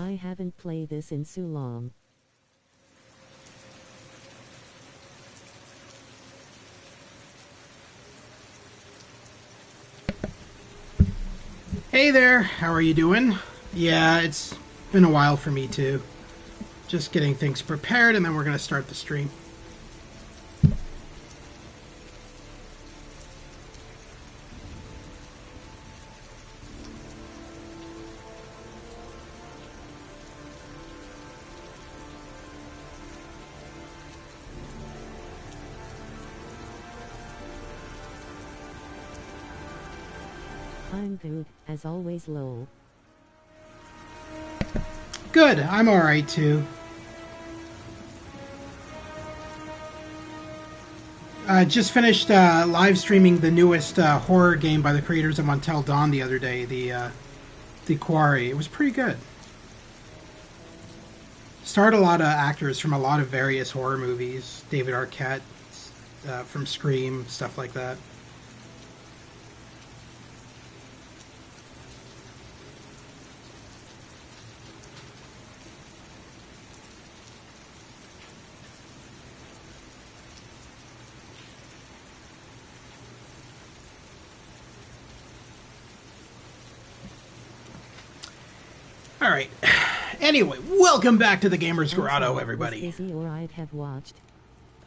I haven't played this in so long. Hey there, how are you doing? Yeah, it's been a while for me too. Just getting things prepared and then we're going to start the stream. I'm good, as always. Low. Good, I'm alright too. Just finished live streaming the newest horror game by the creators of Until Dawn the other day, the Quarry. It was pretty good. Starred a lot of actors from a lot of various horror movies. David Arquette from Scream, stuff like that. All right. Anyway, welcome back to the Gamers Grotto, everybody. Busy or I'd have watched.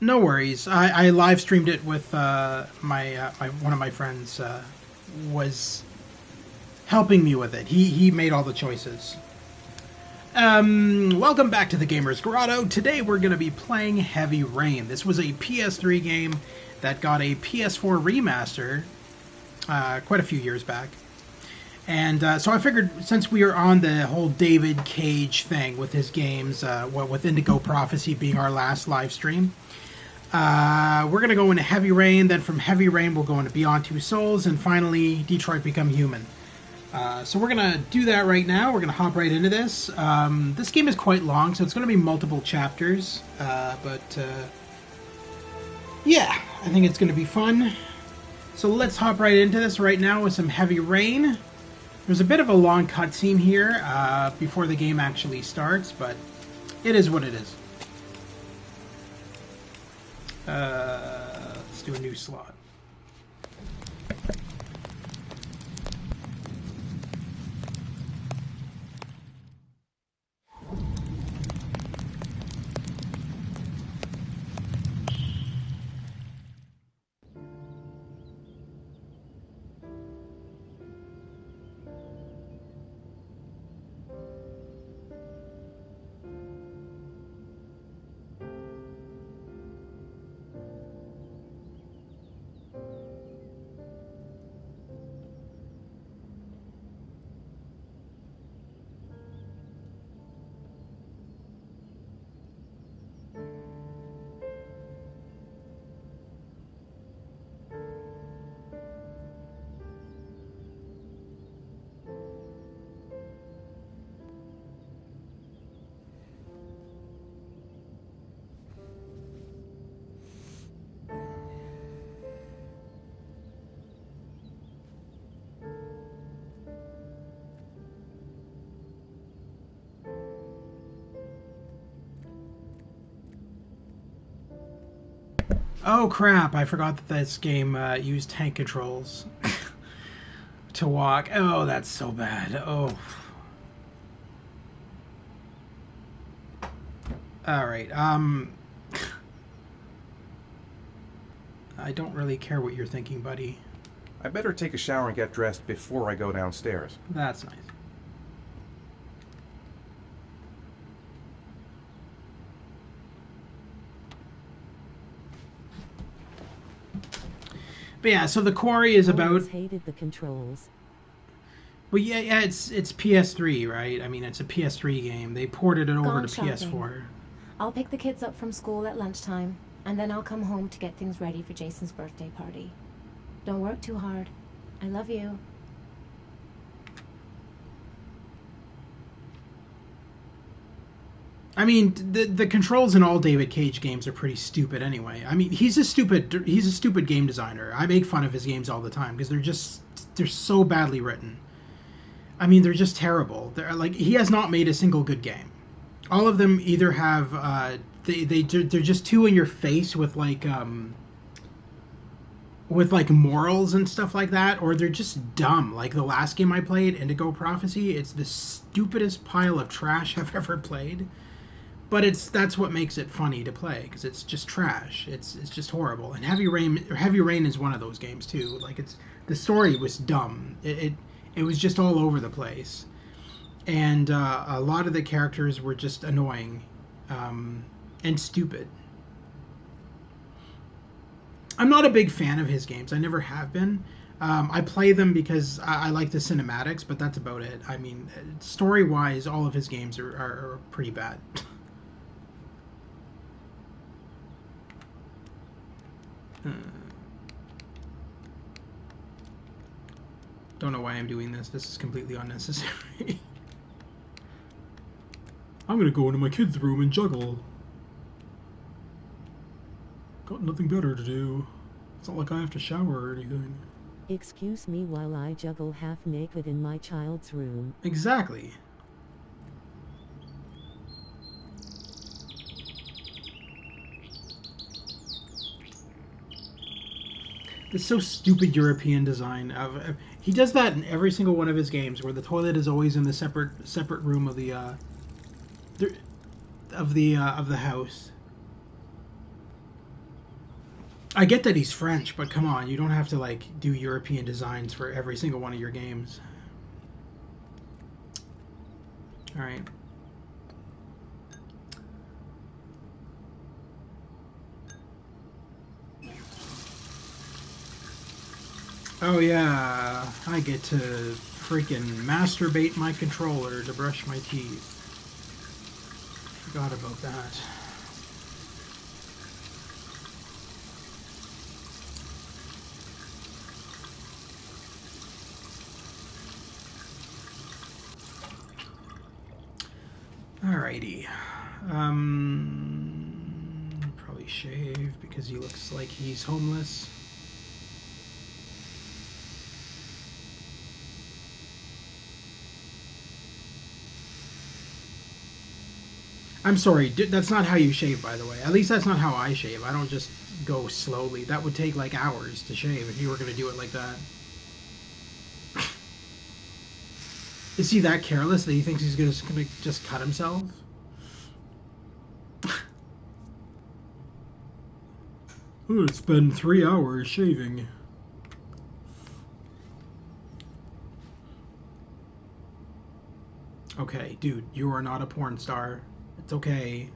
No worries. I live streamed it with my one of my friends was helping me with it. He made all the choices. Welcome back to the Gamers Grotto. Today we're going to be playing Heavy Rain. This was a PS3 game that got a PS4 remaster quite a few years back. And so I figured, since we are on the whole David Cage thing with his games, with Indigo Prophecy being our last live stream, we're going to go into Heavy Rain. Then from Heavy Rain, we'll go into Beyond Two Souls, and finally, Detroit Become Human. So we're going to do that right now. We're going to hop right into this. This game is quite long, so it's going to be multiple chapters. But yeah, I think it's going to be fun. So let's hop right into this right now with some Heavy Rain. There's a bit of a long cutscene here before the game actually starts, but it is what it is. Let's do a new slot. Oh crap, I forgot that this game used tank controls to walk. Oh, that's so bad. Oh. Alright, I don't really care what you're thinking, buddy. I better take a shower and get dressed before I go downstairs. That's nice. But yeah, so the Quarry is about... Always hated the controls. Well, yeah, it's PS3, right? I mean, it's a PS3 game. They ported it over to PS4. I'll pick the kids up from school at lunchtime, and then I'll come home to get things ready for Jason's birthday party. Don't work too hard. I love you. I mean, the controls in all David Cage games are pretty stupid anyway. I mean, he's a stupid game designer. I make fun of his games all the time because they're so badly written. I mean, they're just terrible. They're like, he has not made a single good game. All of them either have they're just too in your face with like morals and stuff like that, or they're just dumb. Like the last game I played, Indigo Prophecy, it's the stupidest pile of trash I've ever played. But that's what makes it funny to play, because it's just trash. It's just horrible. And Heavy Rain is one of those games too. Like the story was dumb. It was just all over the place, and a lot of the characters were just annoying and stupid. I'm not a big fan of his games. I never have been. I play them because I like the cinematics, but that's about it. I mean, story-wise, all of his games are pretty bad. Don't know why I'm doing this. This is completely unnecessary. I'm gonna go into my kid's room and juggle. Got nothing better to do. It's not like I have to shower or anything. Excuse me while I juggle half naked in my child's room. Exactly. This so stupid European design he does that in every single one of his games, where the toilet is always in the separate room of the house. I get that he's French, but come on, you don't have to like do European designs for every single one of your games. All right. Oh yeah, I get to freaking masturbate my controller to brush my teeth. Forgot about that. Alrighty. Probably shave because he looks like he's homeless. I'm sorry, that's not how you shave, by the way. At least that's not how I shave. I don't just go slowly. That would take like hours to shave if you were going to do it like that. Is he that careless that he thinks he's going to just cut himself? It's been 3 hours shaving. Okay, dude, you are not a porn star. It's okay.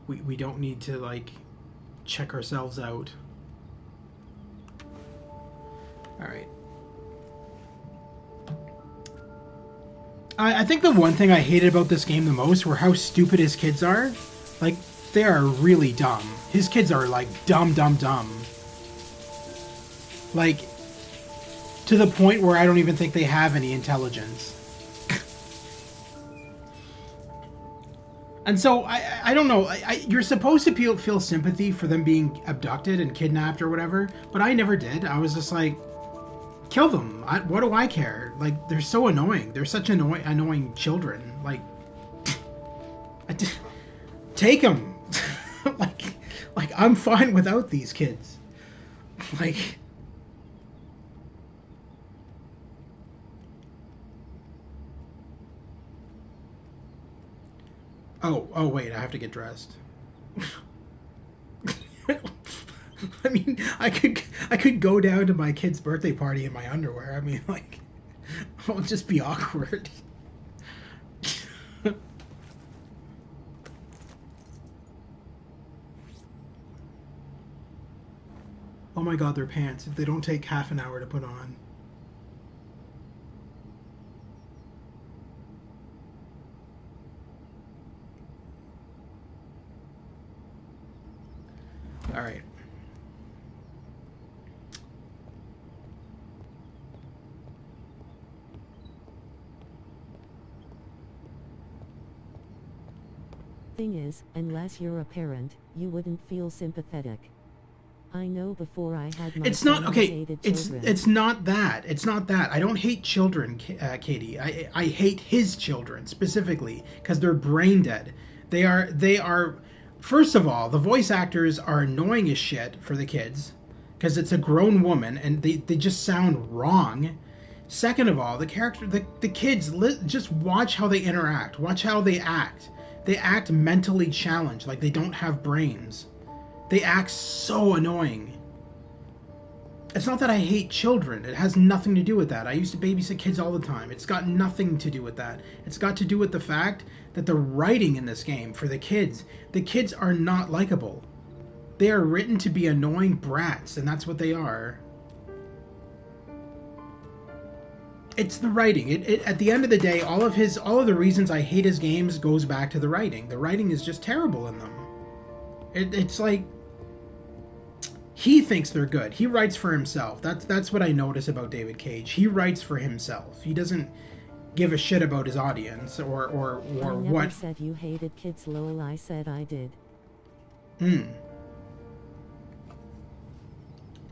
We don't need to, like, check ourselves out. Alright. I think the one thing I hated about this game the most were how stupid his kids are. Like, they are really dumb. His kids are, like, dumb. Like, to the point where I don't even think they have any intelligence. And so, I don't know, you're supposed to feel sympathy for them being abducted and kidnapped or whatever, but I never did. I was just like, kill them. What do I care? Like, they're so annoying. They're such annoying children. Like, take them. like, I'm fine without these kids. Like... Oh, wait, I have to get dressed. I mean, I could go down to my kid's birthday party in my underwear. I mean, like, it'll just be awkward. Oh my god, their pants. They don't take half an hour to put on. All right. Thing is, unless you're a parent, you wouldn't feel sympathetic. I know before I had my It's not son, I okay. hated It's children. it's not that. It's not that. I don't hate children, Katie. I hate his children specifically because they're brain dead. They are. First of all, the voice actors are annoying as shit for the kids because it's a grown woman and they just sound wrong. Second of all, the kids just watch how they interact. Watch how they act. They act mentally challenged, like they don't have brains. They act so annoying. It's not that I hate children. It has nothing to do with that. I used to babysit kids all the time. It's got nothing to do with that. It's got to do with the fact that the writing in this game for the kids are not likable. They are written to be annoying brats, and that's what they are. It's the writing. At the end of the day, all of the reasons I hate his games goes back to the writing. The writing is just terrible in them. It's like he thinks they're good. He writes for himself. That's what I notice about David Cage. He writes for himself. He doesn't give a shit about his audience or I never what. said you hated kids, lol. I said I did.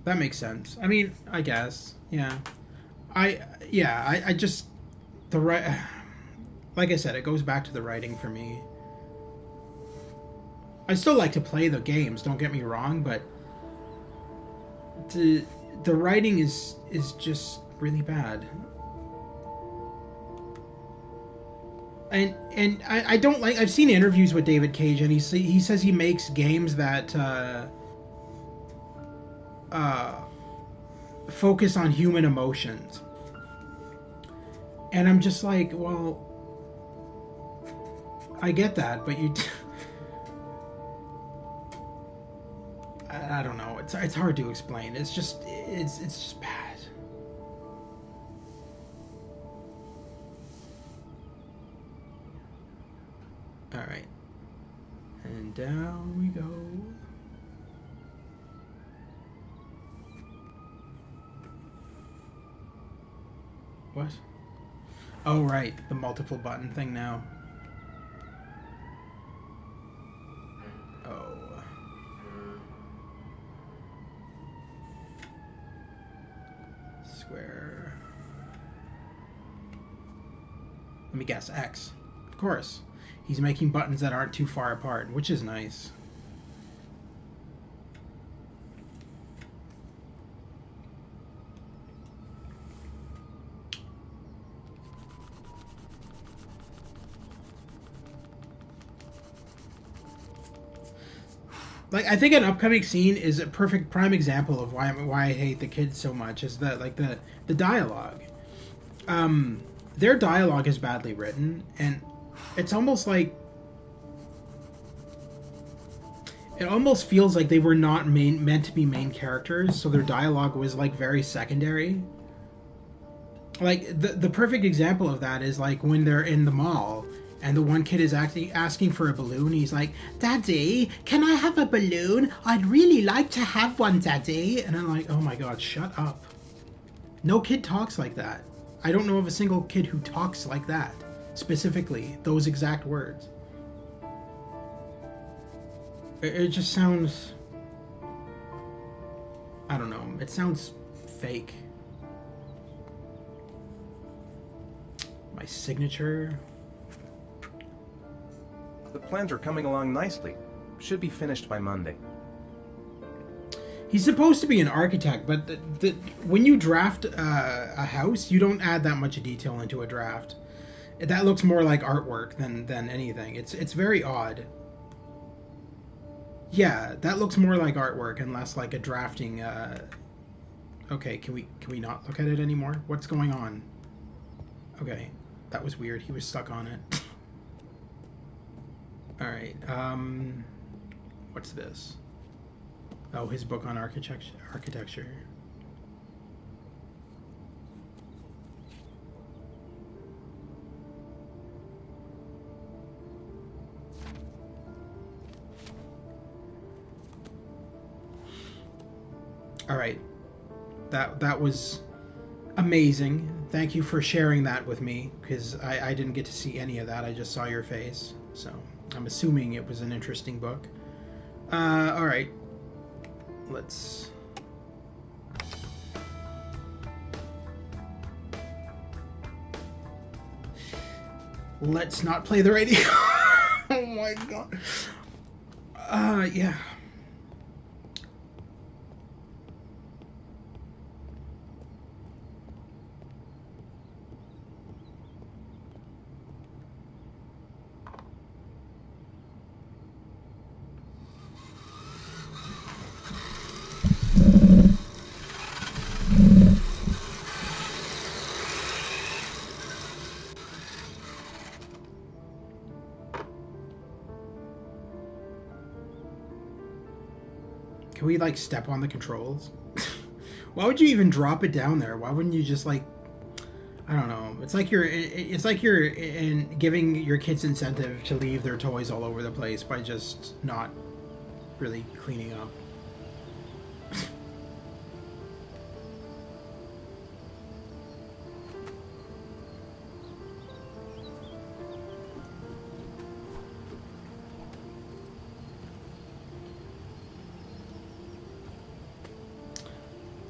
That makes sense. I mean, I guess. Yeah. I just like I said, it goes back to the writing for me. I still like to play the games, don't get me wrong, but the writing is just really bad. And I don't like. I've seen interviews with David Cage, and he says he makes games that focus on human emotions. And I'm just like, well, I get that, but I don't know. It's hard to explain. It's just bad. All right, and down we go. What? Oh, right, the multiple button thing now. Oh. Square. Let me guess, X. Of course. He's making buttons that aren't too far apart, which is nice. Like, I think an upcoming scene is a perfect prime example of why I hate the kids so much. Is that like the dialogue? Their dialogue is badly written, and it's almost like it almost feels like they were not meant to be main characters, so their dialogue was like very secondary. Like the perfect example of that is like when they're in the mall. And the one kid is asking for a balloon. He's like, "Daddy, can I have a balloon? I'd really like to have one, Daddy." And I'm like, oh my god, shut up. No kid talks like that. I don't know of a single kid who talks like that. Specifically, those exact words. It just sounds... I don't know. It sounds fake. My signature... The plans are coming along nicely. Should be finished by Monday. He's supposed to be an architect, but when you draft a house, you don't add that much detail into a draft. That looks more like artwork than anything. It's very odd. Yeah, that looks more like artwork and less like a drafting. Okay, can we not look at it anymore? What's going on? Okay, that was weird. He was stuck on it. All right. What's this? Oh, his book on architecture. All right. That was amazing. Thank you for sharing that with me, because I didn't get to see any of that. I just saw your face. So I'm assuming it was an interesting book. All right. let's... Let's not play the radio. Oh my god. Yeah. Can we, like, step on the controls? Why would you even drop it down there? Why wouldn't you just, like... I don't know. It's like you're in giving your kids incentive to leave their toys all over the place by just not really cleaning up.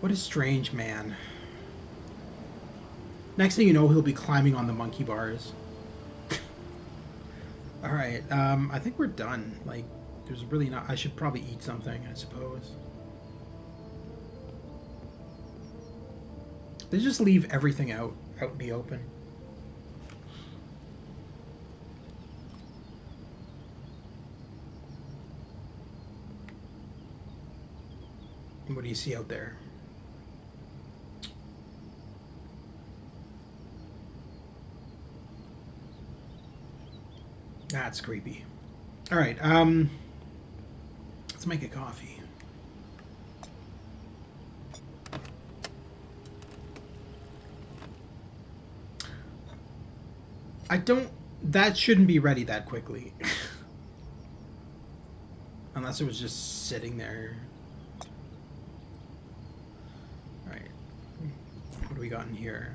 What a strange man. Next thing you know, he'll be climbing on the monkey bars. Alright, I think we're done. Like, there's really not... I should probably eat something, I suppose. They just leave everything out in the open. What do you see out there? That's creepy. All right, let's make a coffee. That shouldn't be ready that quickly. Unless it was just sitting there. All right, what do we got in here?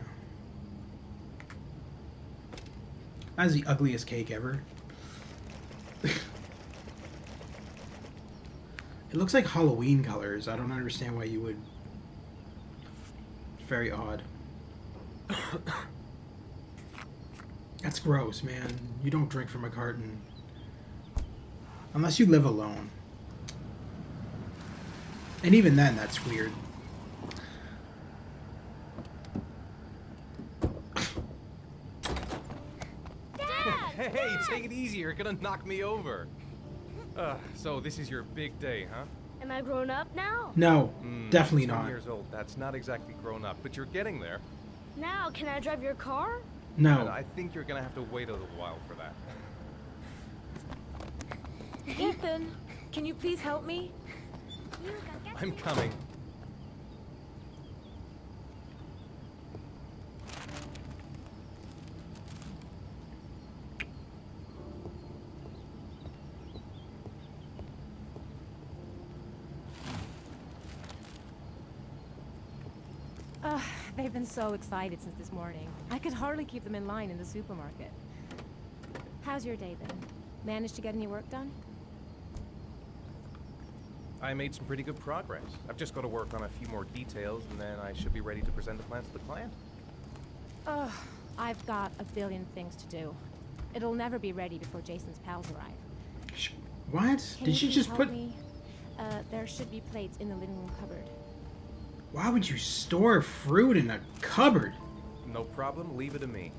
That's the ugliest cake ever. It looks like Halloween colors. I don't understand why you would. Very odd. That's gross, man. You don't drink from a carton. Unless you live alone. And even then, that's weird. Hey, take it easy. You're gonna knock me over. So this is your big day, huh? Am I grown up now? No, definitely 10 not. years old. That's not exactly grown up, but you're getting there. Now, can I drive your car? No. And I think you're gonna have to wait a little while for that. Ethan, can you please help me? I'm coming. They've been so excited since this morning. I could hardly keep them in line in the supermarket. How's your day been? Managed to get any work done? I made some pretty good progress. I've just got to work on a few more details, and then I should be ready to present the plans to the client. Ugh, I've got a billion things to do. It'll never be ready before Jason's pals arrive. What? Did she just put... me? There should be plates in the living room cupboard. Why would you store fruit in a cupboard? No problem. Leave it to me.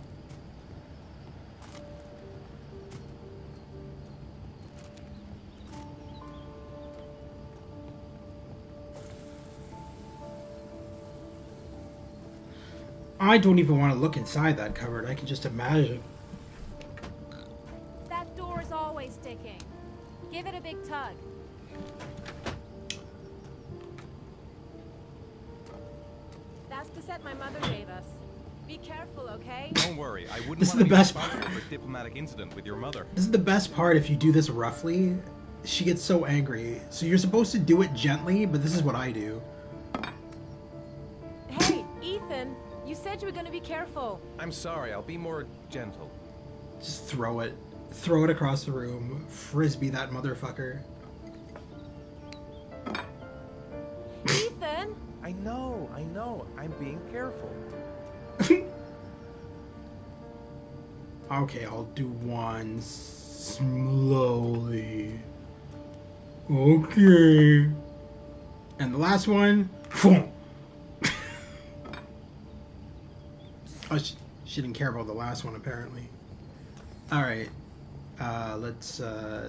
I don't even want to look inside that cupboard. I can just imagine. That door's always sticking. Give it a big tug. That's the set my mother gave us. Be careful, okay? Don't worry. I wouldn't This is want the to be best responsible for a diplomatic incident with your mother. This is the best part. If you do this roughly, she gets so angry. So you're supposed to do it gently, but this is what I do. Hey, Ethan, you said you were going to be careful. I'm sorry. I'll be more gentle. Just throw it. Throw it across the room. Frisbee that motherfucker. again? I know. I'm being careful. Okay, I'll do one slowly. Okay. And the last one. Oh, she didn't care about the last one, apparently. Alright. Let's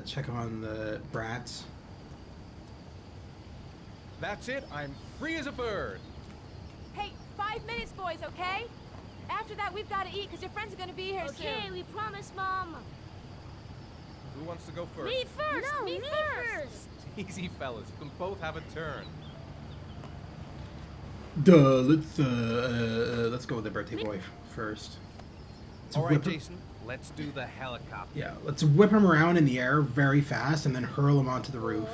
check on the brats. That's it. I'm free as a bird. Hey, 5 minutes, boys, okay? After that, we've got to eat because your friends are going to be here soon. Okay, we promise, Mom. Who wants to go first? Me first. No, me me first. Easy, fellas. You can both have a turn. Let's go with the birthday boy first. All right, Jason. Let's do the helicopter. Yeah, let's whip him around in the air very fast and then hurl him onto the roof.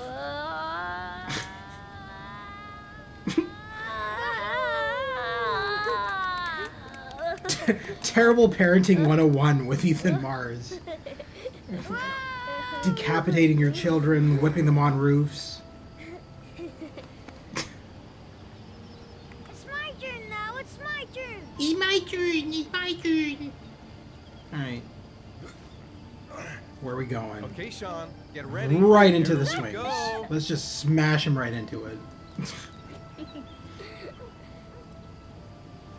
Terrible parenting 101 with Ethan Mars. Decapitating your children, whipping them on roofs. It's my turn now. It's my turn. It's my turn. It's my turn. Alright. Where are we going? Okay, Shaun. Get ready. Right into Here the we swings. go. Let's just smash him right into it.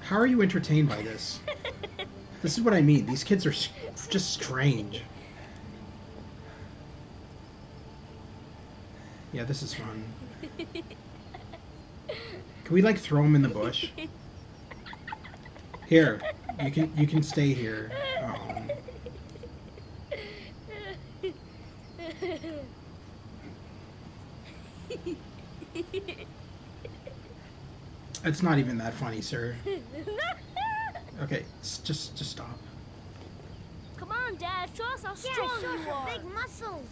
How are you entertained by this? This is what I mean. These kids are just strange. Yeah, this is fun. Can we like throw him in the bush? Here, you can stay here. Oh. It's not even that funny, sir. Okay, just stop. Come on, Dad. Show us how strong you are. Big muscles.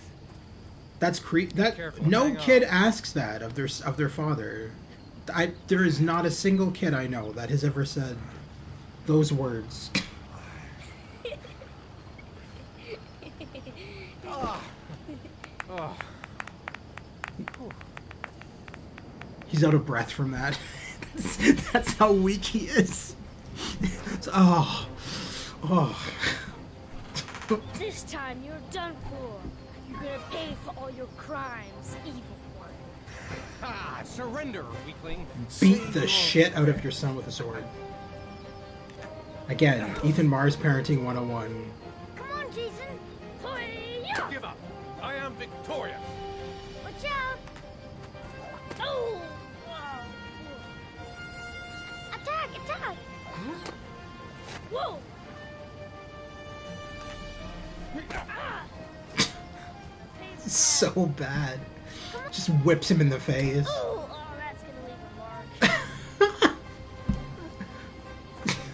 That's Careful, no hang kid on. asks that of their father. There is not a single kid I know that has ever said those words. Oh. He's out of breath from that. That's how weak he is. Oh. This time you're done for. You're gonna pay for all your crimes, evil one. Ah, surrender, weakling. Beat the shit out of your son with a sword. Again, Ethan Mars parenting 101. Come on, Jason. Hi-ya! Give up. I am victorious. Watch out! Oh! Wow. Attack! Whoa! So bad. Just whips him in the face. Oh, that's gonna leave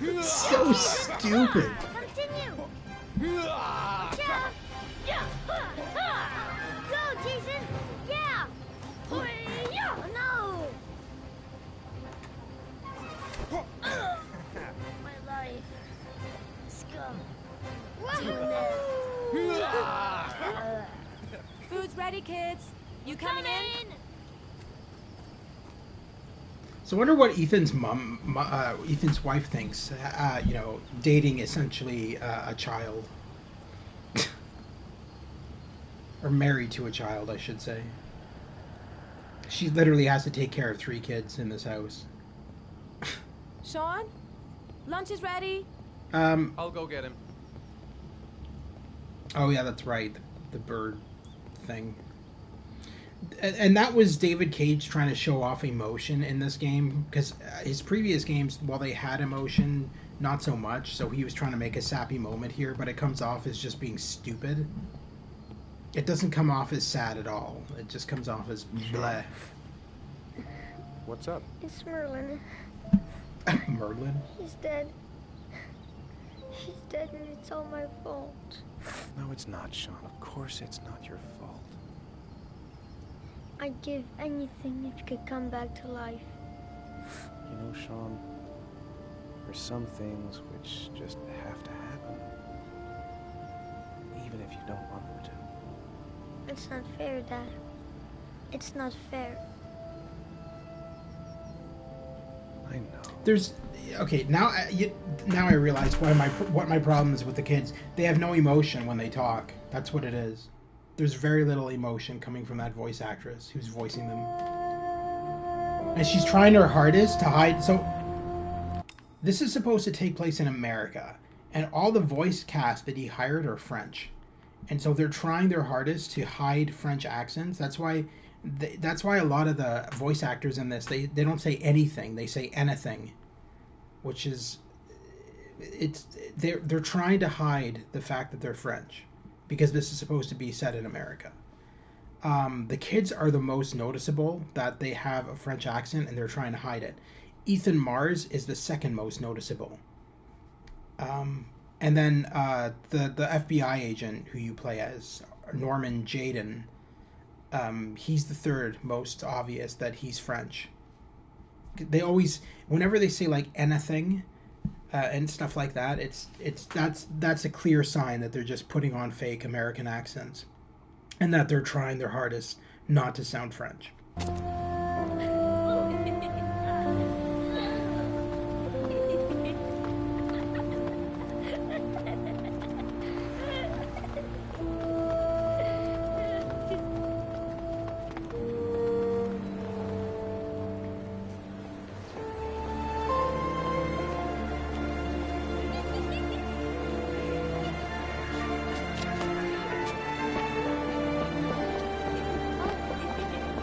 a mark. So stupid. Continue. Watch out! Yeah! Go, Jason! Yeah! Hi-ya! No! My life. Scum. Food's ready, kids. You coming in? So I wonder what Ethan's Ethan's wife thinks. Dating essentially a child, or married to a child, I should say. She literally has to take care of 3 kids in this house. Shaun? Lunch is ready. I'll go get him. Oh yeah, that's right. The bird thing. And that was David Cage trying to show off emotion in this game, because his previous games, while they had emotion, not so much. So he was trying to make a sappy moment here, but it comes off as just being stupid. It doesn't come off as sad at all. It just comes off as bleh. What's up? It's Merlin. Merlin? He's dead. He's dead and it's all my fault. No, it's not, Shaun. Of course it's not your fault. I'd give anything if you could come back to life. You know, Shaun, there's some things which just have to happen. Even if you don't want them to. It's not fair, Dad. It's not fair. I know. There's okay now. Now I realize what my problem is with the kids. They have no emotion when they talk. That's what it is. There's very little emotion coming from that voice actress who's voicing them, and she's trying her hardest to hide. So this is supposed to take place in America, and all the voice cast that he hired are French, and so they're trying their hardest to hide French accents. That's why a lot of the voice actors in this they don't say anything. They say anything, which is they're trying to hide the fact that they're French, because this is supposed to be set in America. The kids are the most noticeable that they have a French accent, and they're trying to hide it. Ethan Mars is the second most noticeable. And then the FBI agent who you play as, Norman Jayden, he's the third most obvious that he's French. They always, whenever they say like anything and stuff like that, that's a clear sign that they're just putting on fake American accents, and that they're trying their hardest not to sound French.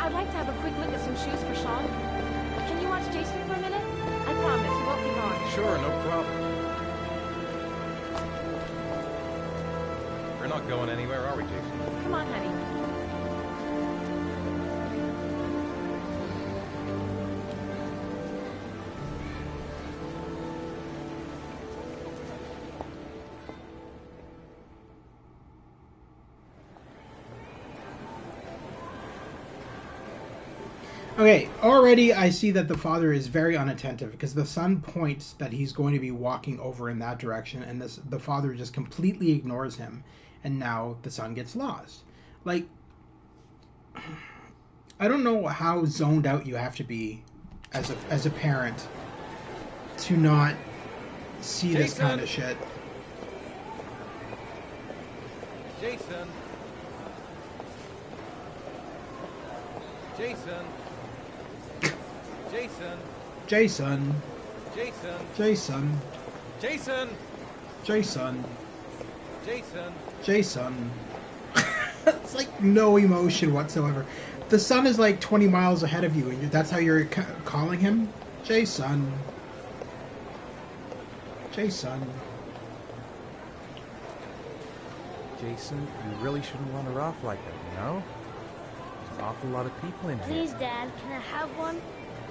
I'd like to have a quick look at some shoes for Shaun. Can you watch Jason for a minute? I promise, he won't be long. Sure, no problem. We're not going anywhere, are we, Jason? Come on, honey. Okay, already I see that the father is very unattentive, because the son points that he's going to be walking over in that direction, and the father just completely ignores him, and now the son gets lost. Like, I don't know how zoned out you have to be as a parent to not see this kind of shit. Jason. Jason. Jason. Jason. Jason. Jason. Jason. Jason. Jason. Jason. It's like no emotion whatsoever. The sun is like 20 miles ahead of you, and that's how you're calling him? Jason. Jason. Jason, you really shouldn't wander off like that, you know? There's an awful lot of people in here. Please, Dad, can I have one?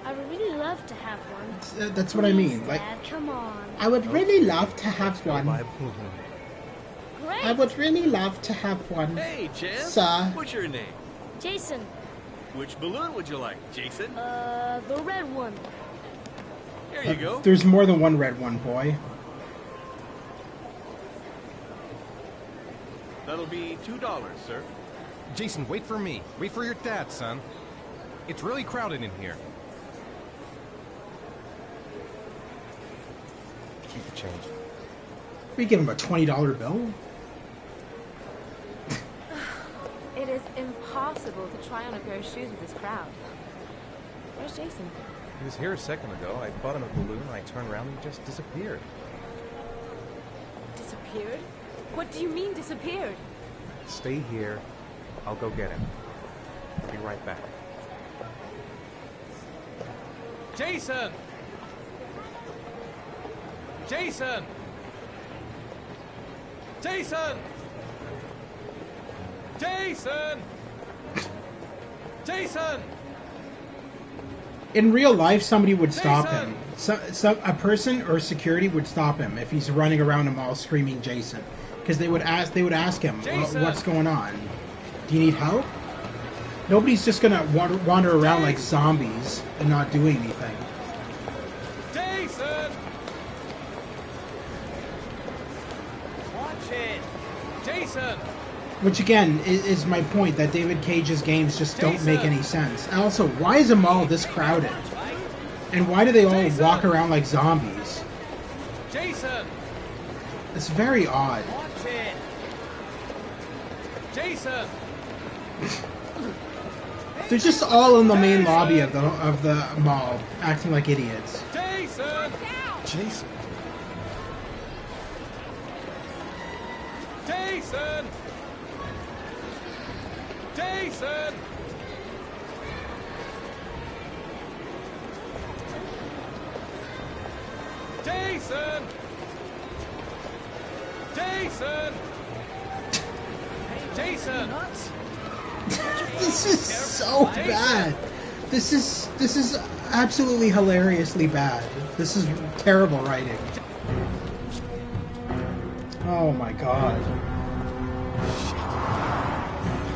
I would really love to have one. That's what I mean. Please, Like, Dad, come on. I would really love to have Go one. buy a balloon. Great. I would really love to have one. Hey, champ. Sir. What's your name? Jason, Which balloon would you like, Jason? the red one. Here you go. There's more than one red one, boy. That'll be $2, sir. Jason, wait for me. Wait for your dad, son. It's really crowded in here. Keep the change. We give him a $20 bill? It is impossible to try on a pair of shoes with this crowd. Where's Jason? He was here a second ago. I bought him a balloon. I turned around and he just disappeared. Disappeared? What do you mean disappeared? Stay here. I'll go get him. I'll be right back. Jason! Jason! Jason! Jason! Jason! In real life, somebody would stop him. A person or security would stop him if he's running around a mall screaming Jason, because they would ask him, "What's going on? Do you need help?" Nobody's just gonna wander around like zombies and not doing anything. Jason! Watch it. Jason! Which again is my point, that David Cage's games just don't make any sense. And also, why is a mall this crowded? And why do they all walk around like zombies? Jason! It's very odd. Watch it! Jason! They're just all in the main lobby of the mall, acting like idiots. Jason! Jason. Jason! Jason! Jason! Jason! Jason! This is so bad. This is absolutely hilariously bad. This is terrible writing. Oh my god.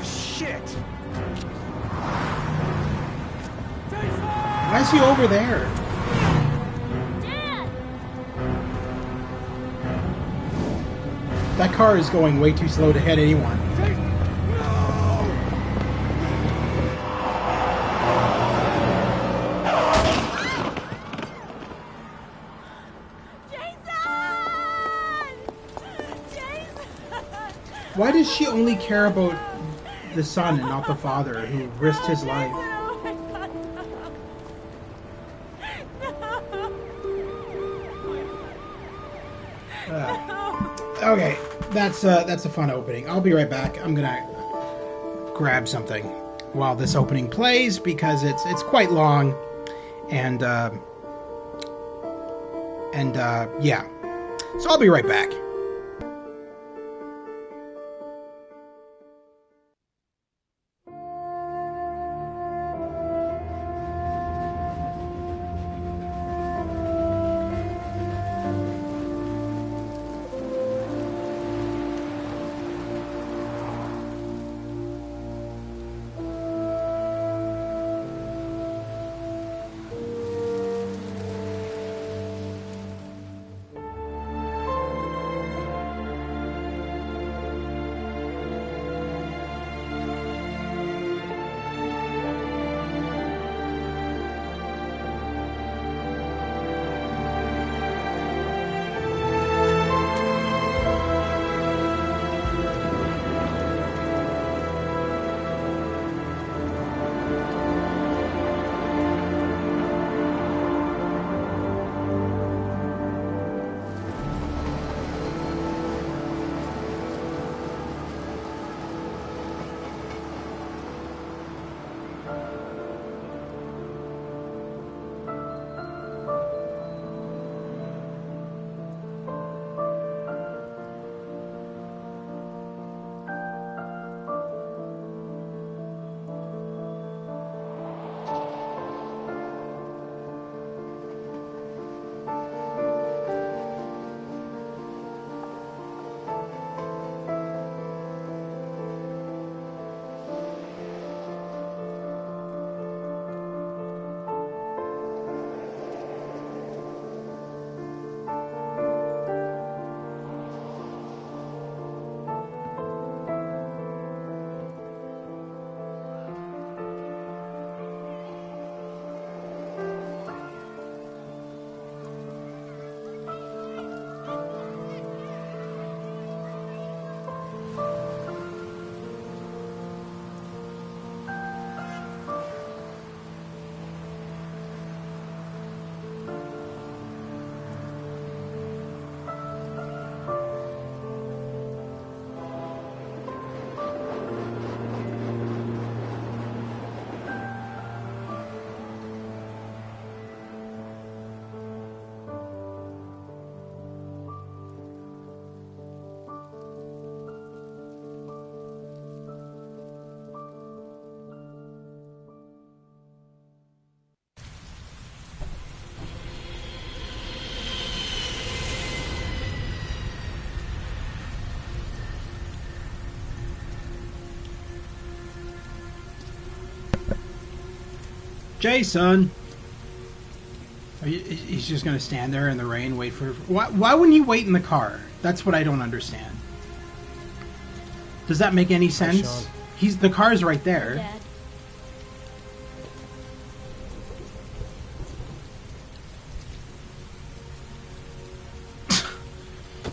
Shit! Why is he over there? Dad! That car is going way too slow to hit anyone. Why does she only care about the son and not the father who risked his life? Okay, that's a fun opening. I'll be right back. I'm gonna grab something while this opening plays because it's quite long, and yeah. So I'll be right back. Jason! He's just going to stand there in the rain, wait for... Why wouldn't you wait in the car? That's what I don't understand. Does that make any sense? The car's right there. Dad.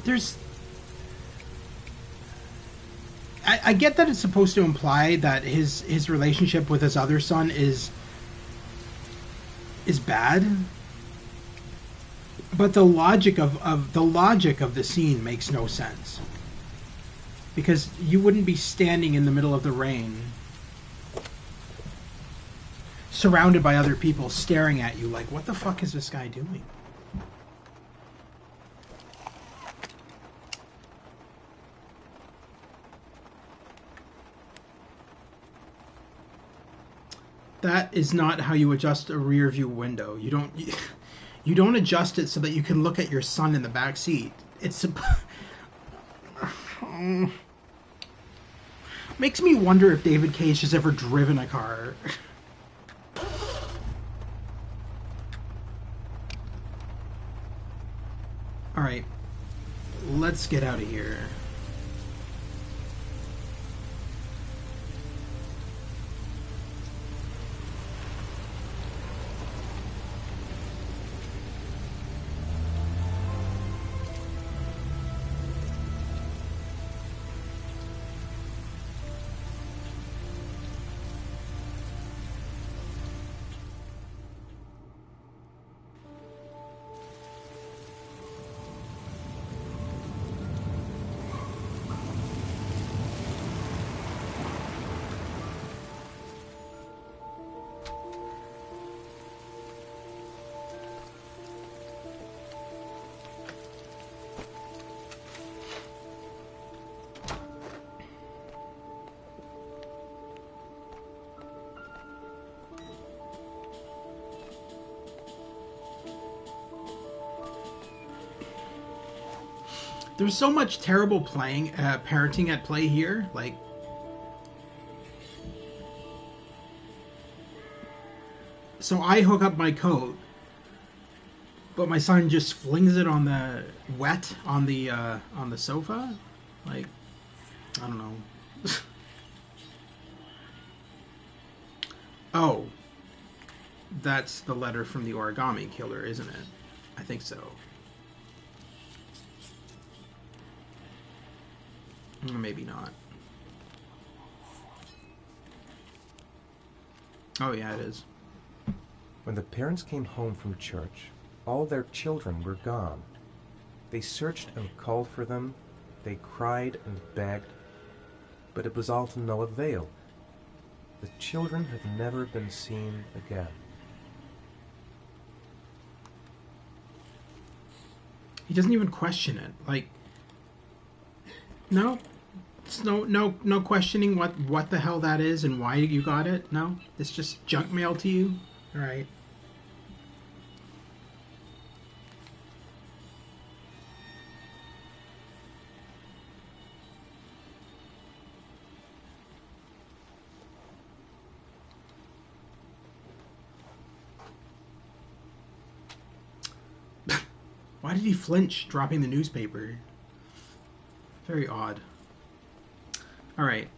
there's... I get that it's supposed to imply that his relationship with his other son is bad, but the logic of the scene makes no sense, because you wouldn't be standing in the middle of the rain surrounded by other people staring at you like, what the fuck is this guy doing? That is not how you adjust a rear view window. You don't adjust it so that you can look at your son in the back seat. It's makes me wonder if David Cage has ever driven a car. All right, let's get out of here. There's so much terrible parenting at play here. Like, so I hook up my coat, but my son just flings it on the sofa. Like, I don't know. Oh, that's the letter from the Origami Killer, isn't it? I think so. Maybe not. Oh yeah, it is. When the parents came home from church, all their children were gone. They searched and called for them. They cried and begged, but it was all to no avail. The children have never been seen again. He doesn't even question it. Like, no, it's no questioning what the hell that is and why you got it. No, it's just junk mail to you. All right. Why did he flinch dropping the newspaper? Very odd. Alright,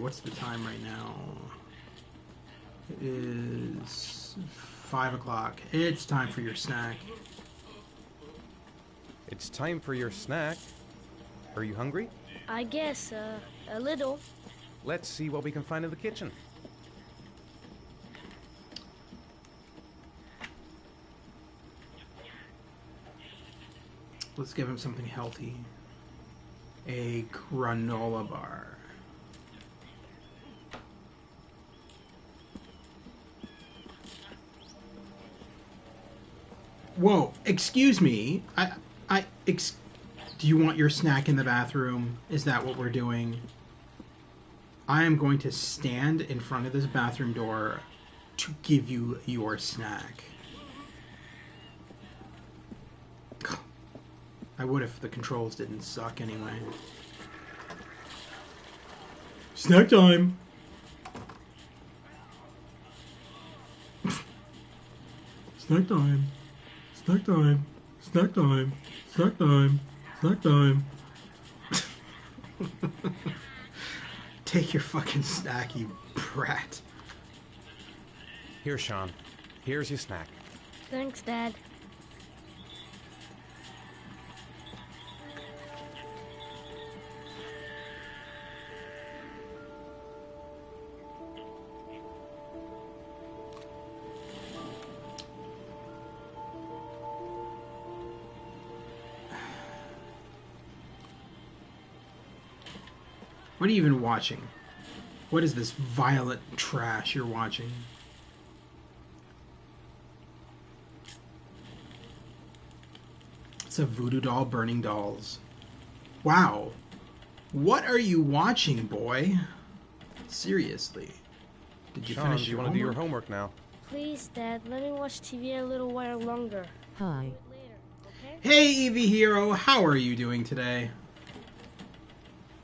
what's the time right now? It is 5 o'clock. It's time for your snack. It's time for your snack. Are you hungry? I guess, a little. Let's see what we can find in the kitchen. Let's give him something healthy. A granola bar. Whoa, excuse me. Do you want your snack in the bathroom? Is that what we're doing? I am going to stand in front of this bathroom door to give you your snack. I would if the controls didn't suck anyway. Snack time! Snack time. Snack time. Snack time. Snack time. Snack time. Take your fucking snack, you brat. Here, Shaun. Here's your snack. Thanks, Dad. What are you even watching? What is this violent trash you're watching? It's a voodoo doll burning dolls. Wow. What are you watching, boy? Seriously. Did you Shaun, finish do your you want to do your homework? homework now? Please, Dad, let me watch TV a little while longer. Hi. Later, okay? Hey, Evie Hero, how are you doing today?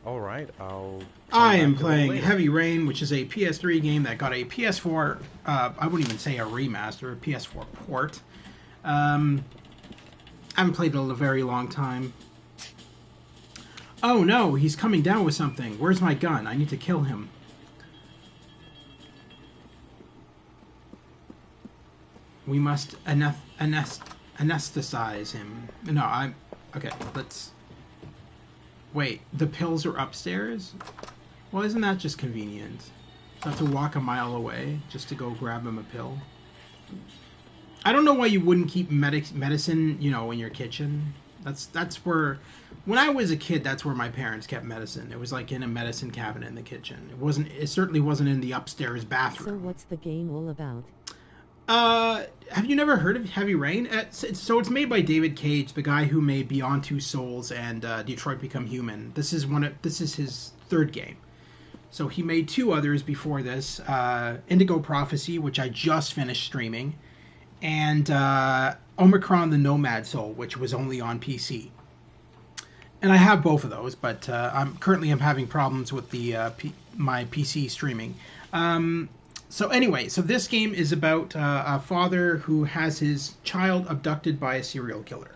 All right, I'll... I am playing Heavy Rain, which is a PS3 game that got a PS4, I wouldn't even say a remaster, a PS4 port. I haven't played it in a very long time. Oh no, he's coming down with something. Where's my gun? I need to kill him. We must anesthetize him. No, I'm... Okay, let's... Wait, the pills are upstairs? Well, isn't that just convenient? I have to walk a mile away just to go grab him a pill. I don't know why you wouldn't keep medicine, you know, in your kitchen. That's where... When I was a kid, that's where my parents kept medicine. It was like in a medicine cabinet in the kitchen. It certainly wasn't in the upstairs bathroom. So what's the game all about? Have you never heard of Heavy Rain? So it's made by David Cage, the guy who made Beyond Two Souls and Detroit Become Human. This is his third game. So he made two others before this, Indigo Prophecy, which I just finished streaming, and Omikron, the Nomad Soul, which was only on PC. And I have both of those, but I'm having problems with the my PC streaming. So anyway, so this game is about a father who has his child abducted by a serial killer.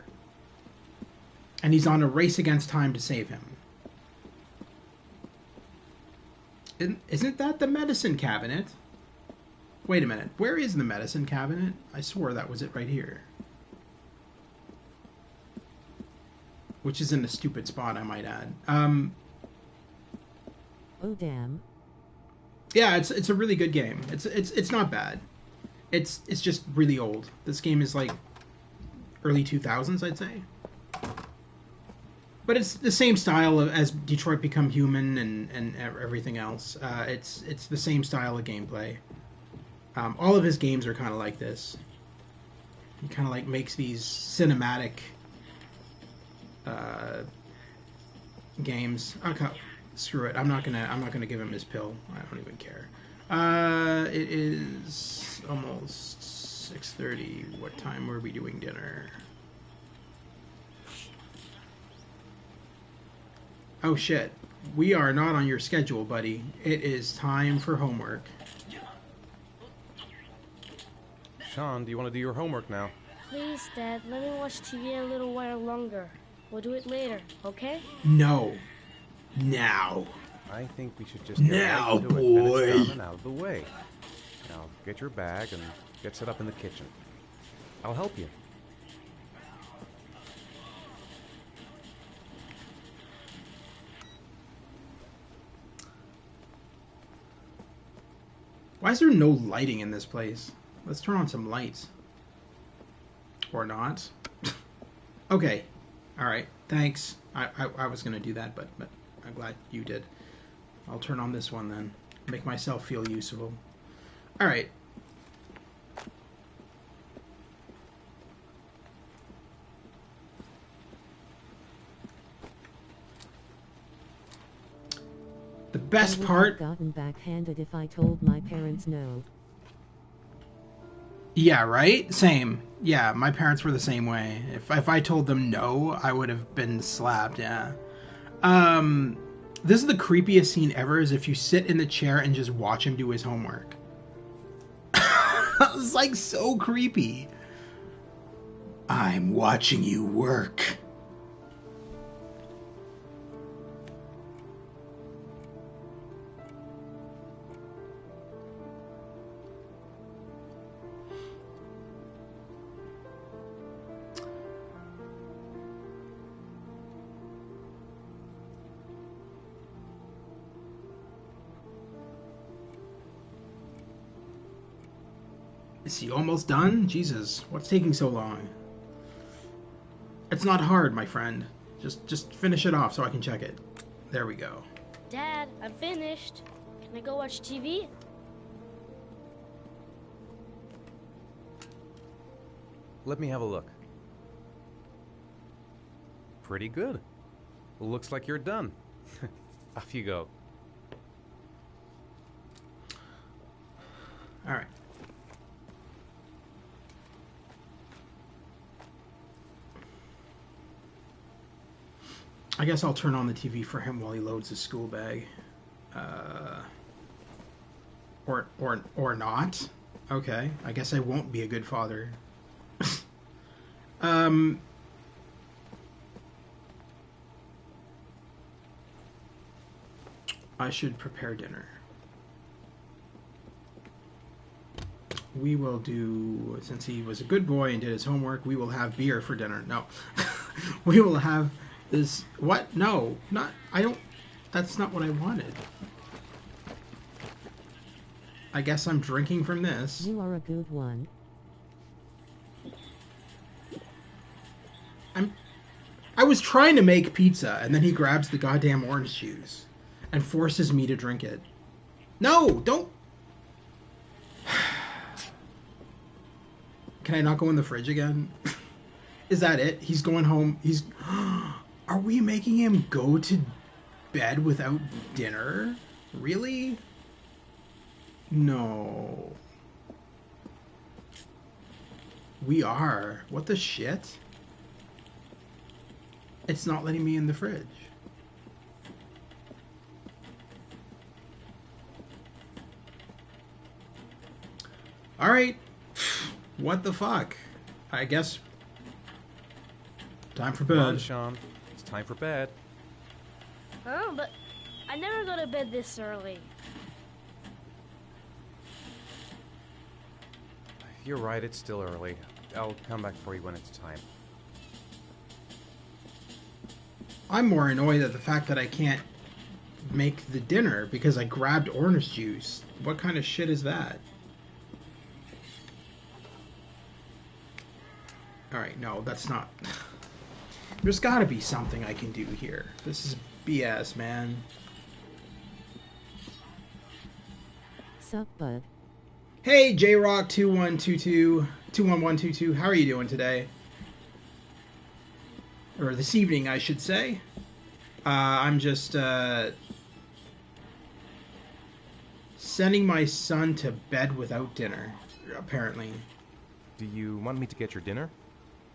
And he's on a race against time to save him. Isn't that the medicine cabinet? Wait a minute, where is the medicine cabinet? I swore that was it right here. Which is in a stupid spot, I might add. Oh damn. Yeah, it's a really good game. It's not bad. It's just really old. This game is like early 2000s, I'd say. But it's the same style as Detroit Become Human and everything else. It's the same style of gameplay. All of his games are kind of like this. He kind of like makes these cinematic games. Okay, screw it. I'm not gonna give him his pill. I don't even care. It is almost 6:30. What time were we doing dinner? Oh shit. We are not on your schedule, buddy. It is time for homework. Shaun, do you want to do your homework now? Please, Dad, let me watch TV a little while longer. We'll do it later, okay? No. Now. I think we should just get now, right into boy. it, and it's done and out of the way. Now, get your bag and get set up in the kitchen. I'll help you. Why is there no lighting in this place? Let's turn on some lights. Or not. Okay. Alright. Thanks. I was going to do that, but I'm glad you did. I'll turn on this one then. Make myself feel useful. Alright. The best part... I would have gotten backhanded if I told my parents no. Yeah, right? Same. Yeah, my parents were the same way. If I told them no, I would have been slapped, yeah. This is the creepiest scene ever, is if you sit in the chair and just watch him do his homework. It's like so creepy. I'm watching you work. Is he almost done? Jesus, what's taking so long? It's not hard, my friend. Just finish it off so I can check it. There we go. Dad, I'm finished. Can I go watch TV? Let me have a look. Pretty good. Looks like you're done. Off you go. All right. I guess I'll turn on the TV for him while he loads his school bag. Or not. Okay. I guess I won't be a good father. I should prepare dinner. We will do, since he was a good boy and did his homework, we will have beer for dinner. No. We will have this, what? No, not, I don't, that's not what I wanted. I guess I'm drinking from this. You are a good one. I was trying to make pizza, and then he grabs the goddamn orange juice and forces me to drink it. No, don't. Can I not go in the fridge again? Is that it? He's going home. He's... Are we making him go to bed without dinner? Really? No. We are. What the shit? It's not letting me in the fridge. Alright. What the fuck? I guess... Time for bed. Come on, Shaun. It's time for bed. Huh? But I never go to bed this early. You're right, it's still early. I'll come back for you when it's time. I'm more annoyed at the fact that I can't make the dinner because I grabbed orange juice. What kind of shit is that? Alright, no, that's not... There's gotta be something I can do here. This is BS, man. Sup, bud? Hey, JRock2122, 21122, how are you doing today? Or this evening, I should say. I'm just, sending my son to bed without dinner, apparently. Do you want me to get your dinner?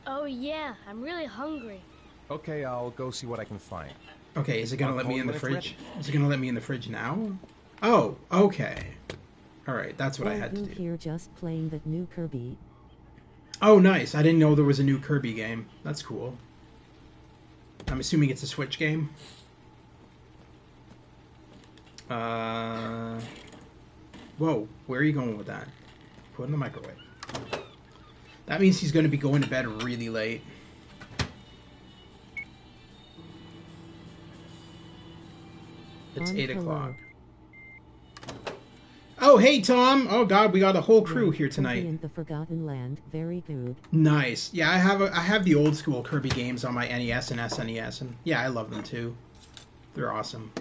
Oh yeah, I'm really hungry. Okay, I'll go see what I can find. Okay, is it gonna let me in the fridge? Is it gonna let me in the fridge now? Oh, okay. Alright, that's what I had to do. Here just playing that new Kirby. Oh, nice. I didn't know there was a new Kirby game. That's cool. I'm assuming it's a Switch game. Whoa, where are you going with that? Put it in the microwave. That means he's going to be going to bed really late. It's 8 o'clock. Oh, hey, Tom! Oh, God, we got a whole crew here tonight. Kirby and the Forgotten Land, very good. Nice. Yeah, I have the old school Kirby games on my NES and SNES, and yeah, I love them too. They're awesome.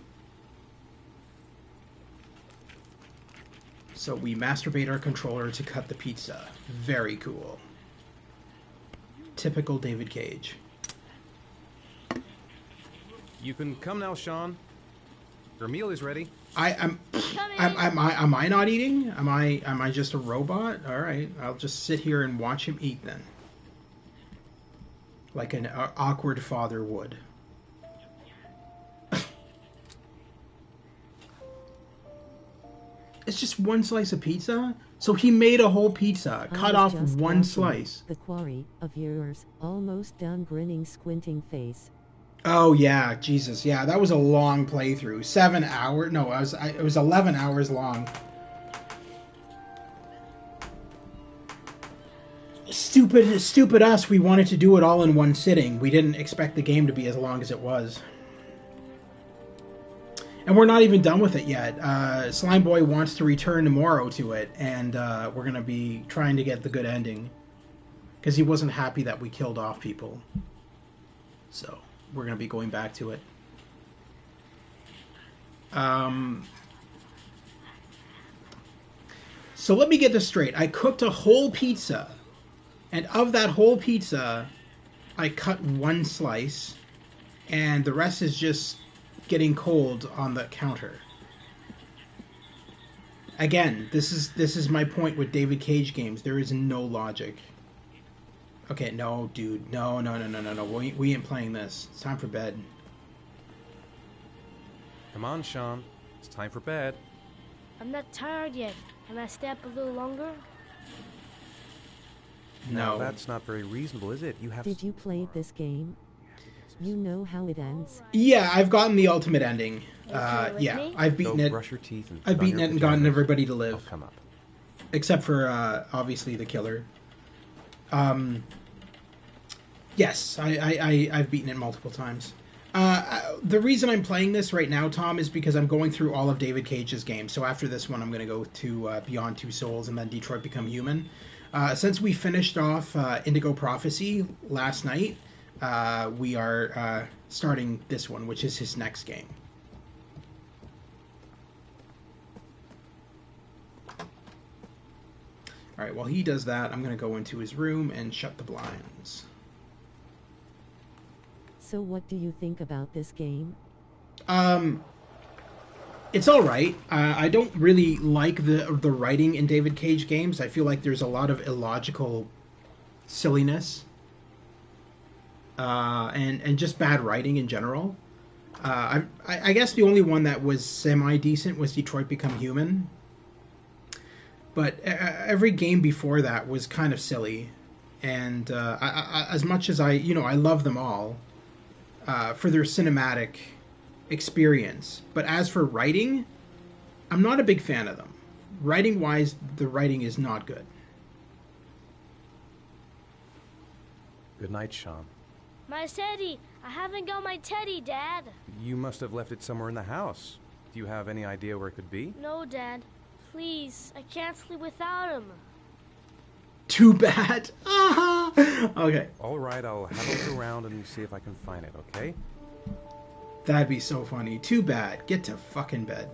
So we masturbate our controller to cut the pizza. Very cool. Typical David Cage. You can come now, Shaun. Your meal is ready. Am I not eating? Am I just a robot? All right, I'll just sit here and watch him eat then, like an awkward father would. It's just one slice of pizza. So he made a whole pizza, cut off one slice. The quarry of yours, almost done, grinning, squinting face. Oh yeah, Jesus, yeah, that was a long playthrough. 7 hours? No, it was 11 hours long. Stupid us. We wanted to do it all in one sitting. We didn't expect the game to be as long as it was. And we're not even done with it yet. Slime Boy wants to return tomorrow to it, and we're gonna be trying to get the good ending, because he wasn't happy that we killed off people. So we're going to be going back to it. So let me get this straight. I cooked a whole pizza, and of that whole pizza, I cut one slice, and the rest is just getting cold on the counter. Again, this is my point with David Cage games. There is no logic. Okay, no, dude. No. We ain't playing this. It's time for bed. Come on, Shaun. It's time for bed. I'm not tired yet. Can I stay up a little longer? No, that's not very reasonable, is it? You have. Did you play this game? You know how it ends. Yeah, I've gotten the ultimate ending. Okay, Yeah, I've beaten it. Brush your teeth and I've beaten it and gotten everybody to live. I'll come up. Except for, obviously, the killer. Yes, I've beaten it multiple times. The reason I'm playing this right now, Tom, is because I'm going through all of David Cage's games. So after this one, I'm going to go to Beyond Two Souls and then Detroit Become Human. Since we finished off Indigo Prophecy last night, we are starting this one, which is his next game. All right, while he does that, I'm going to go into his room and shut the blinds. So what do you think about this game? It's all right. I don't really like the writing in David Cage games. I feel like there's a lot of illogical silliness and just bad writing in general. I guess the only one that was semi-decent was Detroit Become Human. But every game before that was kind of silly. And as much as I love them all for their cinematic experience. But as for writing, I'm not a big fan of them. Writing-wise, the writing is not good. Good night, Shaun. My teddy! I haven't got my teddy, Dad. You must have left it somewhere in the house. Do you have any idea where it could be? No, Dad. Please, I can't sleep without him. Too bad. Okay. All right, I'll have a look around and see if I can find it, okay? That'd be so funny. Too bad. Get to fucking bed.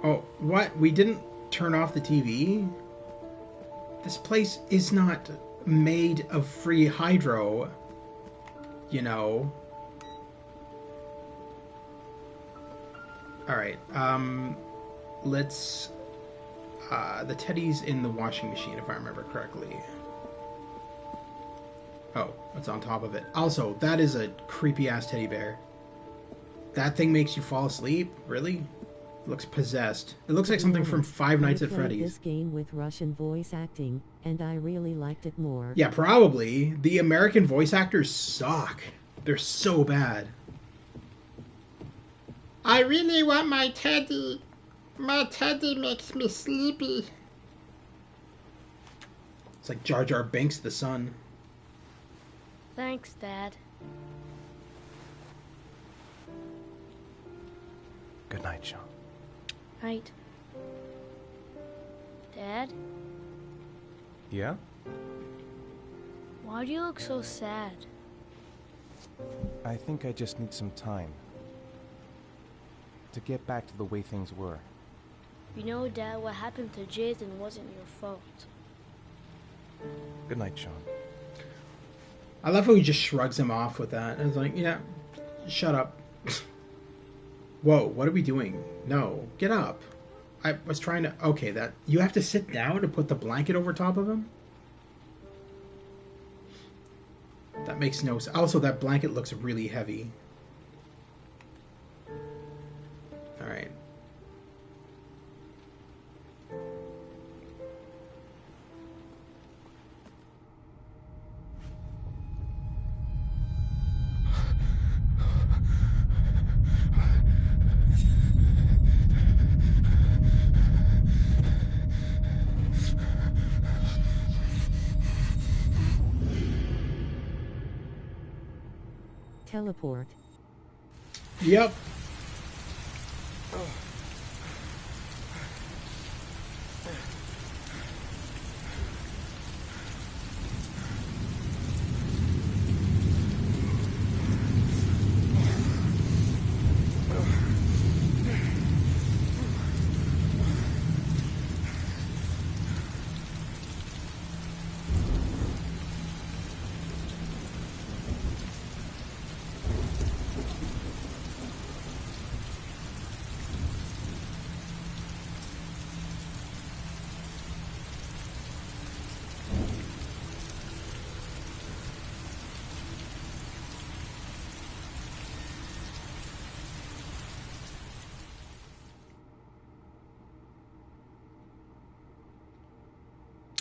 Oh, what? We didn't turn off the TV? This place is not made of free hydro, you know. Alright, let's... the teddy's in the washing machine, if I remember correctly. Oh, it's on top of it. Also, that is a creepy-ass teddy bear. That thing makes you fall asleep? Really? It looks possessed. It looks like something from Five Nights at Freddy's. I played this game with Russian voice acting, and I really liked it more. Yeah, probably. The American voice actors suck. They're so bad. I really want my teddy. My teddy makes me sleepy. It's like Jar Jar Binks, the son. Thanks, Dad. Good night, Shaun. Night. Dad? Yeah? Why do you look so sad? I think I just need some time to get back to the way things were. You know, Dad, what happened to Jayden wasn't your fault. Good night, Shaun. I love how he just shrugs him off with that. And it's like, yeah, shut up. Whoa, what are we doing? No, get up. I was trying to... Okay, that... You have to sit down to put the blanket over top of him? That makes no sense. Also, that blanket looks really heavy. Alright. Teleport. Yep.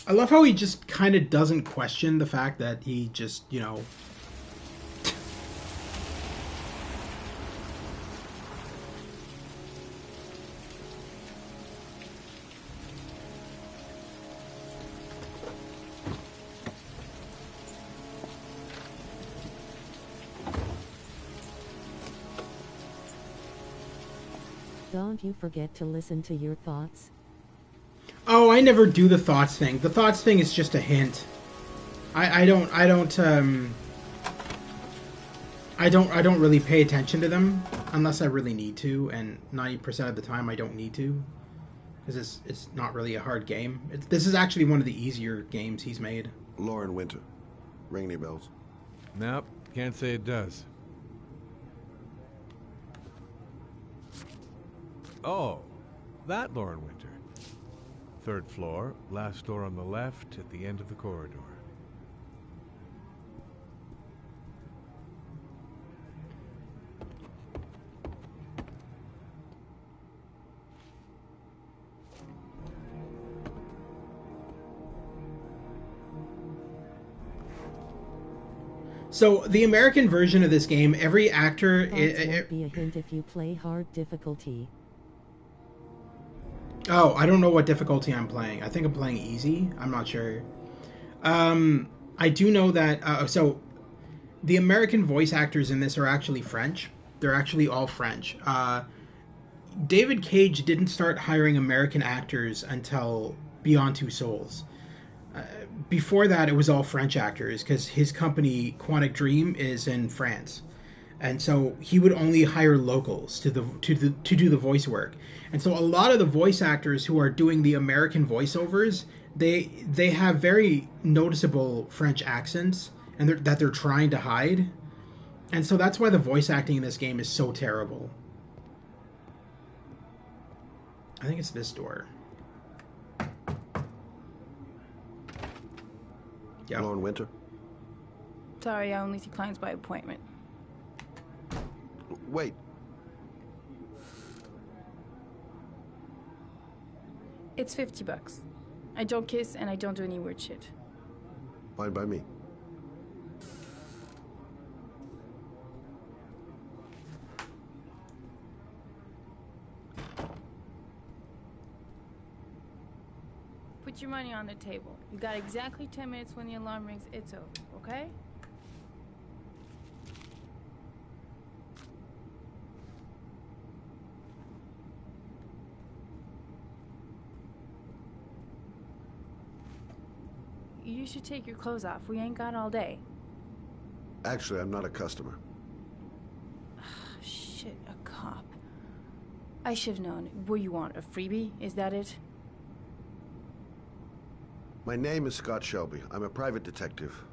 I love how he just kind of doesn't question the fact that he just, you know... Don't you forget to listen to your thoughts? Oh, I never do the thoughts thing. The thoughts thing is just a hint. I don't really pay attention to them unless I really need to, and 90% of the time I don't need to, because it's not really a hard game. This is actually one of the easier games he's made. Lauren Winter. Ring any bells? Nope, can't say it does. Oh, that Lauren Winter. 3rd floor, last door on the left at the end of the corridor. So the American version of this game, every actor... It won't be a hint if you play hard difficulty. Oh, I don't know what difficulty I'm playing. I think I'm playing easy. I'm not sure. I do know that... so, the American voice actors in this are actually French. They're actually all French. David Cage didn't start hiring American actors until Beyond Two Souls. Before that, it was all French actors, because his company, Quantic Dream, is in France. And so he would only hire locals to do the voice work. And so a lot of the voice actors who are doing the American voiceovers, they have very noticeable French accents and that they're trying to hide. And so that's why the voice acting in this game is so terrible. I think it's this door. Yeah. Lauren Winter. Sorry, I only see clients by appointment. Wait. It's $50. I don't kiss and I don't do any weird shit. Fine by me. Put your money on the table. You got exactly 10 minutes. When the alarm rings, it's over, okay? You should take your clothes off. We ain't got all day. Actually, I'm not a customer. Shit, a cop. I should have known. What you want, a freebie? Is that it? My name is Scott Shelby. I'm a private detective.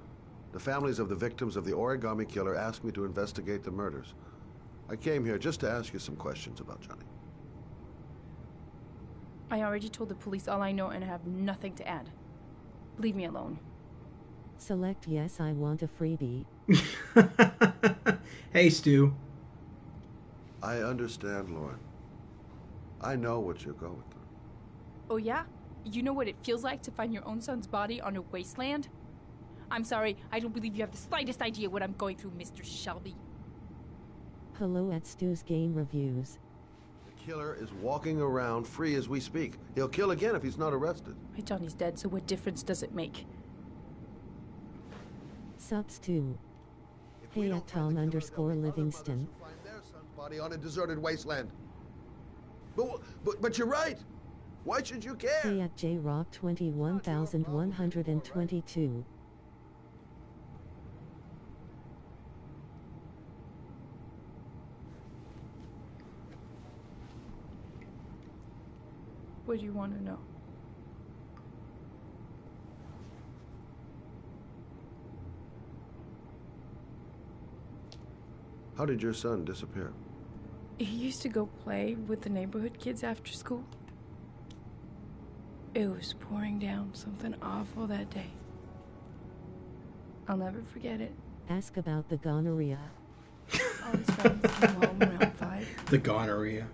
The families of the victims of the Origami Killer asked me to investigate the murders. I came here just to ask you some questions about Johnny. I already told the police all I know and I have nothing to add. Leave me alone. Select yes, I want a freebie. Hey, Stu. I understand, Lauren. I know what you're going through. Oh, yeah? You know what it feels like to find your own son's body on a wasteland? I'm sorry, I don't believe you have the slightest idea what I'm going through, Mr. Shelby. Hello at Stu's Game Reviews. The killer is walking around free as we speak. He'll kill again if he's not arrested. My Johnny's dead, so what difference does it make? Sup, Stu. Hey at Tom_Livingston. Find their son's body on a deserted wasteland. But you're right. Why should you care? Hey at JRock 21122. What do you want to know? How did your son disappear? He used to go play with the neighborhood kids after school. It was pouring down something awful that day. I'll never forget it. Ask about the gonorrhea. All his friends came home around 5. The gonorrhea.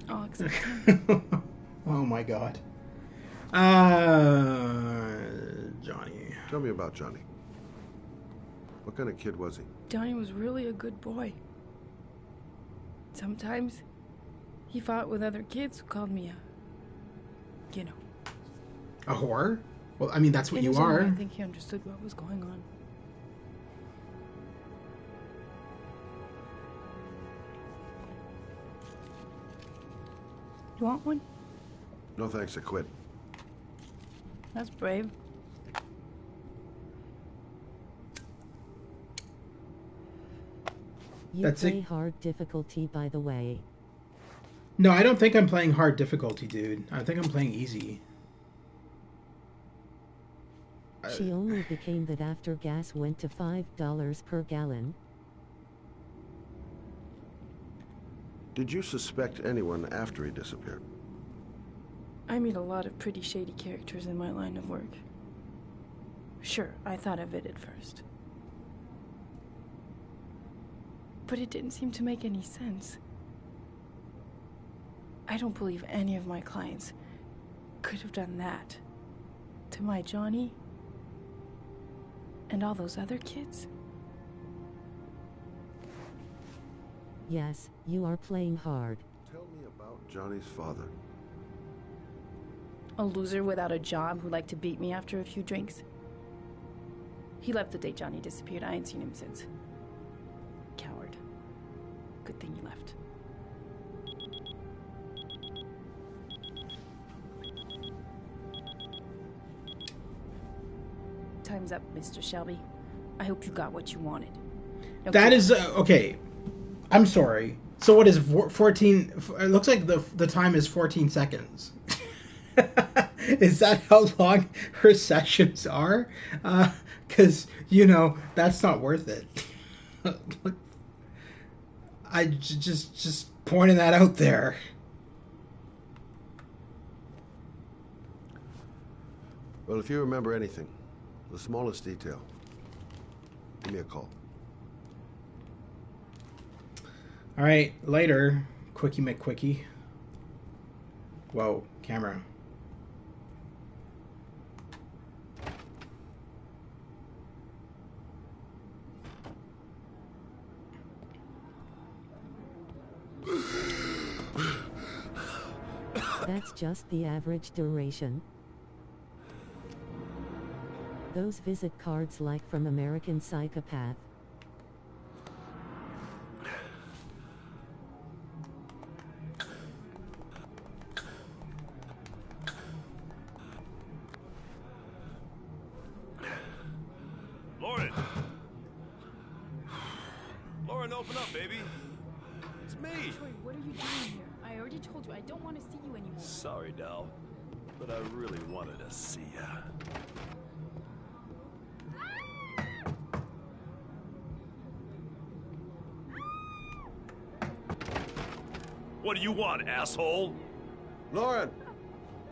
All except him. Oh my god. Johnny. Tell me about Johnny. What kind of kid was he? Johnny was really a good boy. Sometimes he fought with other kids who called me A whore? Well, I mean, that's what in you his own way, are. I think he understood what was going on. You want one? No thanks, I quit. That's brave. You That's play it. hard difficulty, by the way. No, I don't think I'm playing hard difficulty, dude. I think I'm playing easy. She only became that after gas went to $5 per gallon. Did you suspect anyone after he disappeared? I meet a lot of pretty shady characters in my line of work. Sure, I thought of it at first. But it didn't seem to make any sense. I don't believe any of my clients could have done that to my Johnny and all those other kids. Yes, you are playing hard. Tell me about Johnny's father. A loser without a job who liked to beat me after a few drinks. He left the day Johnny disappeared. I ain't seen him since. Coward. Good thing he left. Time's up, Mr. Shelby. I hope you got what you wanted. That is okay. I'm sorry. So what is 14? It looks like the time is 14 seconds. Is that how long her sessions are? Because that's not worth it. I just pointing that out there. Well, if you remember anything, the smallest detail, give me a call. All right, later, Quickie McQuickie. Whoa, camera. That's just the average duration. Those visit cards like from American Psychopath. Lauren, open up, baby. It's me. Troy, what are you doing here? I already told you I don't want to see you anymore. Sorry, Dal, but I really wanted to see ya. What do you want, asshole? Lauren,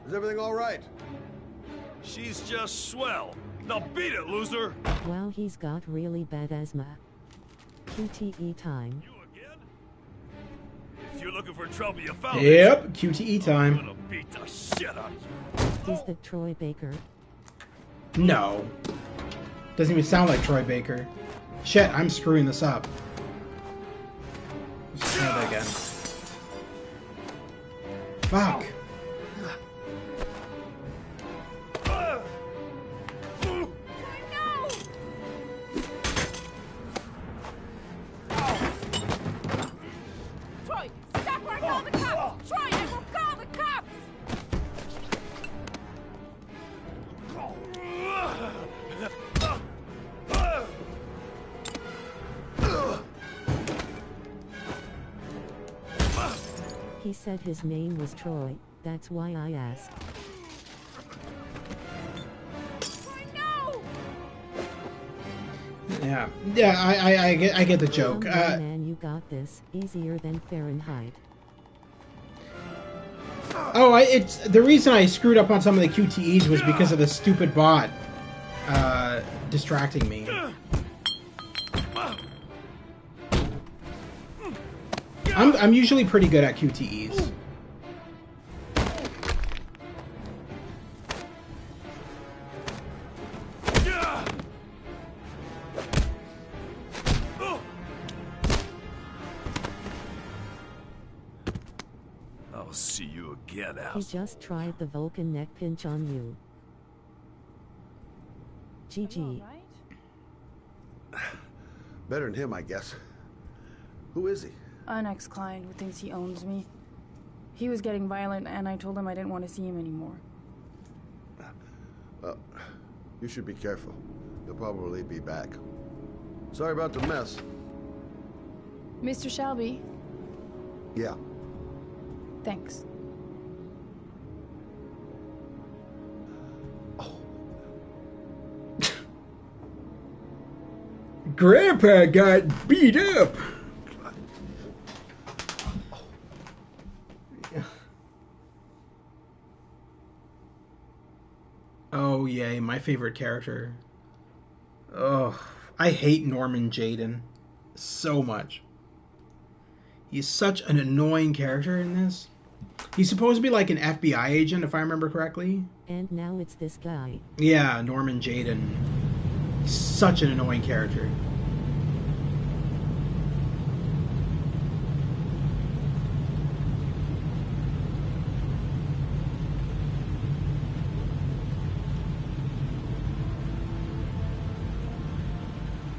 is everything all right? She's just swell. Now beat it, loser. Wow, he's got really bad asthma. QTE time. If you're looking for trouble, you found it. Yep, QTE time. I'm gonna beat the shit out of you. Is that Troy Baker? No. Doesn't even sound like Troy Baker. Shit, I'm screwing this up. Let's try that again. Fuck. Troy, stop or I'll call the cops! Troy, I will call the cops! He said his name was Troy, that's why I asked. Yeah, I get the joke. Come on, man, you got this. Easier than Fahrenheit. Oh, it's the reason I screwed up on some of the QTEs was because of the stupid bot distracting me. I'm usually pretty good at QTEs. see you again, He asshole. just tried the Vulcan neck pinch on you. GG. Better than him, I guess. Who is he? An ex-client who thinks he owns me. He was getting violent, and I told him I didn't want to see him anymore. You should be careful. He'll probably be back. Sorry about the mess. Mr. Shelby, Yeah. thanks. Grandpa got beat up. Oh, yay, my favorite character. Oh, I hate Norman Jayden so much. He's such an annoying character in this. He's supposed to be like an FBI agent, if I remember correctly. And now it's this guy. Yeah, Norman Jayden. Such an annoying character.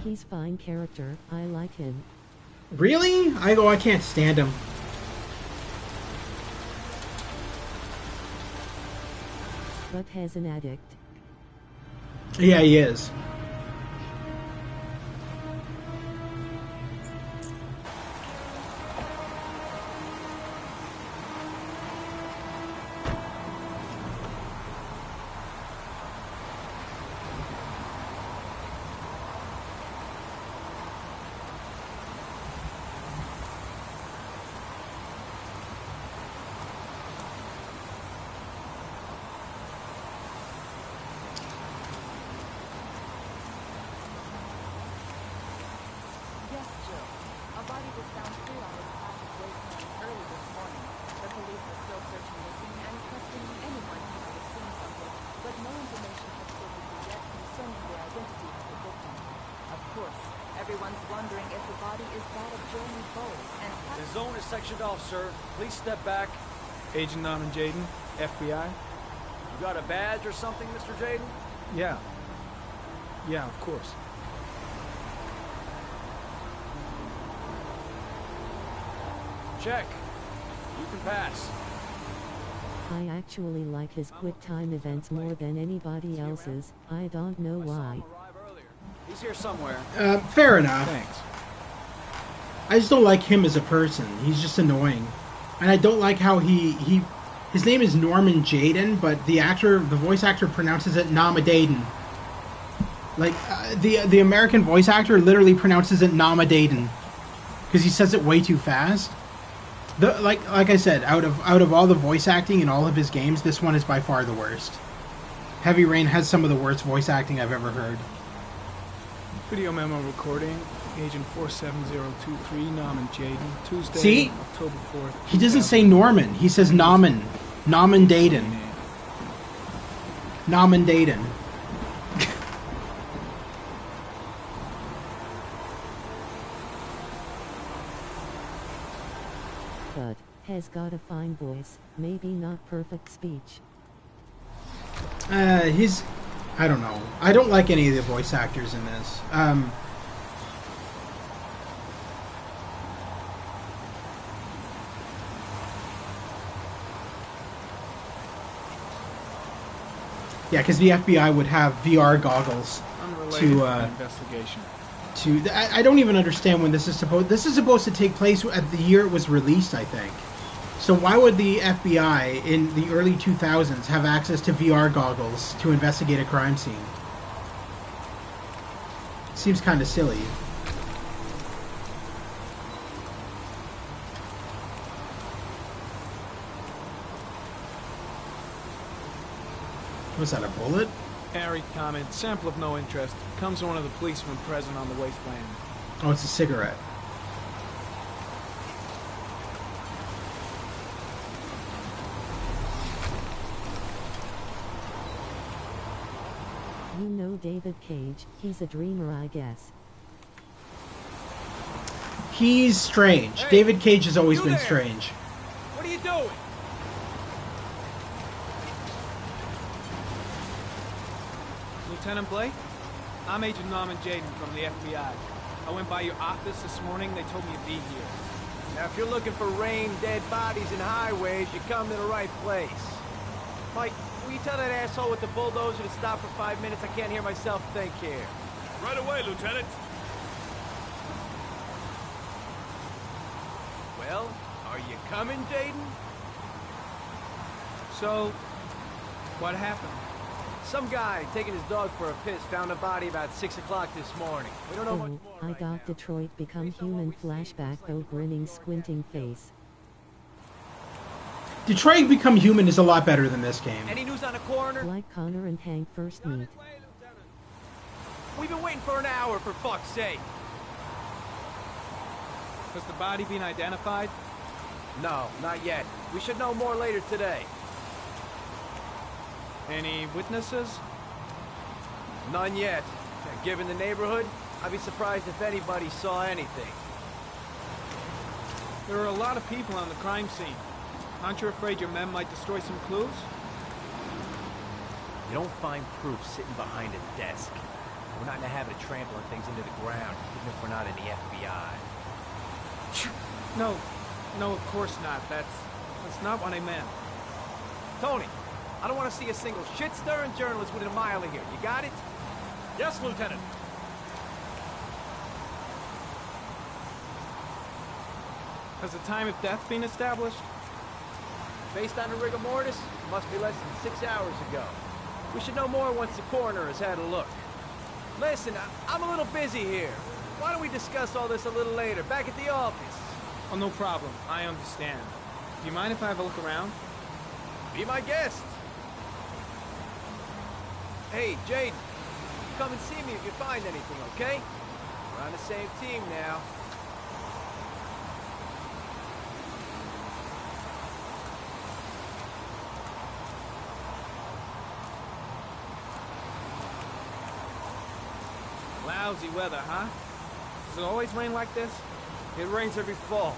He's fine character. I like him. Really? I can't stand him. But has an addict. Yeah, he is. Sir, please step back. Agent Norman Jayden, FBI. You got a badge or something, Mr. Jayden? Yeah. Yeah, of course. Check. You can pass. I actually like his quick time events more than anybody else's. I don't know why. He's here somewhere. Fair enough. Thanks. I just don't like him as a person. He's just annoying. And I don't like how his name is Norman Jayden, but the voice actor pronounces it Namadayden. Like, the American voice actor literally pronounces it Namadayden. Because he says it way too fast. Like I said, out of all the voice acting in all of his games, this one is by far the worst. Heavy Rain has some of the worst voice acting I've ever heard. Video memo recording. Agent 47023, Norman Jayden, Tuesday, See? October 4th. He doesn't say Norman. He says Norman. Norman Jayden. Norman Jayden. But has got a fine voice. Maybe not perfect speech. I don't know. I don't like any of the voice actors in this. Yeah, because the FBI would have VR goggles to investigation. I don't even understand when this is supposed. This is supposed to take place at the year it was released, I think. So why would the FBI in the early 2000s have access to VR goggles to investigate a crime scene? Seems kind of silly. Was that a bullet? Harry comment, sample of no interest. Comes from one of the policemen present on the wasteland. Oh, it's a cigarette. You know David Cage, he's a dreamer, I guess. He's strange. Hey, David Cage has always been there? strange. What are you doing? Lieutenant Blake? I'm Agent Norman Jayden from the FBI. I went by your office this morning. They told me to be here. Now, if you're looking for rain, dead bodies, and highways, you come to the right place. Mike, will you tell that asshole with the bulldozer to stop for 5 minutes? I can't hear myself think here. Right away, Lieutenant. Well, are you coming, Jayden? So, what happened? Some guy taking his dog for a piss found a body about 6 o'clock this morning. We don't know much more I got Detroit Become Human flashback though grinning squinting face. Detroit Become Human is a lot better than this game. Any news on the coroner? Like Connor and Hank first meet. We've been waiting for an hour, for fuck's sake. Has the body been identified? No, not yet. We should know more later today. Any witnesses? None yet. Given the neighborhood, I'd be surprised if anybody saw anything. There are a lot of people on the crime scene. Aren't you afraid your men might destroy some clues? You don't find proof sitting behind a desk. We're not in the habit of trampling things into the ground, even if we're not in the FBI. No, of course not. That's not what I meant. Tony, I don't want to see a single shit-stirring journalist within a mile of here. You got it? Yes, Lieutenant. Has the time of death been established? Based on the rigor mortis, it must be less than 6 hours ago. We should know more once the coroner has had a look. Listen, I'm a little busy here. Why don't we discuss all this a little later, back at the office? Oh, no problem. I understand. Do you mind if I have a look around? Be my guest. Hey, Jayden, come and see me if you find anything, okay? We're on the same team now. Lousy weather, huh? Does it always rain like this? It rains every fall.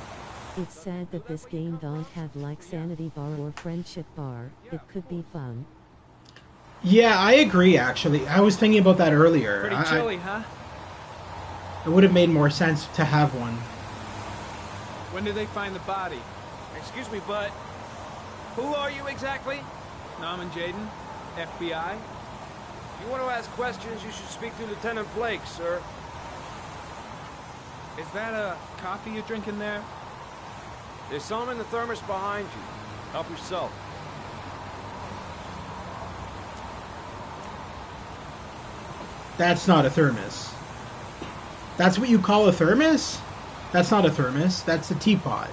It's sad that this game don't have like Sanity Bar or Friendship Bar. It could be fun. Yeah, I agree, actually. I was thinking about that earlier. Pretty chilly, huh? It would have made more sense to have one. When did they find the body? Excuse me, but who are you exactly? Norman Jayden, FBI. If you want to ask questions, you should speak to Lieutenant Blake, sir. Is that a coffee you're drinking there? There's some in the thermos behind you. Help yourself. That's not a thermos. That's what you call a thermos? That's not a thermos. That's a teapot.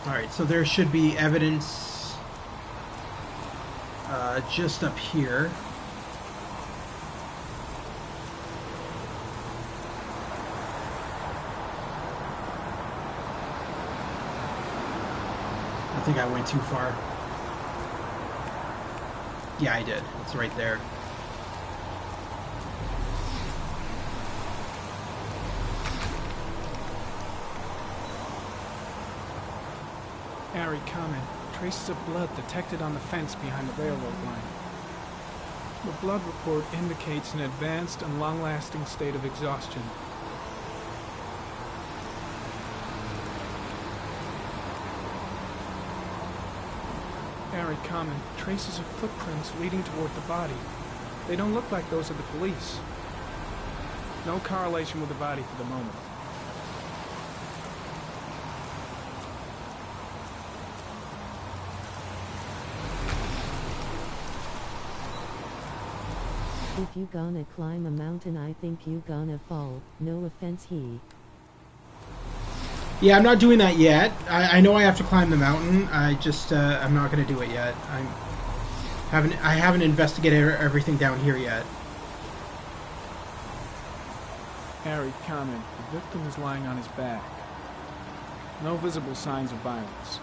Alright, so there should be evidence just up here. I think I went too far. Yeah, I did. It's right there. Harry, comment. Traces of blood detected on the fence behind the railroad line. The blood report indicates an advanced and long-lasting state of exhaustion. Harry, comment. Traces of footprints leading toward the body. They don't look like those of the police. No correlation with the body for the moment. If you gonna climb a mountain, I think you gonna fall. No offense, he. Yeah, I'm not doing that yet. I know I have to climb the mountain. I just I'm not gonna do it yet. I haven't investigated everything down here yet. Harry, comment. The victim is lying on his back. No visible signs of violence.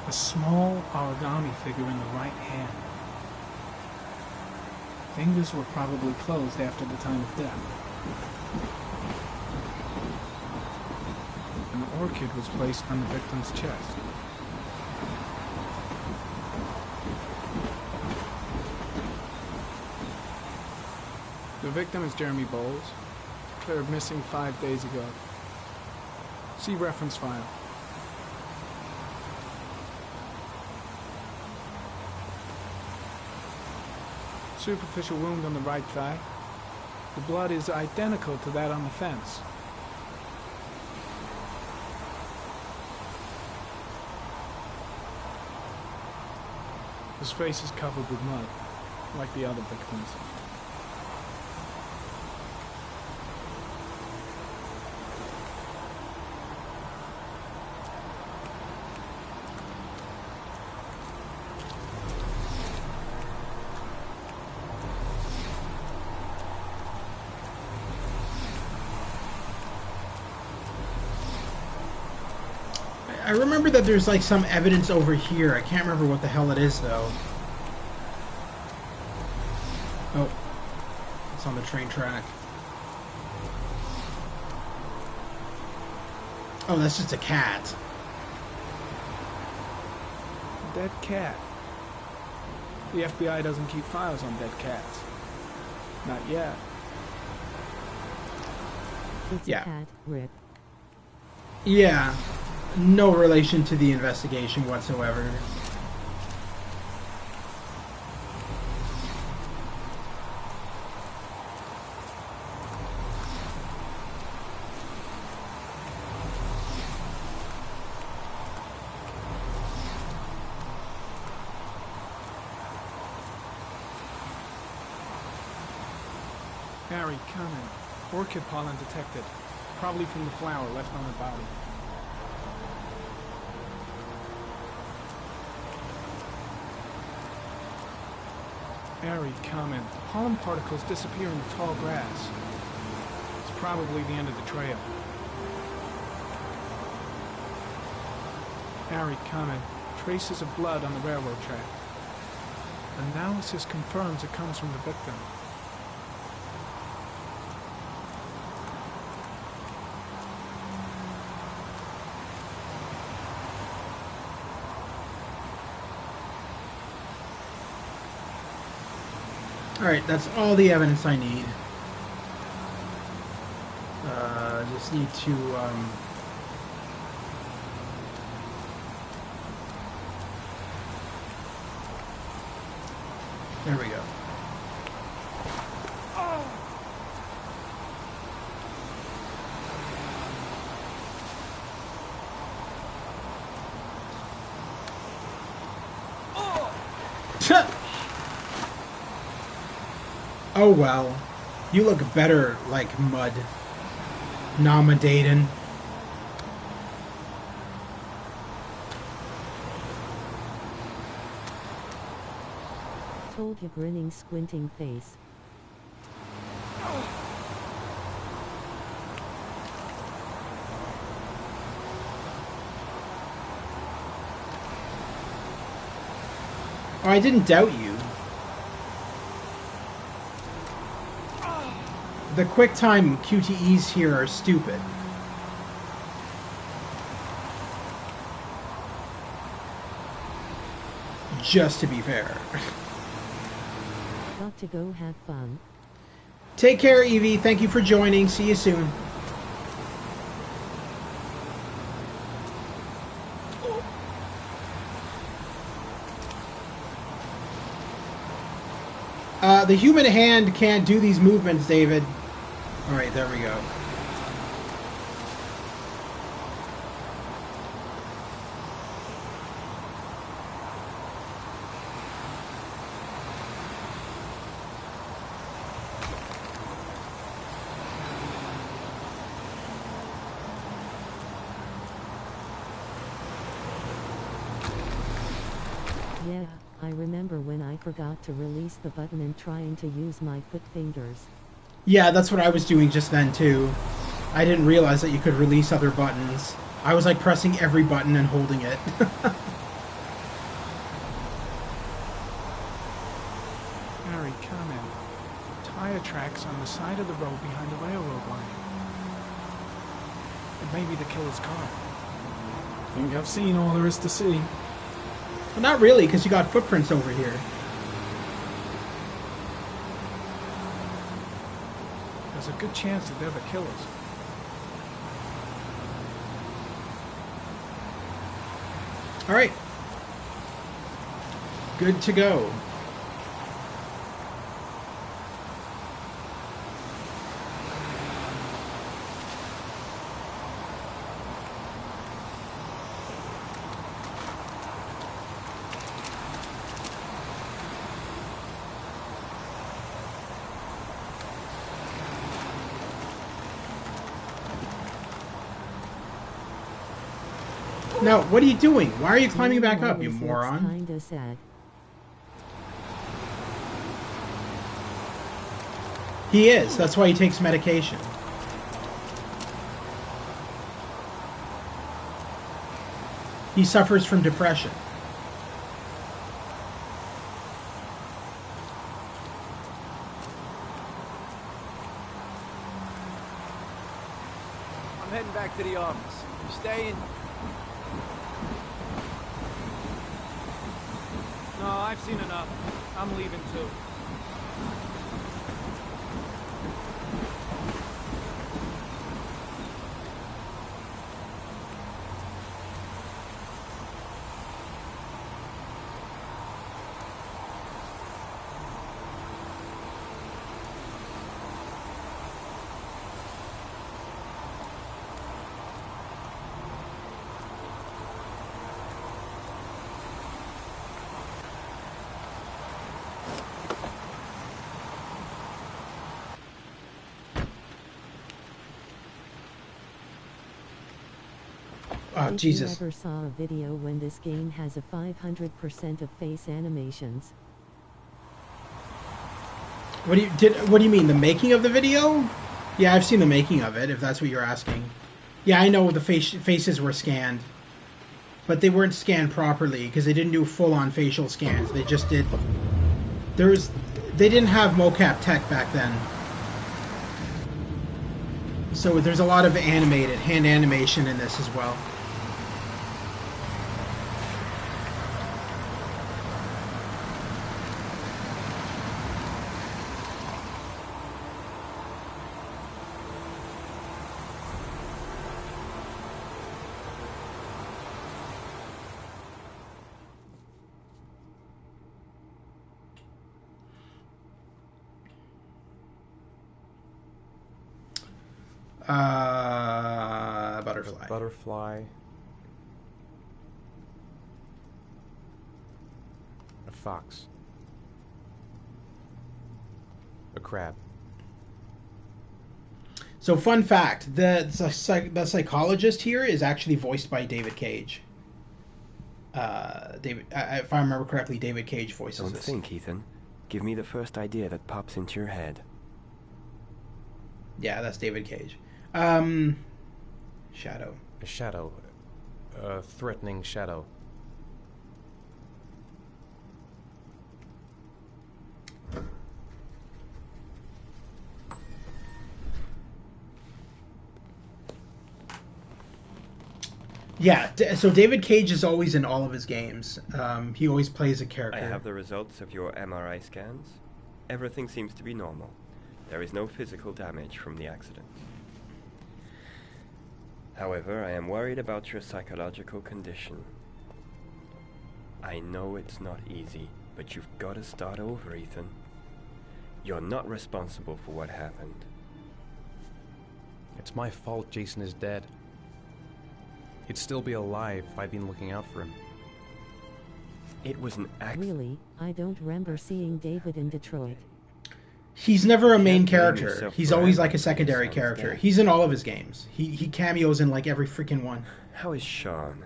A small origami figure in the right hand. Fingers were probably closed after the time of death. An orchid was placed on the victim's chest. The victim is Jeremy Bowles, declared missing 5 days ago. See reference file. Superficial wound on the right thigh. The blood is identical to that on the fence. His face is covered with mud, like the other victims. I remember that there's like some evidence over here. I can't remember what the hell it is though. Oh, it's on the train track. Oh, that's just a cat. Dead cat. The FBI doesn't keep files on dead cats. Not yet. It's a cat, Rip. Yeah. No relation to the investigation whatsoever. Harry, comment. Orchid pollen detected. Probably from the flower left on the body. Airy comment. Pollen particles disappear in the tall grass. It's probably the end of the trail. Airy comment. Traces of blood on the railroad track. Analysis confirms it comes from the victim. Alright, that's all the evidence I need. Just need to, there we go. Oh well, you look better like mud, Nomad Jayden. Told you, grinning, squinting face. Oh, I didn't doubt you. The QuickTime QTEs here are stupid. Just to be fair. Got to go have fun. Take care, Evie. Thank you for joining. See you soon. The human hand can't do these movements, David. Alright, there we go. Yeah, I remember when I forgot to release the button and trying to use my foot fingers. Yeah, that's what I was doing just then, too. I didn't realize that you could release other buttons. I was like pressing every button and holding it. tracks on the side of the road behind the railroad line. It may be the killer's car. I think I've seen all there is to see. Well, not really, because you got footprints over here. There's a good chance that they're the killers. All right. Good to go. No, what are you doing? Why are you climbing back up, you moron? Kinda sad. He is. That's why he takes medication. He suffers from depression. I'm heading back to the office. You staying? No, I've seen enough. I'm leaving too. Oh, Jesus. If you ever saw a video when this game has a 500% of face animations. What do you mean, the making of the video? Yeah, I've seen the making of it, if that's what you're asking. Yeah, I know the faces were scanned. But they weren't scanned properly, because they didn't do full-on facial scans. They just did... They didn't have mocap tech back then. So there's a lot of hand animation in this as well. Butterfly. Butterfly. A fox. A crab. So, fun fact, the psychologist here is actually voiced by David Cage. If I remember correctly, David Cage voices Don't this. think, Ethan. Give me the first idea that pops into your head. Yeah, that's David Cage. Shadow. A shadow. A threatening shadow. Yeah, so David Cage is always in all of his games. He always plays a character. I have the results of your MRI scans. Everything seems to be normal. There is no physical damage from the accident. However, I am worried about your psychological condition. I know it's not easy, but you've got to start over, Ethan. You're not responsible for what happened. It's my fault Jason is dead. He'd still be alive if I'd been looking out for him. It was an accident. Really, I don't remember seeing David in Detroit. He's never a main character. He's always like a secondary character. He's in all of his games. He cameos in like every freaking one. How is Shaun?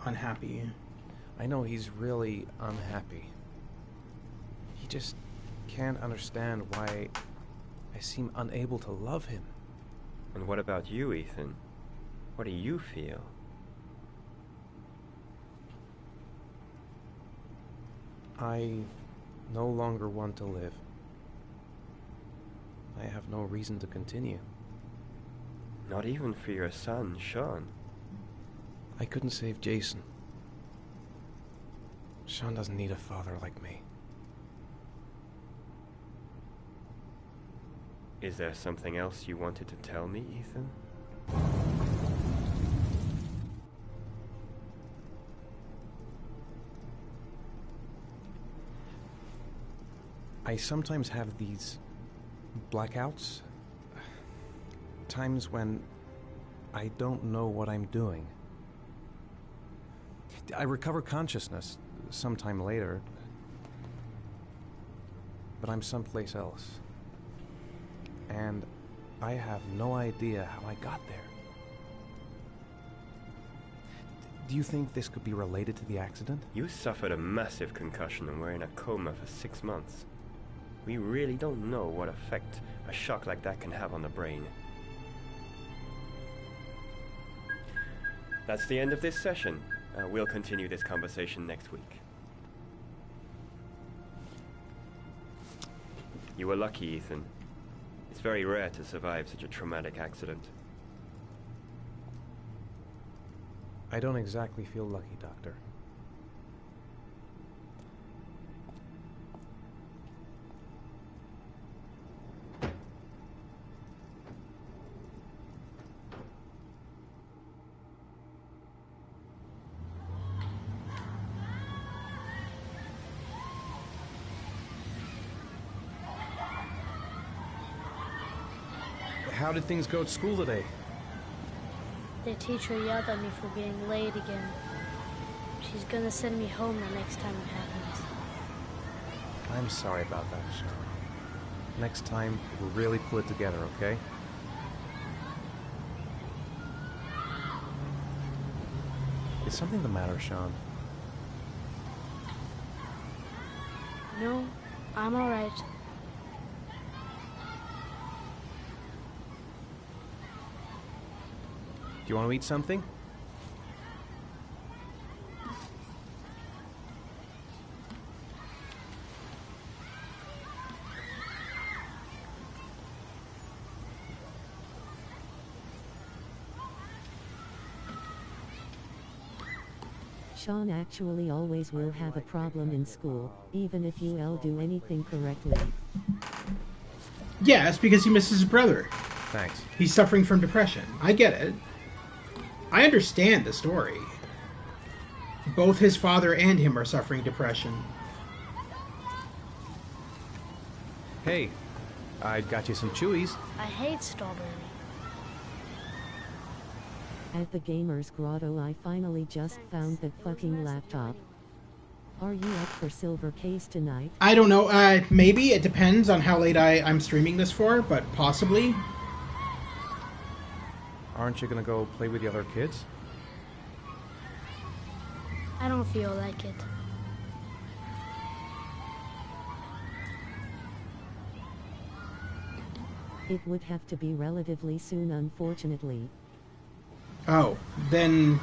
Unhappy. I know he's really unhappy. He just can't understand why I seem unable to love him. And what about you, Ethan? What do you feel? I no longer want to live. I have no reason to continue. Not even for your son, Shaun. I couldn't save Jason. Shaun doesn't need a father like me. Is there something else you wanted to tell me, Ethan? I sometimes have these blackouts. Times when I don't know what I'm doing. I recover consciousness sometime later, but I'm someplace else. And I have no idea how I got there. Do you think this could be related to the accident? You suffered a massive concussion and were in a coma for 6 months. We really don't know what effect a shock like that can have on the brain. That's the end of this session. We'll continue this conversation next week. You were lucky, Ethan. It's very rare to survive such a traumatic accident. I don't exactly feel lucky, Doctor. How did things go at school today? The teacher yelled at me for being late again. She's gonna send me home the next time it happens. I'm sorry about that, Shaun. Next time, we'll really pull it together, okay? Is something the matter, Shaun? No, I'm alright. Do you want to eat something? Shaun actually always will have a problem in school, even if you'll do anything correctly. Yeah, it's because he misses his brother. Thanks. He's suffering from depression. I get it. I understand the story. Both his father and him are suffering depression. Hey, I got you some Chewies. I hate strawberry. At the Gamer's Grotto I finally just found that fucking laptop. Are you up for Silver Case tonight? I don't know. Maybe. It depends on how late I'm streaming this for, but possibly. Aren't you gonna go play with the other kids? I don't feel like it. It would have to be relatively soon, unfortunately. Oh, then...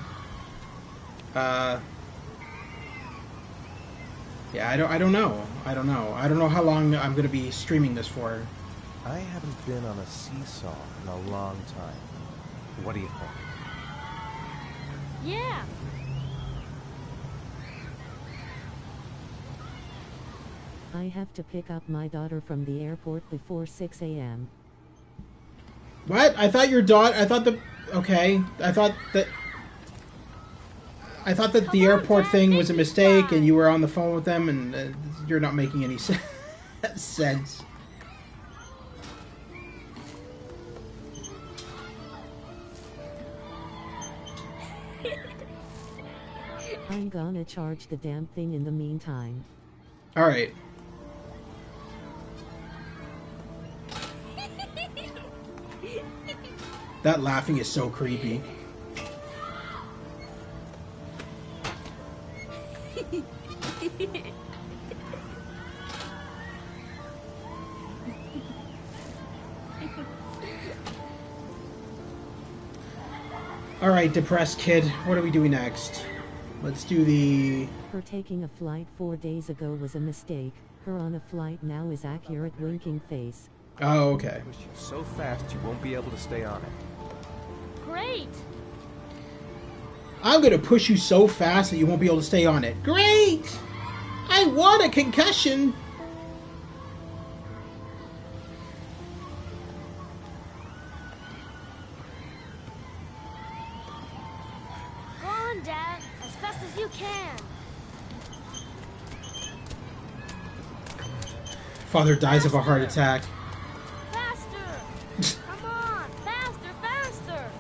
yeah, I don't know. I don't know how long I'm gonna be streaming this for. I haven't been on a seesaw in a long time. What do you think? Yeah. I have to pick up my daughter from the airport before 6 a.m. What? I thought your daughter... Okay. I thought that the airport thing was a mistake and you were on the phone with them and you're not making any sense. I'm gonna charge the damn thing in the meantime. Alright. That laughing is so creepy. Alright, depressed kid. What are we doing next? Let's do the... Her taking a flight 4 days ago was a mistake. Her on a flight now is accurate winking face. Oh, okay. Push you so fast you won't be able to stay on it. Great! I'm gonna push you so fast that you won't be able to stay on it. Great! I want a concussion! Go on, Dad, as fast as you can. Father dies of a heart attack. Faster! Come on! Faster, faster!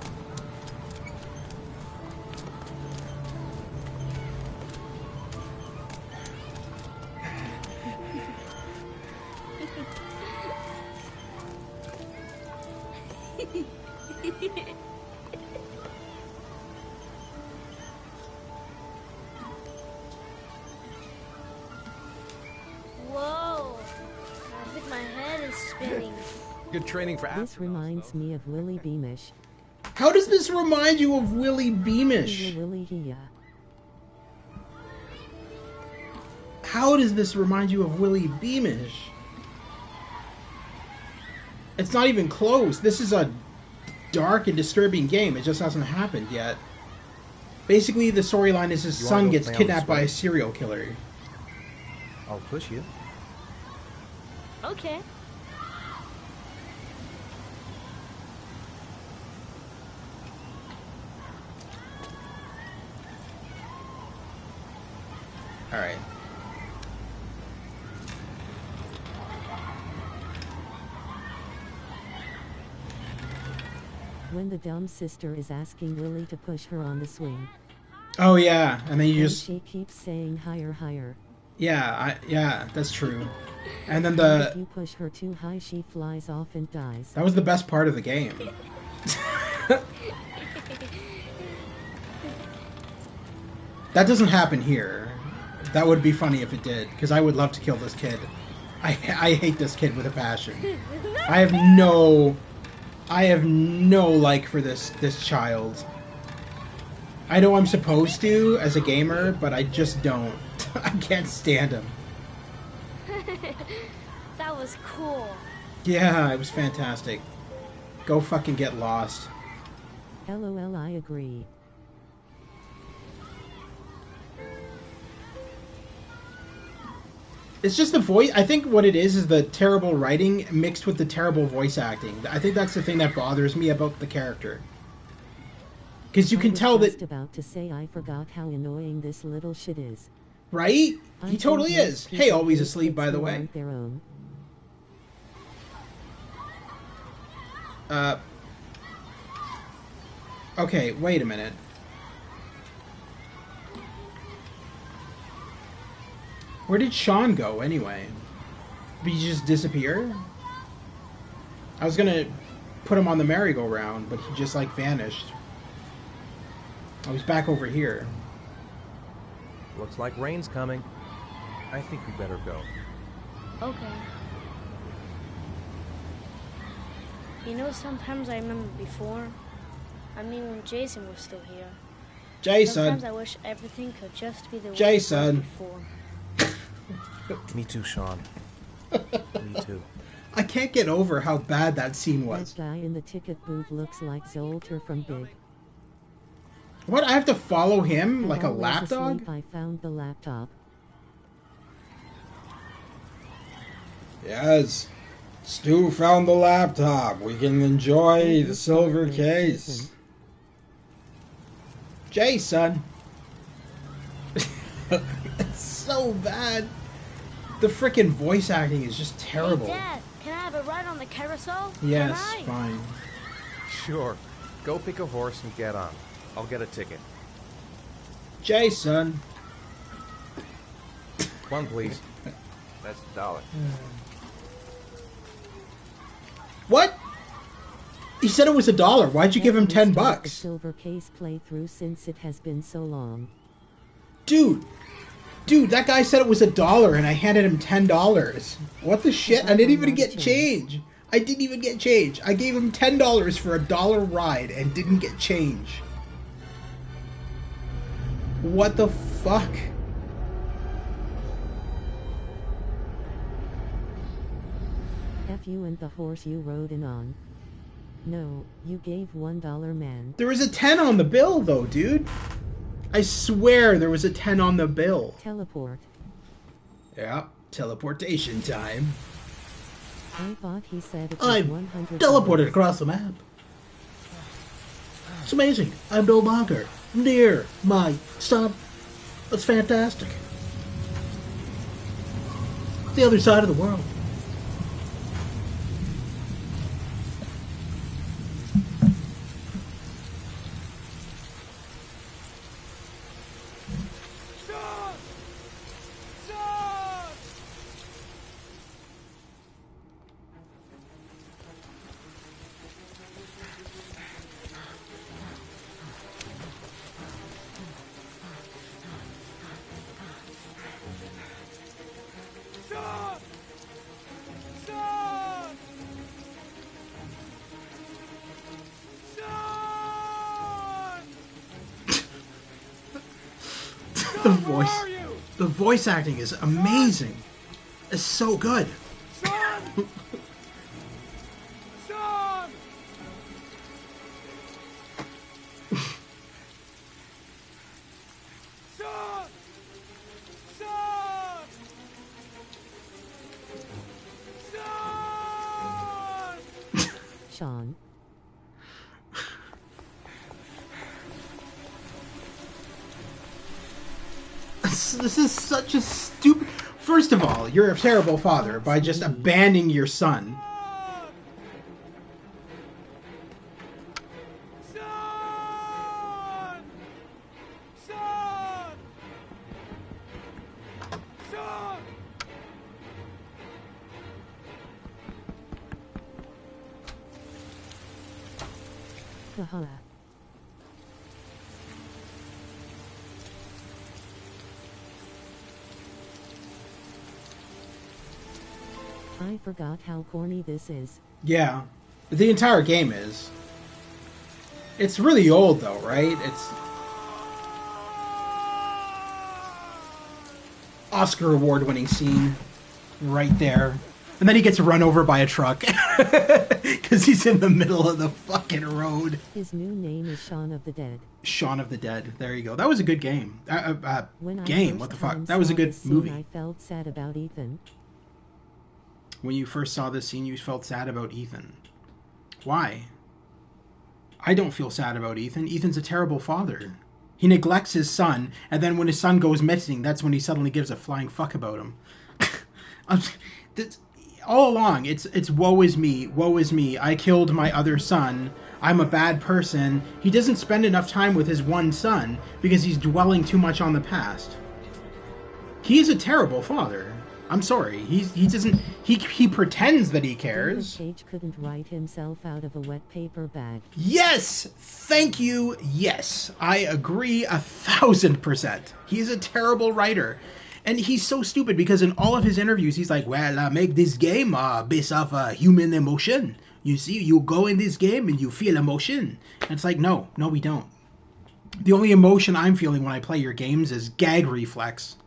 Whoa! I think my head is spinning. Good training for This reminds me of Willie Beamish. How does this remind you of Willie Beamish? How does this remind you of Willie Beamish? It's not even close. This is a dark and disturbing game. It just hasn't happened yet. Basically, the storyline is his son gets kidnapped by a serial killer. I'll push you. Okay. Alright. When the dumb sister is asking Willie to push her on the swing. Oh yeah, and then you just... She keeps saying higher, higher. Yeah, yeah, that's true. And then If you push her too high, she flies off and dies. That was the best part of the game. That doesn't happen here. That would be funny if it did, because I would love to kill this kid. I hate this kid with a passion. I have no like for this child. I know I'm supposed to as a gamer, but I just don't. I can't stand him. That was cool. Yeah, it was fantastic. Go fucking get lost. LOL, I agree. It's just the voice. I think what it is the terrible writing mixed with the terrible voice acting. I think that's the thing that bothers me about the character. Because you can tell that... I was just about to say I forgot how annoying this little shit is. Right? He totally is. Hey, always asleep, by the way. Their own. Okay, wait a minute. Where did Shaun go, anyway? Did he just disappear? I was gonna put him on the merry-go-round, but he just, like, vanished. Oh, he's back over here. Looks like rain's coming. I think we better go. Okay. You know, sometimes I remember before. I mean, when Jason was still here. Jason. Sometimes I wish everything could just be the way Jason. it was before. Me too, Shaun. Me too. I can't get over how bad that scene was. That guy in the ticket booth looks like Zolter from Big. What? I have to follow him like a While I was lapdog? asleep, I found the laptop. Yes. Stu found the laptop. We can enjoy the silver case. Jason. It's so bad. The frickin' voice acting is just terrible. Hey, Dad, can I have a ride on the carousel? Yes, Can I? fine. Sure. Go pick a horse and get on. I'll get a ticket. Jason. One, please. That's $1. What? He said it was $1. Why'd you give him $10? The silver case playthrough since it has been so long. Dude, that guy said it was $1 and I handed him $10. What the shit? I didn't even get change. I didn't even get change. I gave him $10 for $1 ride and didn't get change. What the fuck? F you and the horse you rode in on. No, you gave $1, man. There was a 10 on the bill, though, dude. I swear there was a 10 on the bill. Teleport. Yeah, teleportation time. I thought he said it was I 100. teleported across the map. It's amazing. I'm no longer near my son. That's fantastic. The other side of the world. The voice acting is amazing. It's so good. Shaun! Shaun! Shaun! Shaun! Shaun! Shaun. This is such a stupid... First of all, you're a terrible father by just abandoning your son. Shaun! Shaun! Shaun! Haha. I forgot how corny this is. Yeah, the entire game is. It's really old though, right? It's Oscar award-winning scene right there. And then he gets run over by a truck because he's in the middle of the fucking road. His new name is Shaun of the Dead. Shaun of the Dead. There you go. That was a good game. When Game. What the fuck? That was a good movie. I felt sad about Ethan. When you first saw this scene, you felt sad about Ethan. Why? I don't feel sad about Ethan. Ethan's a terrible father. He neglects his son, and then when his son goes missing, that's when he suddenly gives a flying fuck about him. All along, it's woe is me, woe is me. I killed my other son. I'm a bad person. He doesn't spend enough time with his one son because he's dwelling too much on the past. He is a terrible father. I'm sorry. He doesn't. He pretends that he cares. Nomad Paige couldn't write himself out of a wet paper bag. Yes, thank you. Yes, I agree 1,000%. He is a terrible writer, and he's so stupid because in all of his interviews, he's like, "Well, I make this game based off human emotion. You see, you go in this game and you feel emotion." And it's like, no, we don't. The only emotion I'm feeling when I play your games is gag reflex.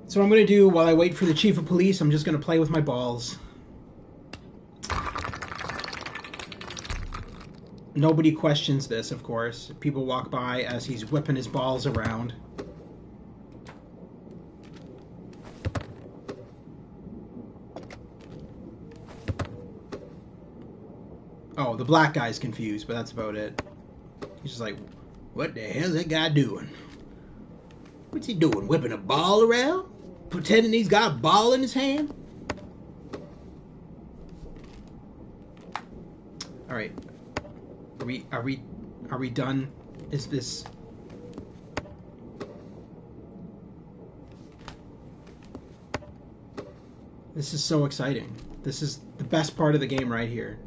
So what I'm going to do while I wait for the chief of police, I'm just going to play with my balls. Nobody questions this, of course. People walk by as he's whipping his balls around. Oh, the black guy's confused, but that's about it. He's just like, what the hell's that guy doing? What's he doing? Whipping a ball around? Pretending he's got a ball in his hand? All right. Are we done? Is this... This is so exciting. This is the best part of the game right here.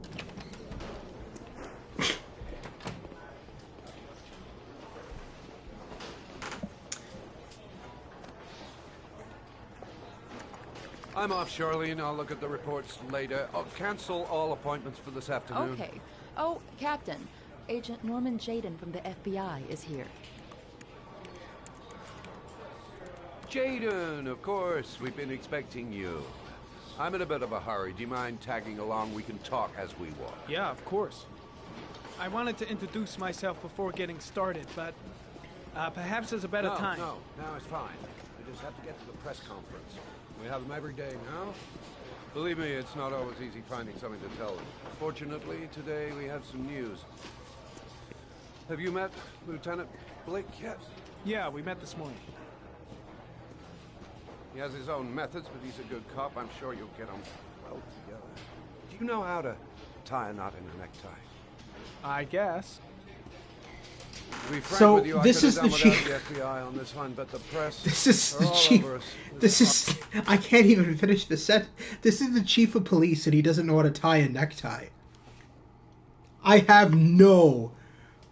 I'm off, Charlene. I'll look at the reports later. I'll cancel all appointments for this afternoon. Okay. Oh, Captain. Agent Norman Jayden from the FBI is here. Jayden, of course. We've been expecting you. I'm in a bit of a hurry. Do you mind tagging along? We can talk as we walk. Yeah, of course. I wanted to introduce myself before getting started, but perhaps there's a better time. No, it's fine. I just have to get to the press conference. We have them every day now. Believe me, it's not always easy finding something to tell them. Fortunately, today we have some news. Have you met Lieutenant Blake yet? Yeah, we met this morning. He has his own methods, but he's a good cop. I'm sure you'll get on well together. Do you know how to tie a knot in a necktie? I guess. To be frank So with you, this I is could the have done chief. without the FBI on this one, but the press. This is are the all chief. over us. This is. I can't even finish the set. This is the chief of police, and he doesn't know how to tie a necktie. I have no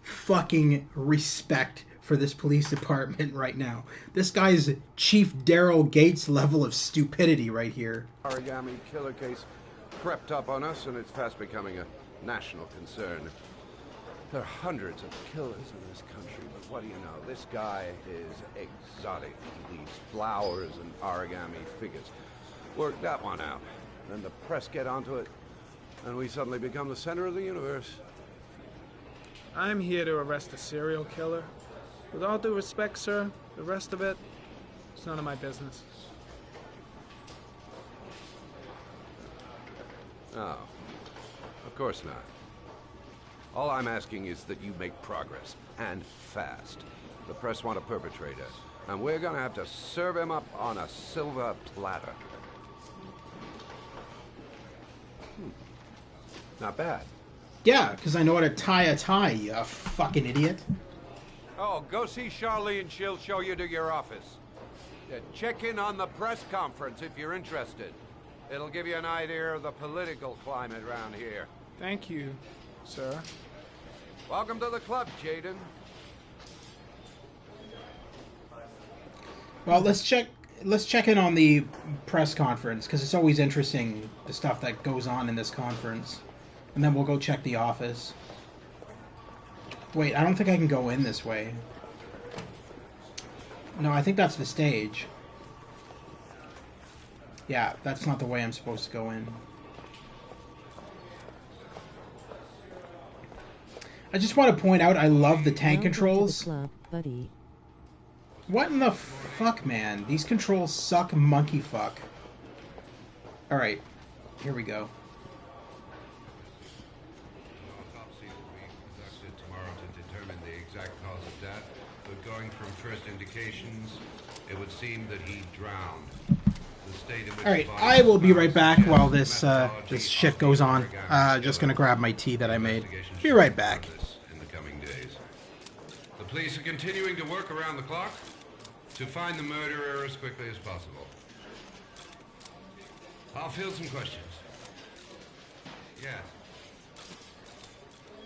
fucking respect for this police department right now. This guy's Chief Daryl Gates level of stupidity right here. Origami Killer case crept up on us, and it's fast becoming a national concern. There are hundreds of killers in this country, but what do you know? This guy is exotic. He leaves flowers and origami figures. Work that one out. Then the press get onto it, and we suddenly become the center of the universe. I'm here to arrest a serial killer. With all due respect, sir, the rest of it, it's none of my business. Oh, of course not. All I'm asking is that you make progress, and fast. The press want a perpetrator, and we're gonna have to serve him up on a silver platter. Not bad. Yeah, because I know how to tie a tie, you fucking idiot. Oh, go see Charlene. She'll show you to your office. Check in on the press conference if you're interested. It'll give you an idea of the political climate around here. Thank you, sir. Welcome to the club, Jayden. Well, let's check in on the press conference, because it's always interesting, the stuff that goes on in this conference. And then we'll go check the office. Wait, I don't think I can go in this way. No, I think that's the stage. Yeah, that's not the way I'm supposed to go in. I just want to point out, I love the tank controls. Club, buddy. What in the fuck, man? These controls suck monkey fuck. Alright, here we go. Going from first indications, it would seem that he drowned. The state in which Alright, I will be right back while this this shit goes on. Just gonna grab my tea that I made. Be right back. In the coming days. The police are continuing to work around the clock to find the murderer as quickly as possible. I'll field some questions. Yes.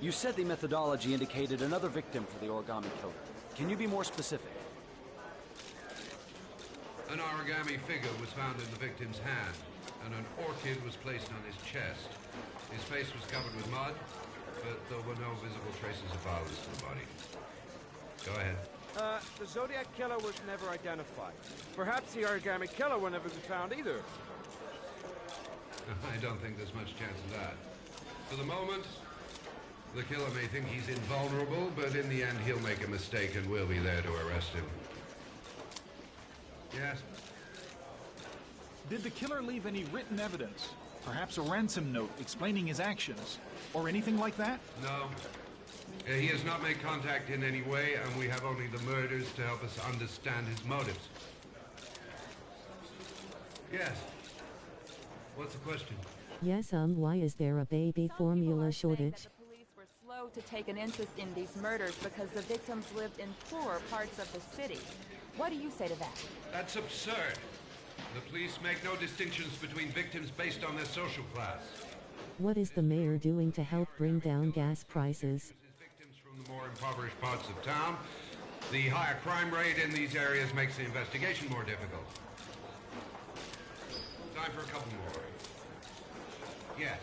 You said the methodology indicated another victim for the Origami Killer. Can you be more specific? An origami figure was found in the victim's hand, and an orchid was placed on his chest. His face was covered with mud, but there were no visible traces of violence to the body. Go ahead. The Zodiac Killer was never identified. Perhaps the Origami Killer will never be found either. I don't think there's much chance of that. For the moment, the killer may think he's invulnerable, but in the end he'll make a mistake and we'll be there to arrest him. Yes? Did the killer leave any written evidence? Perhaps a ransom note explaining his actions? Or anything like that? No. He has not made contact in any way, and we have only the murders to help us understand his motives. Yes. What's the question? Yes, why is there a baby formula shortage? Slow to take an interest in these murders because the victims lived in poorer parts of the city. What do you say to that? That's absurd. The police make no distinctions between victims based on their social class. What is the mayor doing to help bring down gas prices? Victims from the more impoverished parts of town. The higher crime rate in these areas makes the investigation more difficult. Time for a couple more. Yes.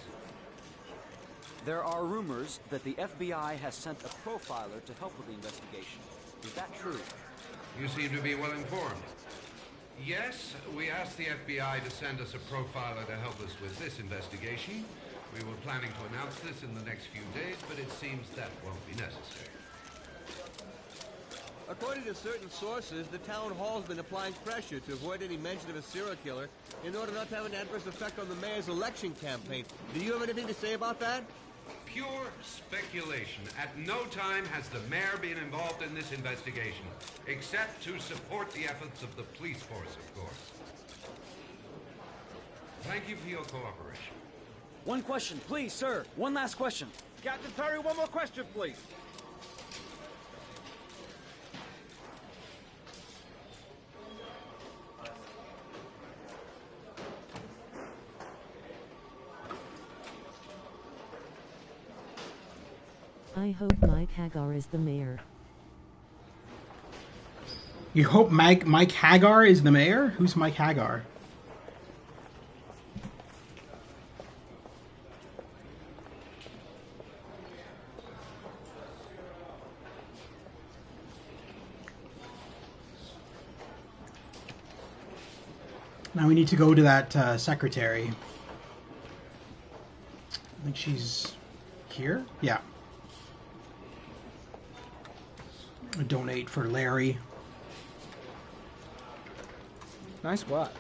There are rumors that the FBI has sent a profiler to help with the investigation. Is that true? You seem to be well informed. Yes, we asked the FBI to send us a profiler to help us with this investigation. We were planning to announce this in the next few days, but it seems that won't be necessary. According to certain sources, the town hall's been applying pressure to avoid any mention of a serial killer in order not to have an adverse effect on the mayor's election campaign. Do you have anything to say about that? Pure speculation. At no time has the mayor been involved in this investigation, except to support the efforts of the police force, of course. Thank you for your cooperation. One question, please, sir. One last question. Captain Perry, one more question, please. I hope Mike Hagar is the mayor. You hope Mike Hagar is the mayor? Who's Mike Hagar? Now we need to go to that secretary. I think she's here? Yeah. Donate for Larry. Nice watch.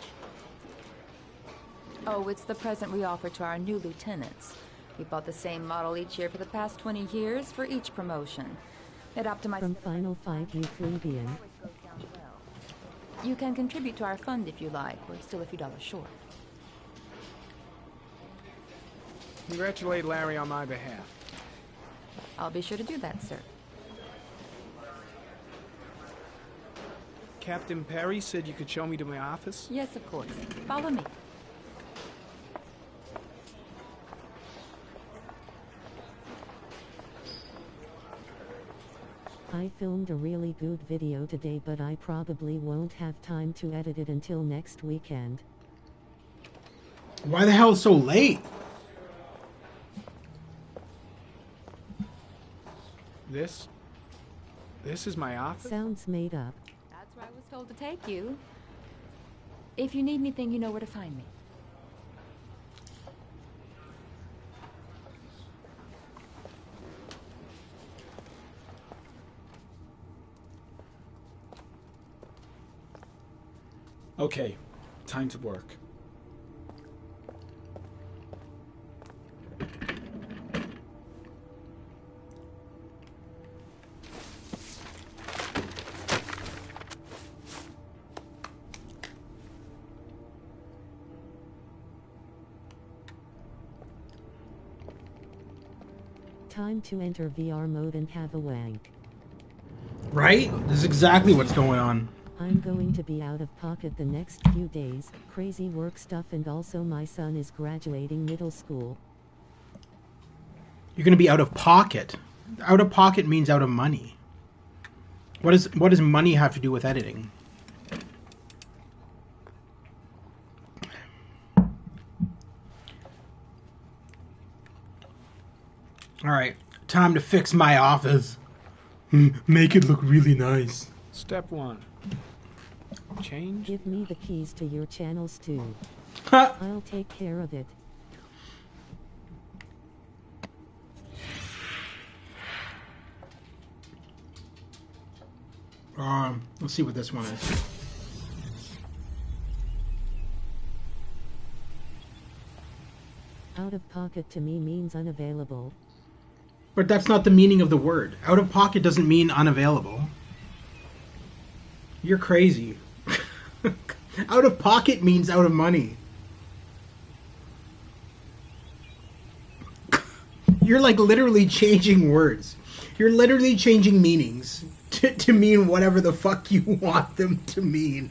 Oh, it's the present we offer to our new lieutenants. We bought the same model each year for the past 20 years for each promotion. It optimizes... From Final Fight Euclidean. You can contribute to our fund if you like. We're still a few dollars short. Congratulate Larry on my behalf. I'll be sure to do that, sir. Captain Perry said you could show me to my office? Yes, of course. Follow me. I filmed a really good video today, but I probably won't have time to edit it until next weekend. Why the hell so late? This is my office? Sounds made up. That's where I was told to take you. If you need anything, you know where to find me. Okay, time to work. Time to enter VR mode and have a wank. Right? This is exactly what's going on. I'm going to be out of pocket the next few days, crazy work stuff, and also my son is graduating middle school. You're going to be out of pocket. Out of pocket means out of money. What does money have to do with editing? Alright, time to fix my office. Make it look really nice. Step 1. Change? Give me the keys to your channels too. I'll take care of it. Let's see what this one is. Out of pocket to me means unavailable. But that's not the meaning of the word. Out of pocket doesn't mean unavailable. You're crazy. Out of pocket means out of money. You're like literally changing words. You're literally changing meanings to mean whatever the fuck you want them to mean.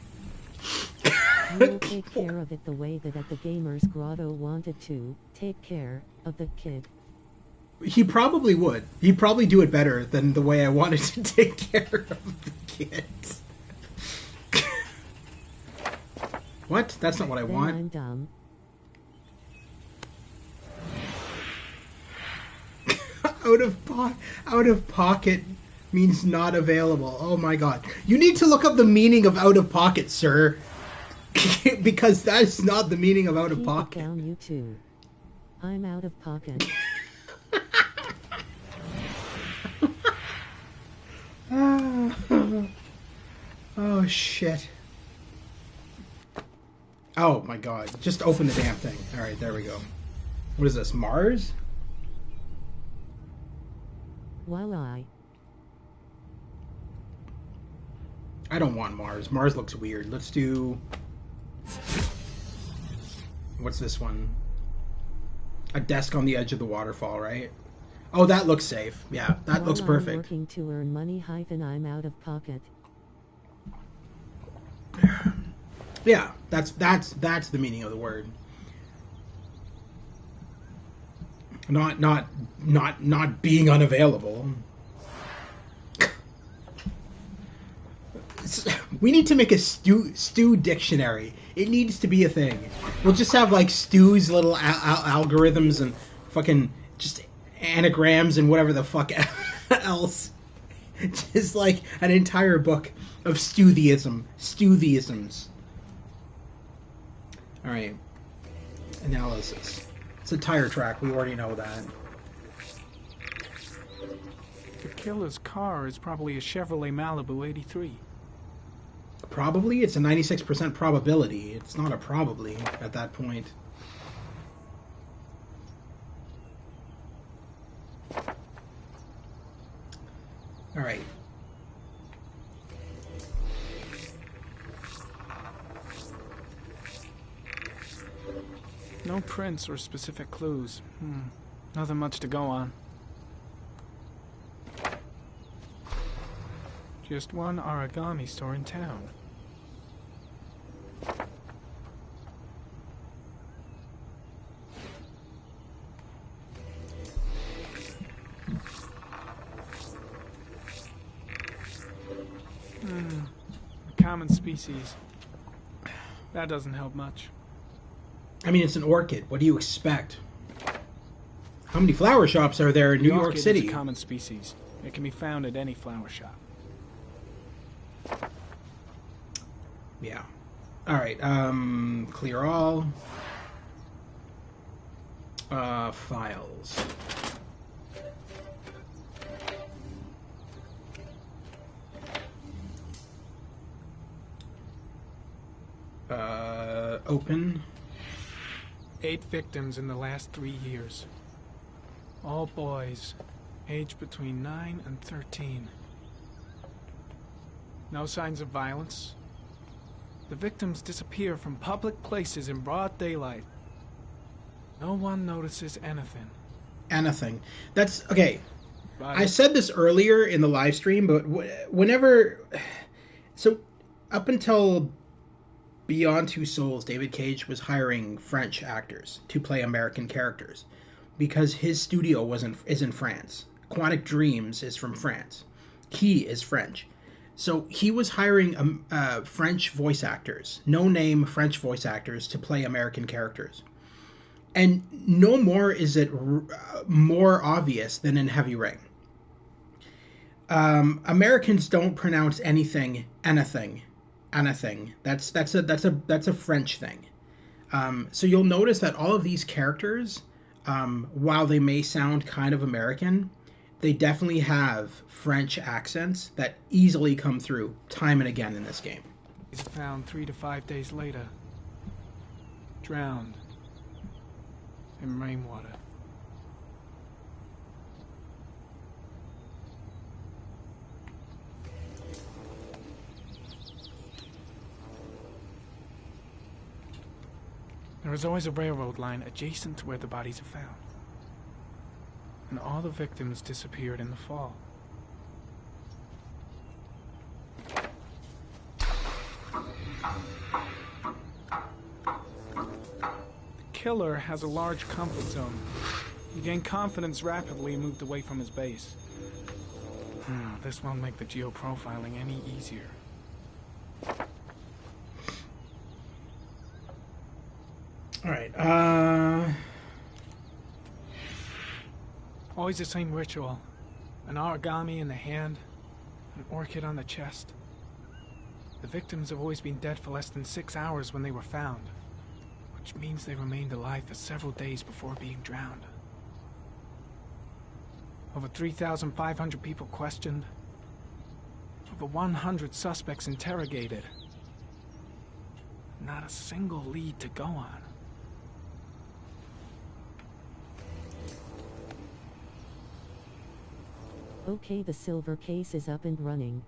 We'll take care of it the way that at the Gamer's Grotto wanted to take care of the kid. He probably would. He'd probably do it better than the way I wanted to take care of the kid. What? That's not what I then want. I'm dumb, Out of pocket means not available. Oh my god. You need to look up the meaning of out of pocket, sir. Because that is not the meaning of out of pocket. Keep it down, you two. I'm out of pocket. Oh shit. Oh my god. Just open the damn thing. Alright, there we go. What is this, Mars? While I don't want Mars. Mars looks weird. Let's do... What's this one? A desk on the edge of the waterfall, right? Oh, that looks safe. Yeah, that looks perfect. I'm working to earn money hyphen I'm out of pocket. Yeah, that's the meaning of the word. Not being unavailable. We need to make a stew dictionary. It needs to be a thing. We'll just have like Stu's little algorithms and fucking just anagrams and whatever the fuck else. Just like an entire book of Stutheisms. All right. Analysis. It's a tire track. We already know that. The killer's car is probably a Chevrolet Malibu 83. Probably? It's a 96% probability. It's not a probably at that point. All right. No prints or specific clues. Nothing much to go on. Just one origami store in town. A common species. That doesn't help much. I mean, it's an orchid. What do you expect? How many flower shops are there in New York City? It's a common species. It can be found at any flower shop. Yeah. All right. Clear all. Files. Open. 8 victims in the last 3 years. All boys, aged between 9 and 13. No signs of violence. The victims disappear from public places in broad daylight. No one notices anything. Anything. That's okay. I said this earlier in the live stream, but whenever... So, up until Beyond Two Souls, David Cage was hiring French actors to play American characters because his studio is in France. Quantic Dreams is from France. He is French. So he was hiring French voice actors, no-name French voice actors to play American characters. And no more is it more obvious than in Heavy Rain. Americans don't pronounce anything. That's a French thing. So you'll notice that all of these characters, while they may sound kind of American, they definitely have French accents that easily come through time and again in this game. He's found 3 to 5 days later, drowned in rainwater. There is always a railroad line adjacent to where the bodies are found. And all the victims disappeared in the fall. The killer has a large comfort zone. He gained confidence rapidly and moved away from his base. This won't make the geoprofiling any easier. All right. Always the same ritual. An origami in the hand, an orchid on the chest. The victims have always been dead for less than 6 hours when they were found, which means they remained alive for several days before being drowned. Over 3,500 people questioned. Over 100 suspects interrogated. Not a single lead to go on. Okay, the silver case is up and running.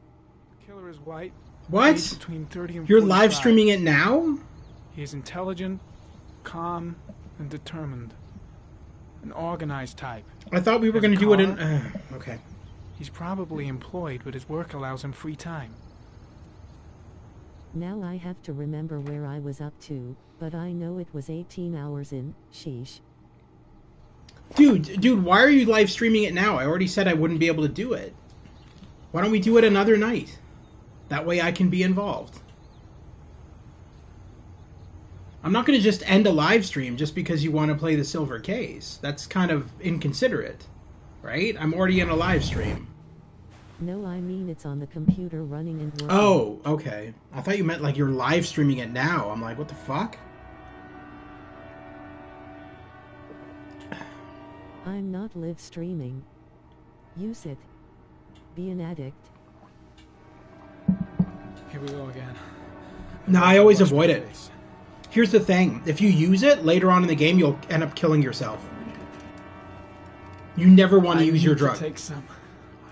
The killer is white. What? Aged between 30 and You're 45. live streaming it now? He is intelligent, calm, and determined. An organized type. I thought we were going to do it in... okay. He's probably employed, but his work allows him free time. Now I have to remember where I was up to, but I know it was 18 hours in. Sheesh. Dude, why are you live streaming it now? I already said I wouldn't be able to do it. Why don't we do it another night? That way I can be involved. I'm not going to just end a live stream just because you want to play the silver case. That's kind of inconsiderate, right? I'm already in a live stream. No, I mean it's on the computer running and working. Oh, okay. I thought you meant like you're live streaming it now. I'm like, what the fuck? I'm not live streaming. Use it. Be an addict. Here we go again. No, I always avoid it. Here's the thing. If you use it, later on in the game, you'll end up killing yourself. You never want to use your drug. Take some.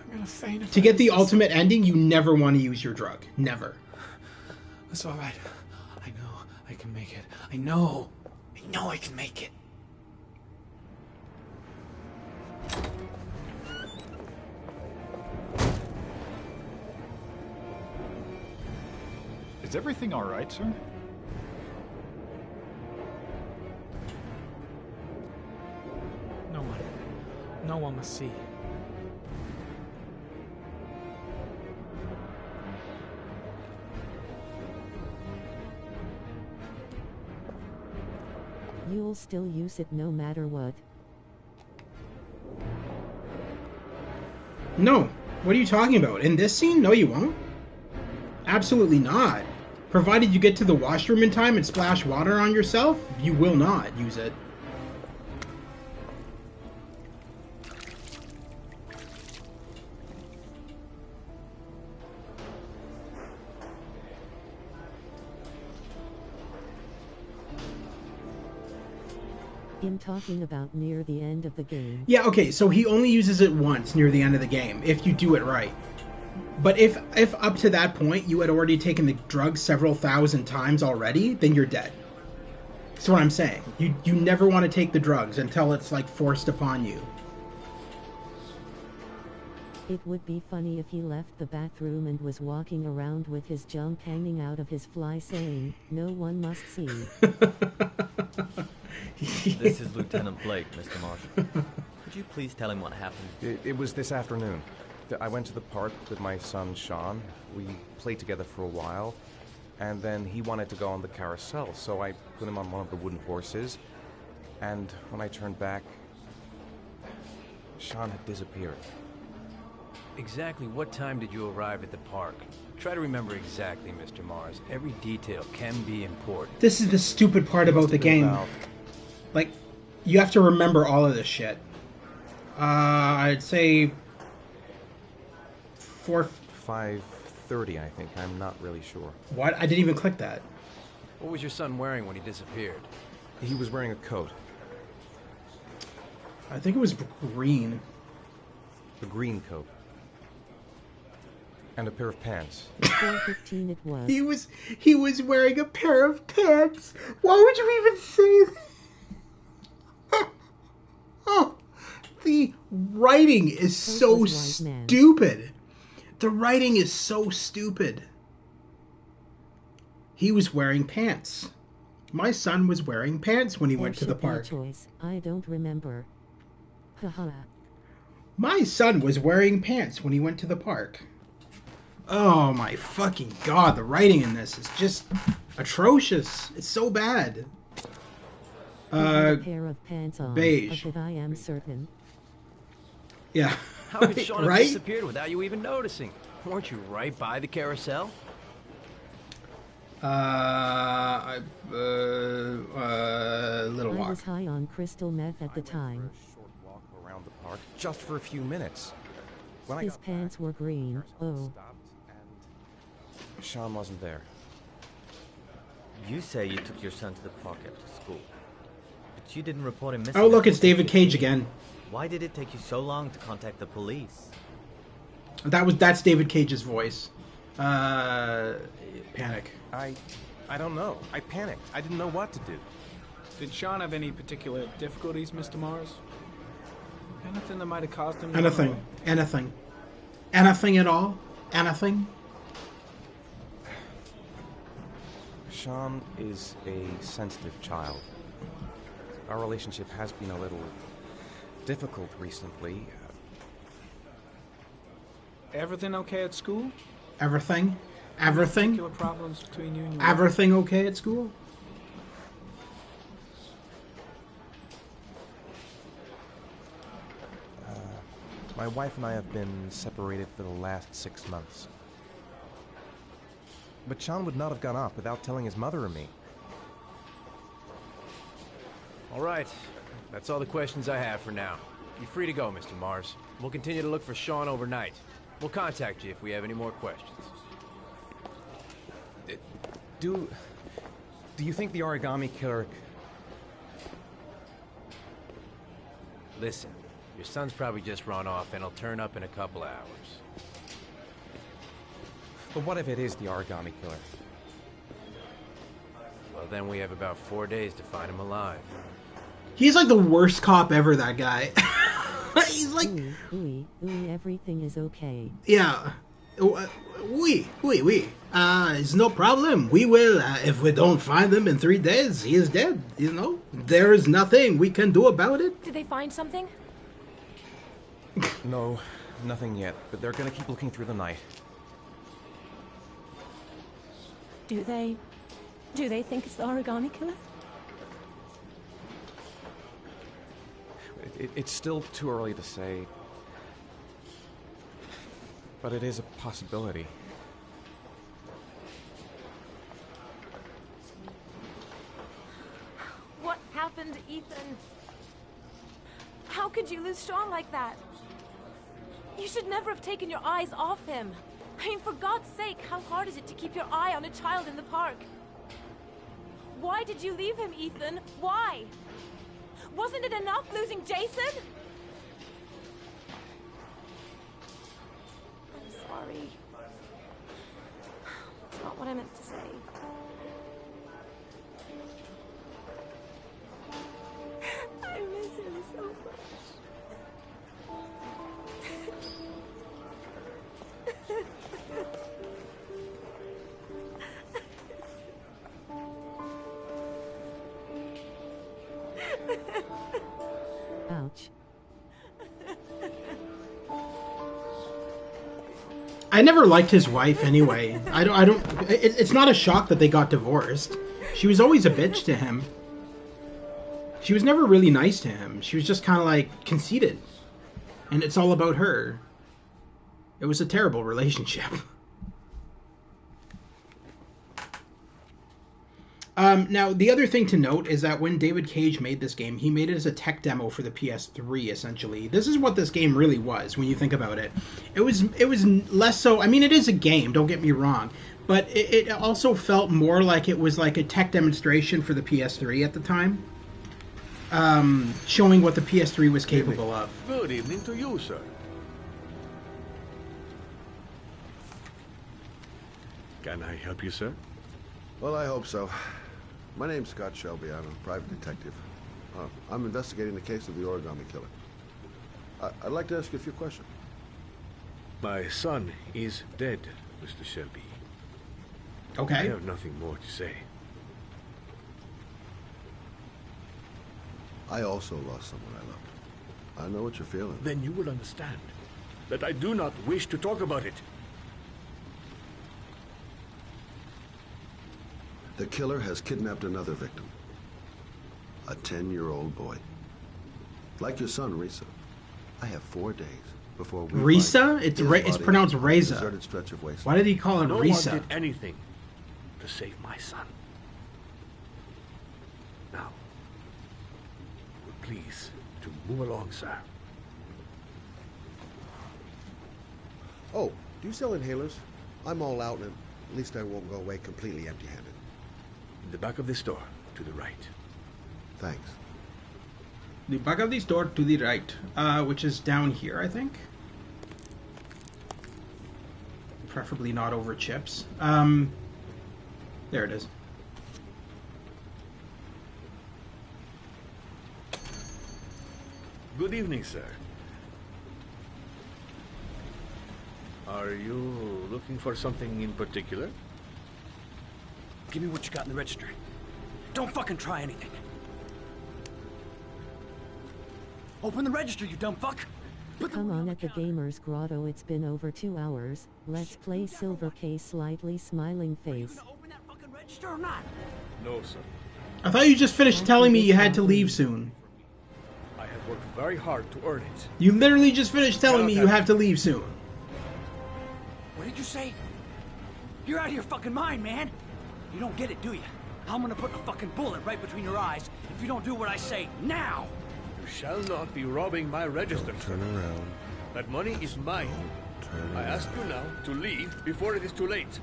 I'm gonna faint. To get the ultimate ending, you never want to use your drug. Never. That's all right. I know I can make it. I know I can make it. Is everything all right, sir? No one must see. You'll still use it no matter what. No. What are you talking about? In this scene? No, you won't. Absolutely not. Provided you get to the washroom in time and splash water on yourself, you will not use it. I'm talking about near the end of the game. Yeah, okay, so he only uses it once near the end of the game, if you do it right. But if up to that point you had already taken the drug several thousand times already, then you're dead. That's what I'm saying. You never want to take the drugs until it's like forced upon you. It would be funny if he left the bathroom and was walking around with his junk hanging out of his fly saying, "No one must see." This is Lieutenant Blake, Mr. Marshall. Could you please tell him what happened? It was this afternoon. I went to the park with my son, Shaun. We played together for a while, and then he wanted to go on the carousel, so I put him on one of the wooden horses, and when I turned back, Shaun had disappeared. Exactly what time did you arrive at the park? Try to remember exactly, Mr. Mars. Every detail can be important. This is the stupid part about the game. Like, you have to remember all of this shit. I'd say 5:30, I think. I'm not really sure. What? I didn't even click that. What was your son wearing when he disappeared? He was wearing a coat. I think it was green. A green coat. And a pair of pants. 4:15 it was. He was wearing a pair of pants. Why would you even say that? Oh, the writing is so stupid. The writing is so stupid. He was wearing pants. My son was wearing pants when he went to the park. Choice. I don't remember. Haha. My son was wearing pants when he went to the park. Oh my fucking god, the writing in this is just atrocious. It's so bad. A pair of pants on, beige. of it I am certain. Yeah. How could Shaun have Right? disappeared without you even noticing? Weren't you right by the carousel? Little I walk. was high on crystal meth at the time. Short walk around the park, just for a few minutes. When His pants were green. Oh. Shaun wasn't there. You say you took your son to the park after school, but you didn't report him missing. Oh, look, it's David Cage again. Why did it take you so long to contact the police? That's David Cage's voice. Panic. I don't know. I panicked. I didn't know what to do. Did Shaun have any particular difficulties, Mr. Mars? Anything that might have caused him to Anything. run away? Anything. Anything at all? Anything? Shaun is a sensitive child. Our relationship has been a little difficult recently. Everything okay at school? Everything? Any Everything? particular problems between you and your Everything okay at school? My wife and I have been separated for the last 6 months. But Shaun would not have gone off without telling his mother or me. All right. That's all the questions I have for now. You're free to go, Mr. Mars. We'll continue to look for Shaun overnight. We'll contact you if we have any more questions. Do you think the Origami Killer... Listen, your son's probably just run off and he'll turn up in a couple hours. But what if it is the Origami Killer? Well, then we have about 4 days to find him alive. He's like the worst cop ever, that guy. He's like... Ooh, everything is okay. Yeah. It's no problem. We will, if we don't find him in 3 days, he is dead, you know? There is nothing we can do about it. Did they find something? No, nothing yet, but they're gonna keep looking through the night. Do they think it's the Origami Killer? It's still too early to say, but it is a possibility. What happened, Ethan? How could you lose Shaun like that? You should never have taken your eyes off him. I mean, for God's sake, how hard is it to keep your eye on a child in the park? Why did you leave him, Ethan? Why? Wasn't it enough losing Jason? I'm sorry. It's not what I meant to say. I miss him so much. Ouch. I never liked his wife anyway. It's not a shock that they got divorced. She was always a bitch to him. She was never really nice to him. She was just kind of like conceited. And it's all about her. It was a terrible relationship. Now, the other thing to note is that when David Cage made this game, he made it as a tech demo for the PS3, essentially. This is what this game really was, when you think about it. It was less so... I mean, it is a game, don't get me wrong. But it also felt more like it was like a tech demonstration for the PS3 at the time. Showing what the PS3 was capable of. Good evening to you, sir. Can I help you, sir? Well, I hope so. My name's Scott Shelby. I'm a private detective. I'm investigating the case of the Origami Killer. I'd like to ask you a few questions. My son is dead, Mr. Shelby. Okay. I have nothing more to say. I also lost someone I loved. I know what you're feeling. Then you will understand that I do not wish to talk about it. The killer has kidnapped another victim. A 10-year-old boy. Like your son, Risa. I have 4 days before we Risa? It's pronounced Reza. Deserted stretch of wasteland. Why did he call it No Risa? one did anything to save my son. Now, please, to move along, sir. Oh, do you sell inhalers? I'm all out, and at least I won't go away completely empty-handed. In the back of the store, to the right. Thanks. The back of the store to the right, which is down here, I think. Preferably not over chips. There it is. Good evening, sir. Are you looking for something in particular? Give me what you got in the register. Don't fucking try anything. Open the register, you dumb fuck! Come on at the Gamer's Grotto, it's been over 2 hours. Let's play Silver Case, slightly smiling face. Register or not? No, sir. I thought you just finished telling me you had to leave soon. I have worked very hard to earn it. You literally just finished telling me you have to leave soon. What did you say? You're out of your fucking mind, man! You don't get it, do you? I'm gonna put a fucking bullet right between your eyes if you don't do what I say now! You shall not be robbing my register. Turn around. That money is mine. Turn I around. ask you now to leave before it is too late.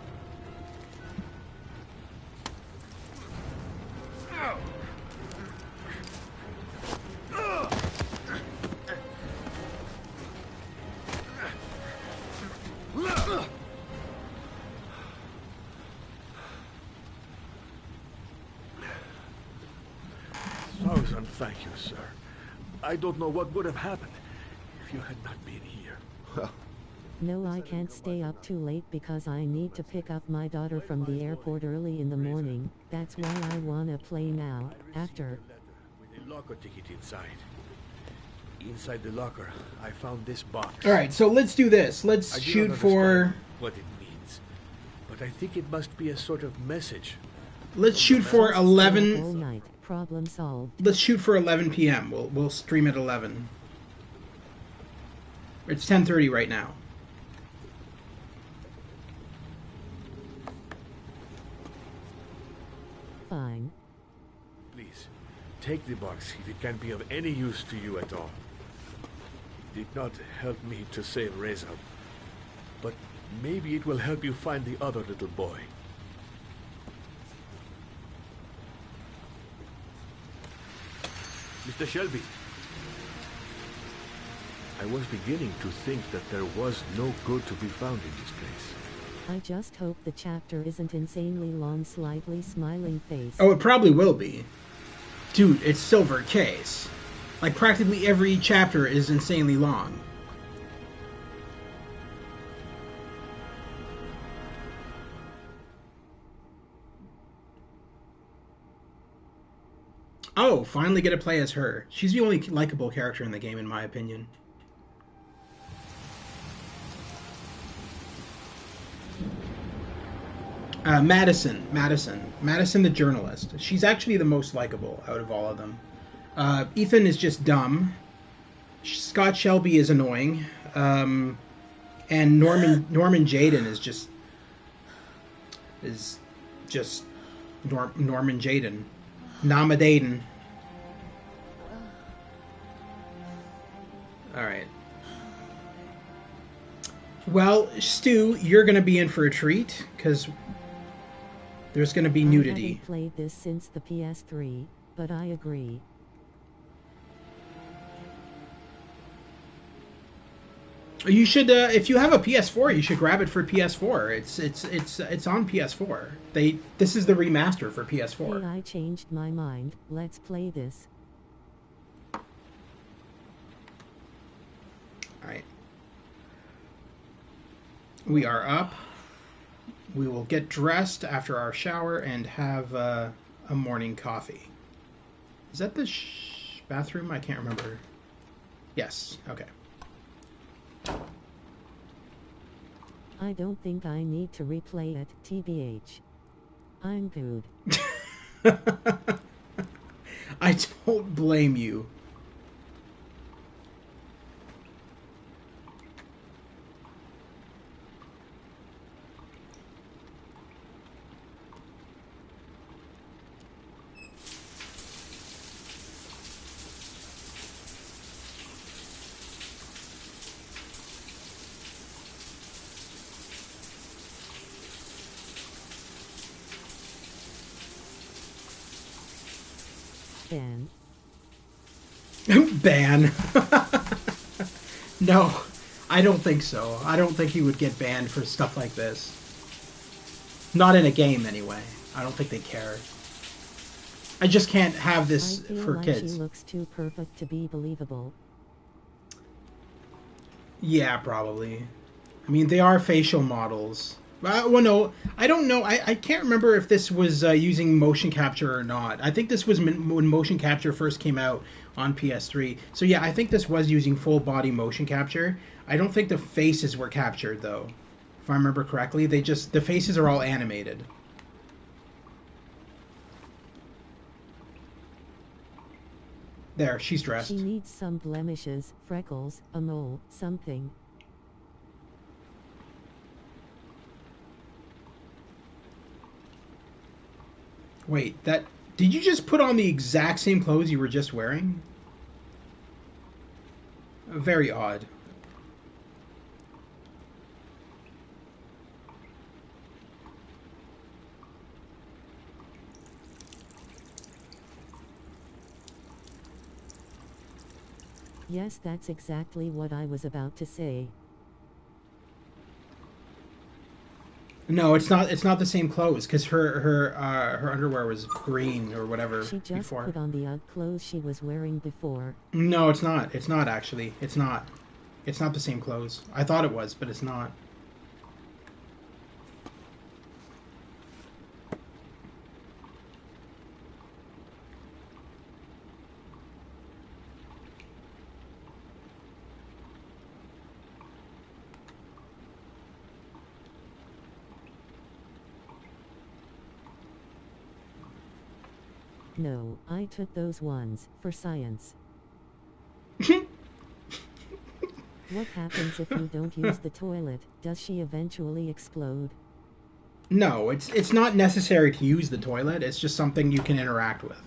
Thousand thank you, sir. I don't know what would have happened if you had not been here. No, I can't stay up too late because I need to pick up my daughter from the airport early in the morning. That's why I wanna play now, after. With a locker ticket inside. Inside the locker, I found this box. Alright, so let's do this. Let's I do shoot not for... understand what it means, but I think it must be a sort of message. Let's shoot for 11... All night. Problem solved. Let's shoot for 11 p.m. We'll stream at 11. It's 10:30 right now. Fine. Please, take the box if it can be of any use to you at all. It did not help me to save Reza, but maybe it will help you find the other little boy. Mr. Shelby, I was beginning to think that there was no good to be found in this place. I just hope the chapter isn't insanely long, slightly smiling face. Oh, it probably will be. Dude, it's Silver Case. Like, practically every chapter is insanely long. Oh, finally get to play as her. She's the only likable character in the game, in my opinion. Madison the journalist. She's actually the most likable out of all of them. Ethan is just dumb. Scott Shelby is annoying. And Norman Jayden is just Norman Jayden. Nomad Soul. Alright. Well, Stu, you're going to be in for a treat, because there's going to be nudity. I haven't played this since the PS3, but I agree. You should, if you have a PS4, you should grab it for PS4. It's on PS4. This is the remaster for PS4. Hey, I changed my mind. Let's play this. Alright. We are up. We will get dressed after our shower and have a morning coffee. Is that the bathroom? I can't remember. Yes. Okay. I don't think I need to replay it, TBH. I'm good. I don't blame you. Ban. Ban. No, I don't think so. I don't think he would get banned for stuff like this. Not in a game, anyway. I don't think they care. I just can't have this for kids. She looks too perfect to be believable. Yeah, probably. I mean, they are facial models. Well, no, I don't know. I can't remember if this was using motion capture or not. I think this was when motion capture first came out on PS3. So yeah, I think this was using full body motion capture. I don't think the faces were captured though. If I remember correctly, the faces are all animated. There, she's dressed. She needs some blemishes, freckles, a mole, something. Wait, did you just put on the exact same clothes you were just wearing? Very odd. Yes, that's exactly what I was about to say. No, it's not. It's not the same clothes because her underwear was green or whatever She just before. put on the odd clothes she was wearing before. No, it's not. It's not actually. It's not. It's not the same clothes. I thought it was, but it's not. No, I took those ones for science. What happens if you don't use the toilet? Does she eventually explode? No, it's not necessary to use the toilet. It's just something you can interact with.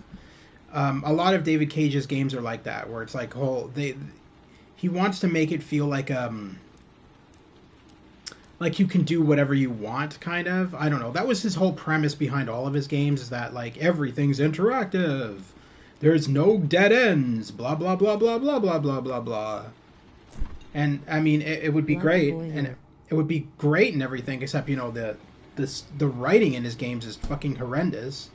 A lot of David Cage's games are like that, where it's like he wants to make it feel like you can do whatever you want, kind of. I don't know. That was his whole premise behind all of his games, is that like everything's interactive. There's no dead ends. Blah blah blah blah blah blah blah blah blah. And I mean, it would be great, and it would be great and everything, except the writing in his games is fucking horrendous.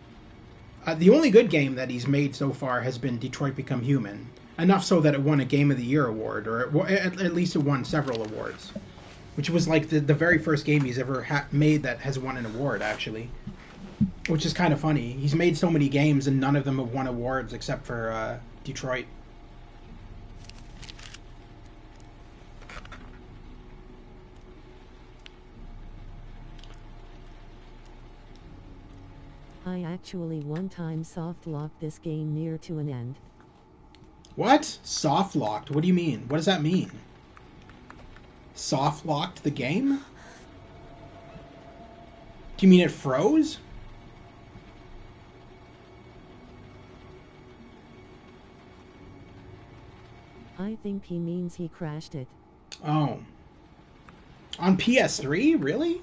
The only good game that he's made so far has been Detroit Become Human. Enough so that it won a Game of the Year award, or at least it won several awards. Which was like the very first game he's ever made that has won an award, actually. Which is kind of funny. He's made so many games and none of them have won awards except for Detroit. I actually one time soft-locked this game near to an end. What? Soft-locked? What do you mean? What does that mean? Soft-locked the game? Do you mean it froze? I think he means he crashed it. Oh. On PS3? Really?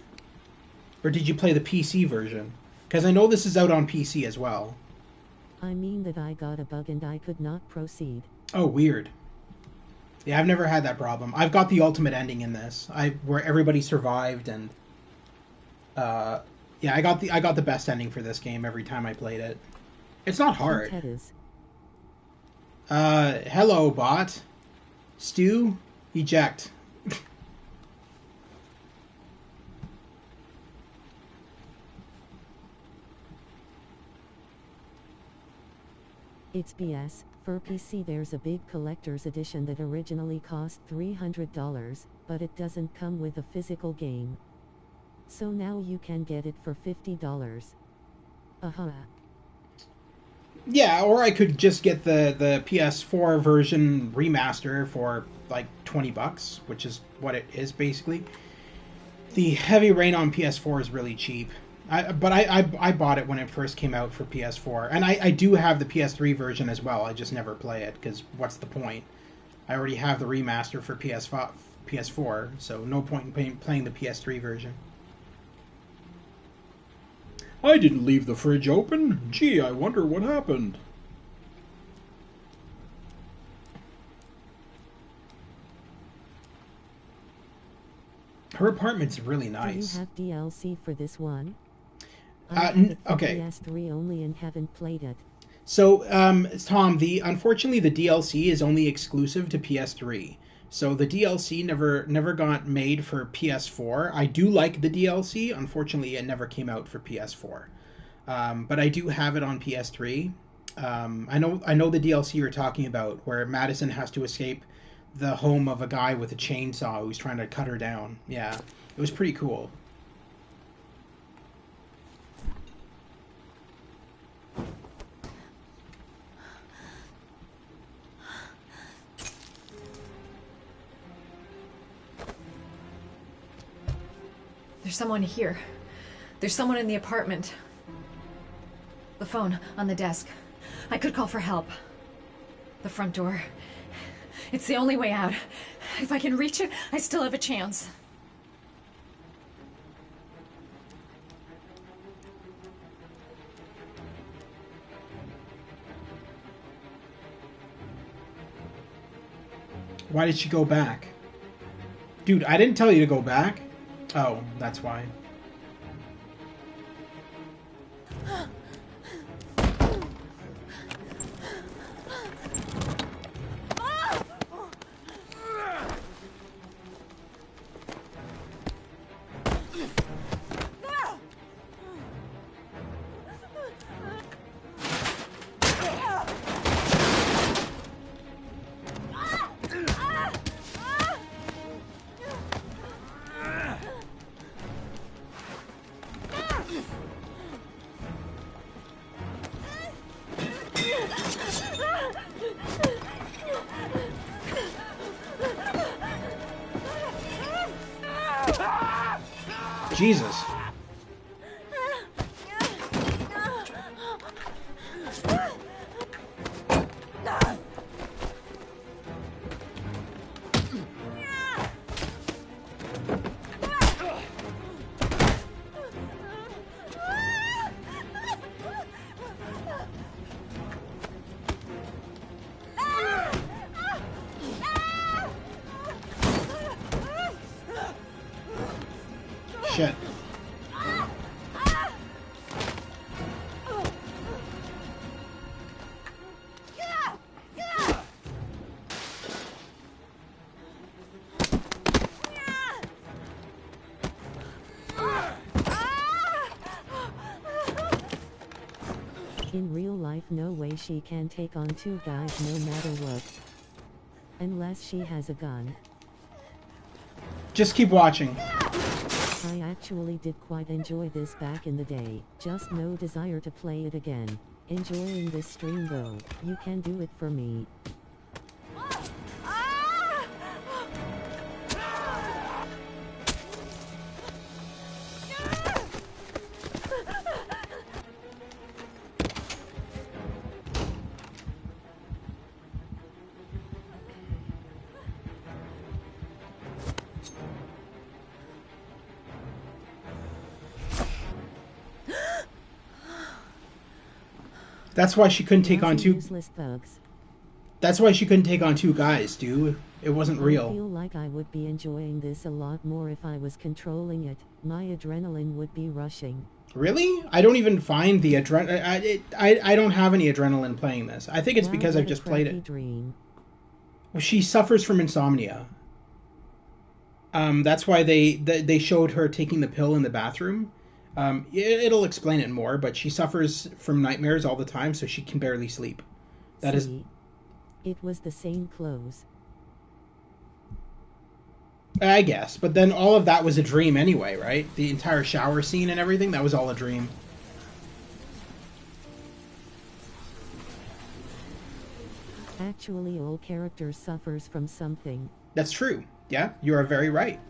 Or did you play the PC version? Because I know this is out on PC as well. I mean that I got a bug and I could not proceed. Oh, weird. Yeah, I've never had that problem. I've got the ultimate ending in this, where everybody survived, and yeah, I got the best ending for this game every time I played it. It's not hard. Hello, bot. Stu, eject. It's BS. For PC there's a big collector's edition that originally cost $300, but it doesn't come with a physical game. So now you can get it for $50. Yeah, or I could just get the PS4 version remaster for like $20, which is what it is basically. The Heavy Rain on PS4 is really cheap. But I bought it when it first came out for PS4. And I do have the PS3 version as well. I just never play it, because what's the point? I already have the remaster for PS4, so no point in playing the PS3 version. I didn't leave the fridge open. Gee, I wonder what happened. Her apartment's really Do nice. you have DLC for this one? Okay. PS3 only and haven't played it. So, Tom, unfortunately the DLC is only exclusive to PS3. So the DLC never got made for PS4. I do like the DLC. Unfortunately, it never came out for PS4. But I do have it on PS3. I know the DLC you're talking about, where Madison has to escape the home of a guy with a chainsaw who's trying to cut her down. Yeah, it was pretty cool. There's someone here. There's someone in the apartment. The phone on the desk. I could call for help. The front door. It's the only way out. If I can reach it, I still have a chance. Why did she go back? Dude, I didn't tell you to go back. Oh, that's why. Jesus. Shit. In real life, no way she can take on two guys no matter what. Unless she has a gun. Just keep watching. I actually did quite enjoy this back in the day, just no desire to play it again. Enjoying this stream though, you can do it for me. That's why she couldn't take on two. Useless thugs. That's why she couldn't take on two guys, dude. It wasn't I real. feel like I would be enjoying this a lot more if I was controlling it. My adrenaline would be rushing. Really? I don't even find the adrenaline. I don't have any adrenaline playing this. I think it's Wow, because what I've a just played crappy it. Dream. Well, she suffers from insomnia. That's why they showed her taking the pill in the bathroom. It'll explain it more, but she suffers from nightmares all the time, so she can barely sleep. That is. It was the same clothes. I guess, but then all of that was a dream anyway, right? The entire shower scene and everything, that was all a dream. Actually, all characters suffers from something. That's true. Yeah, you are very right.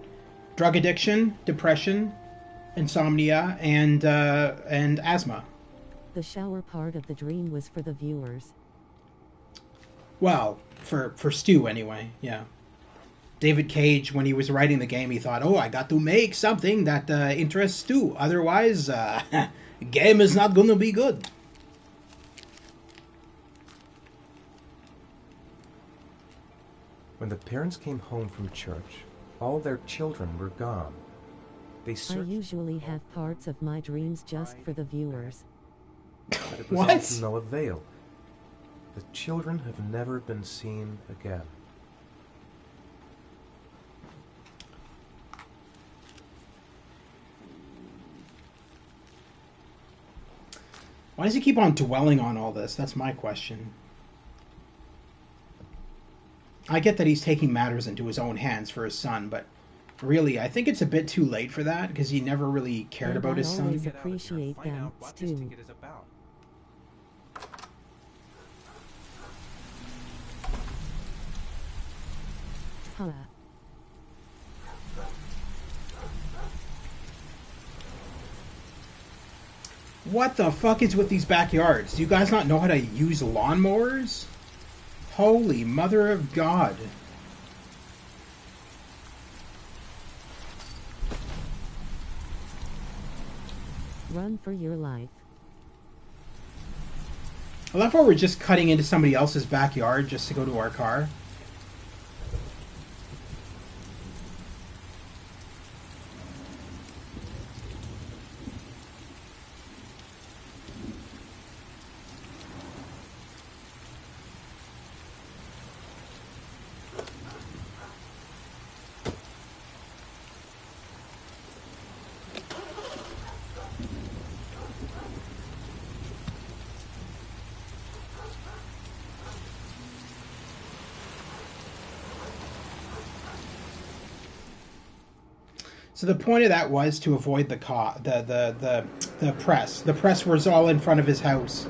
Drug addiction, depression, insomnia, and asthma. The shower part of the dream was for the viewers. Well, for Stu anyway, yeah. David Cage, when he was writing the game, he thought, oh, I got to make something that interests Stu. Otherwise, game is not gonna be good. When the parents came home from church, All their children were gone. They I searched, usually have parts of my dreams just for the viewers. but it was all to no avail. The children have never been seen again. Why does he keep on dwelling on all this? That's my question. I get that he's taking matters into his own hands for his son, but really, I think it's a bit too late for that because he never really cared about his son. I always appreciate them, Stu. Huh. What the fuck is with these backyards? Do you guys not know how to use lawnmowers? Holy mother of God. Run for your life. I love how we're just cutting into somebody else's backyard just to go to our car. So the point of that was to avoid the press. The press was all in front of his house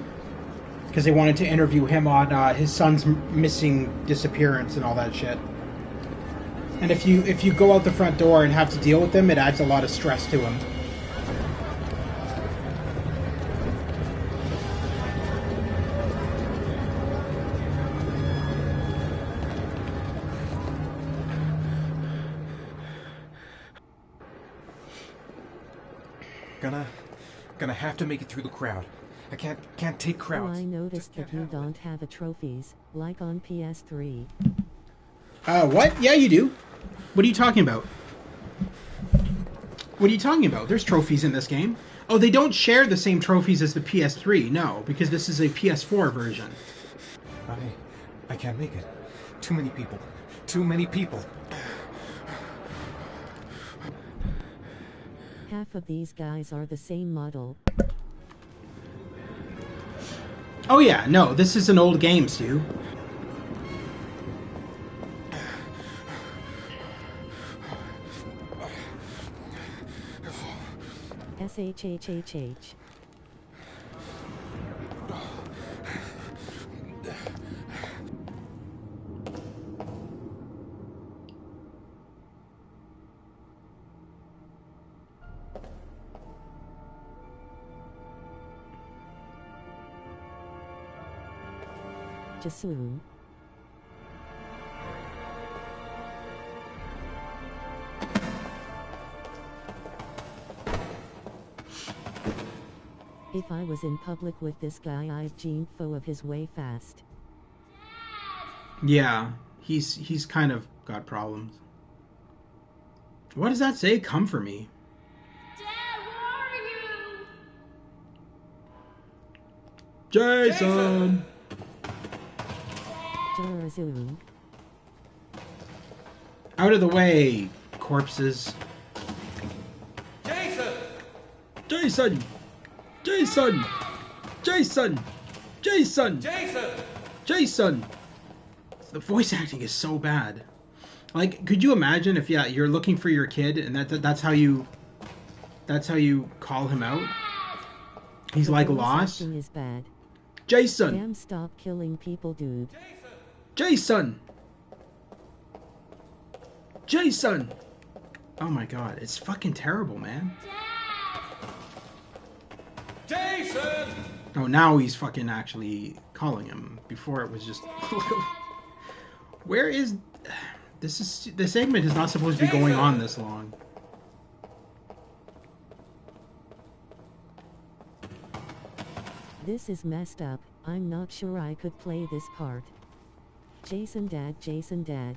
because they wanted to interview him on his son's missing disappearance and all that shit. And if you go out the front door and have to deal with them, it adds a lot of stress to him. Gonna have to make it through the crowd. I can't take crowds. Oh, I noticed that you don't have trophies, like on PS3. What? Yeah, you do. What are you talking about? What are you talking about? There's trophies in this game. Oh, they don't share the same trophies as the PS3, no, because this is a PS4 version. I can't make it. Too many people. Too many people. Half of these guys are the same model. Oh yeah, no, this is an old game, Stu. SHHHH. Jasoon. If I was in public with this guy, I'd gene foe of his way fast. Yeah, he's kind of got problems. What does that say? Come for me. Dad, where are you? Jason! Jason. Out of the way, corpses. Jason! Jason! Jason! Jason! Jason! Jason! Jason! The voice acting is so bad. Like, could you imagine if you're looking for your kid and that's how you call him out? He's The like voice lost. acting is bad. Jason! Damn, stop killing people, dude. Jason! Jason! Oh my god, it's fucking terrible, man. Jason! Oh, now he's fucking actually calling him. Before it was just... Where is... This segment is not supposed to be going on this long. This is messed up. I'm not sure I could play this part. Jason Dad, Jason Dad.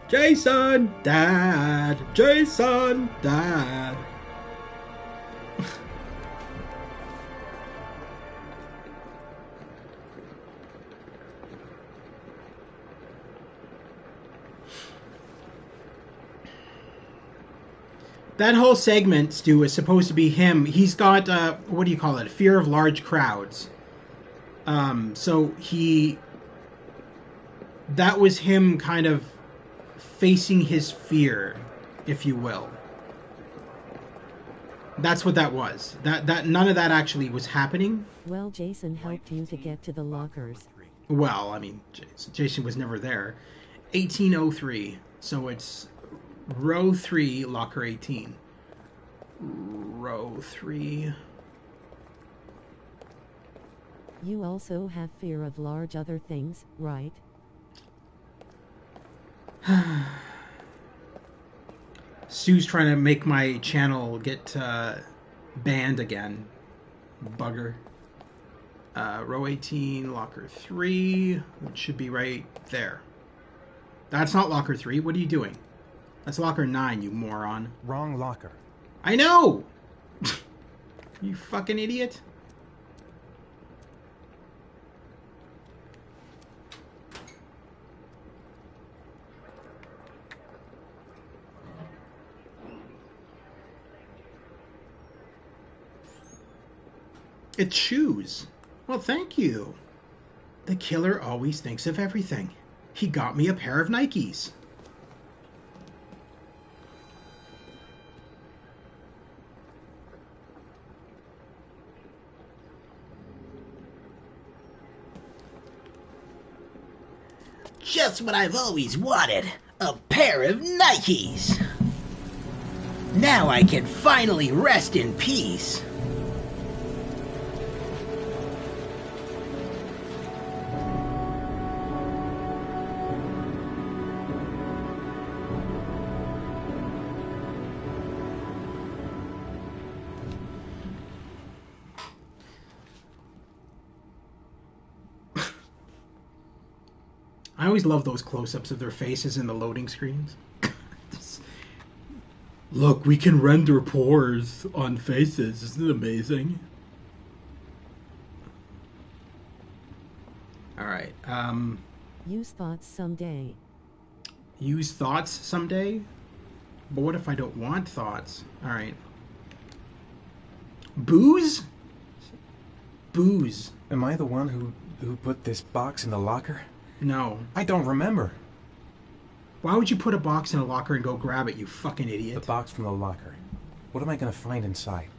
Jason, Dad. Jason, Dad. That whole segment, Stu, is supposed to be him. He's got, what do you call it? Fear of large crowds. So that was him kind of facing his fear, if you will. That's what that was. That none of that actually was happening. Well, Jason helped you to get to the lockers. Well, I mean, Jason was never there. 1803. So it's row 3, locker 18. Row 3. You also have fear of large other things, right? Sue's trying to make my channel get banned again. Bugger. Row 18, locker 3, which should be right there. That's not locker 3. What are you doing? That's locker 9, you moron. Wrong locker. I know! You fucking idiot. It's shoes. Well, thank you. The killer always thinks of everything. He got me a pair of Nikes. Just what I've always wanted. A pair of Nikes. Now I can finally rest in peace. I always love those close-ups of their faces in the loading screens. Look, we can render pores on faces. Isn't it amazing? Alright, Use thoughts someday. Use thoughts someday? But what if I don't want thoughts? Alright. Booze? Booze. Am I the one who put this box in the locker? No. I don't remember. Why would you put a box in a locker and go grab it, you fucking idiot? The box from the locker. What am I going to find inside?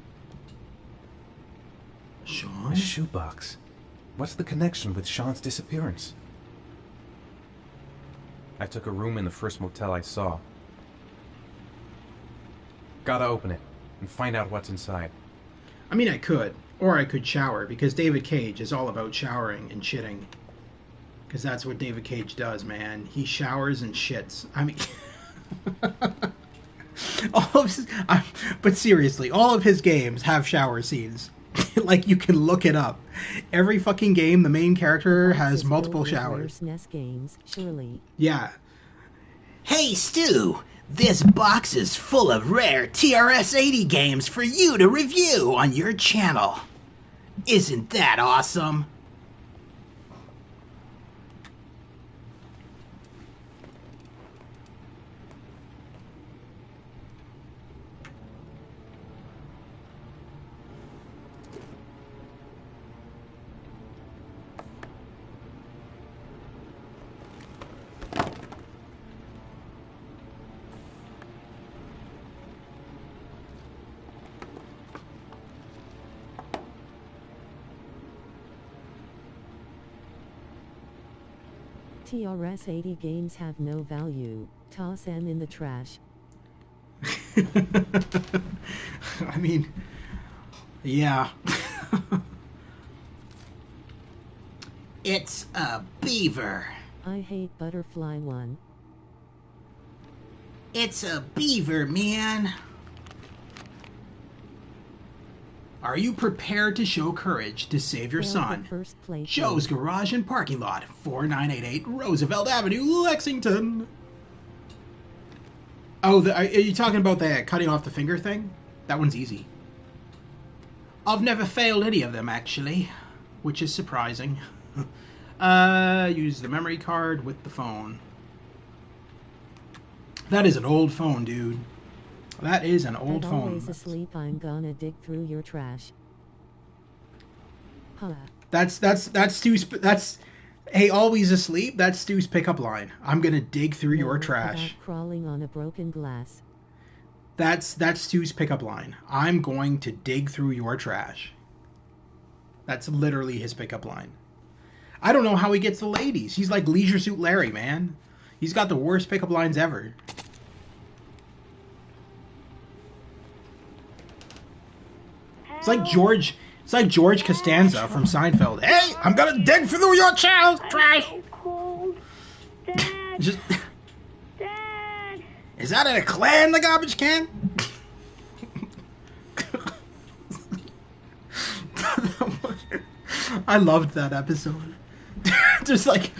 Shaun? A shoebox. What's the connection with Shaun's disappearance? I took a room in the first motel I saw. Gotta open it and find out what's inside. I mean, I could. Or I could shower, because David Cage is all about showering and shitting. Because that's what David Cage does, man. He showers and shits. I mean... but seriously, all of his games have shower scenes. Like, you can look it up. Every fucking game, the main character has multiple showers. SNES games, surely. Yeah. Hey, Stu! This box is full of rare TRS-80 games for you to review on your channel. Isn't that awesome? TRS-80 games have no value. Toss them in the trash. I mean, yeah. It's a beaver. I hate Butterfly One. It's a beaver, man. Are you prepared to show courage to save your son? Joe's Garage and Parking Lot, 4988 Roosevelt Avenue, Lexington. Oh, are you talking about the cutting off the finger thing? That one's easy. I've never failed any of them, actually, which is surprising. Use the memory card with the phone. That is an old phone, dude. That is an old phone. Always asleep, I'm gonna dig through your trash. Huh. That's Stu's. Hey, always asleep. That's Stu's pickup line. I'm gonna dig through your trash. Crawling on a broken glass. That's Stu's pickup line. I'm going to dig through your trash. That's literally his pickup line. I don't know how he gets the ladies. He's like Leisure Suit Larry, man. He's got the worst pickup lines ever. It's like George Costanza from Seinfeld. Hey, I'm gonna dig through your trash. Just. Dad. Is that in a Klan, the garbage can? I loved that episode. There's like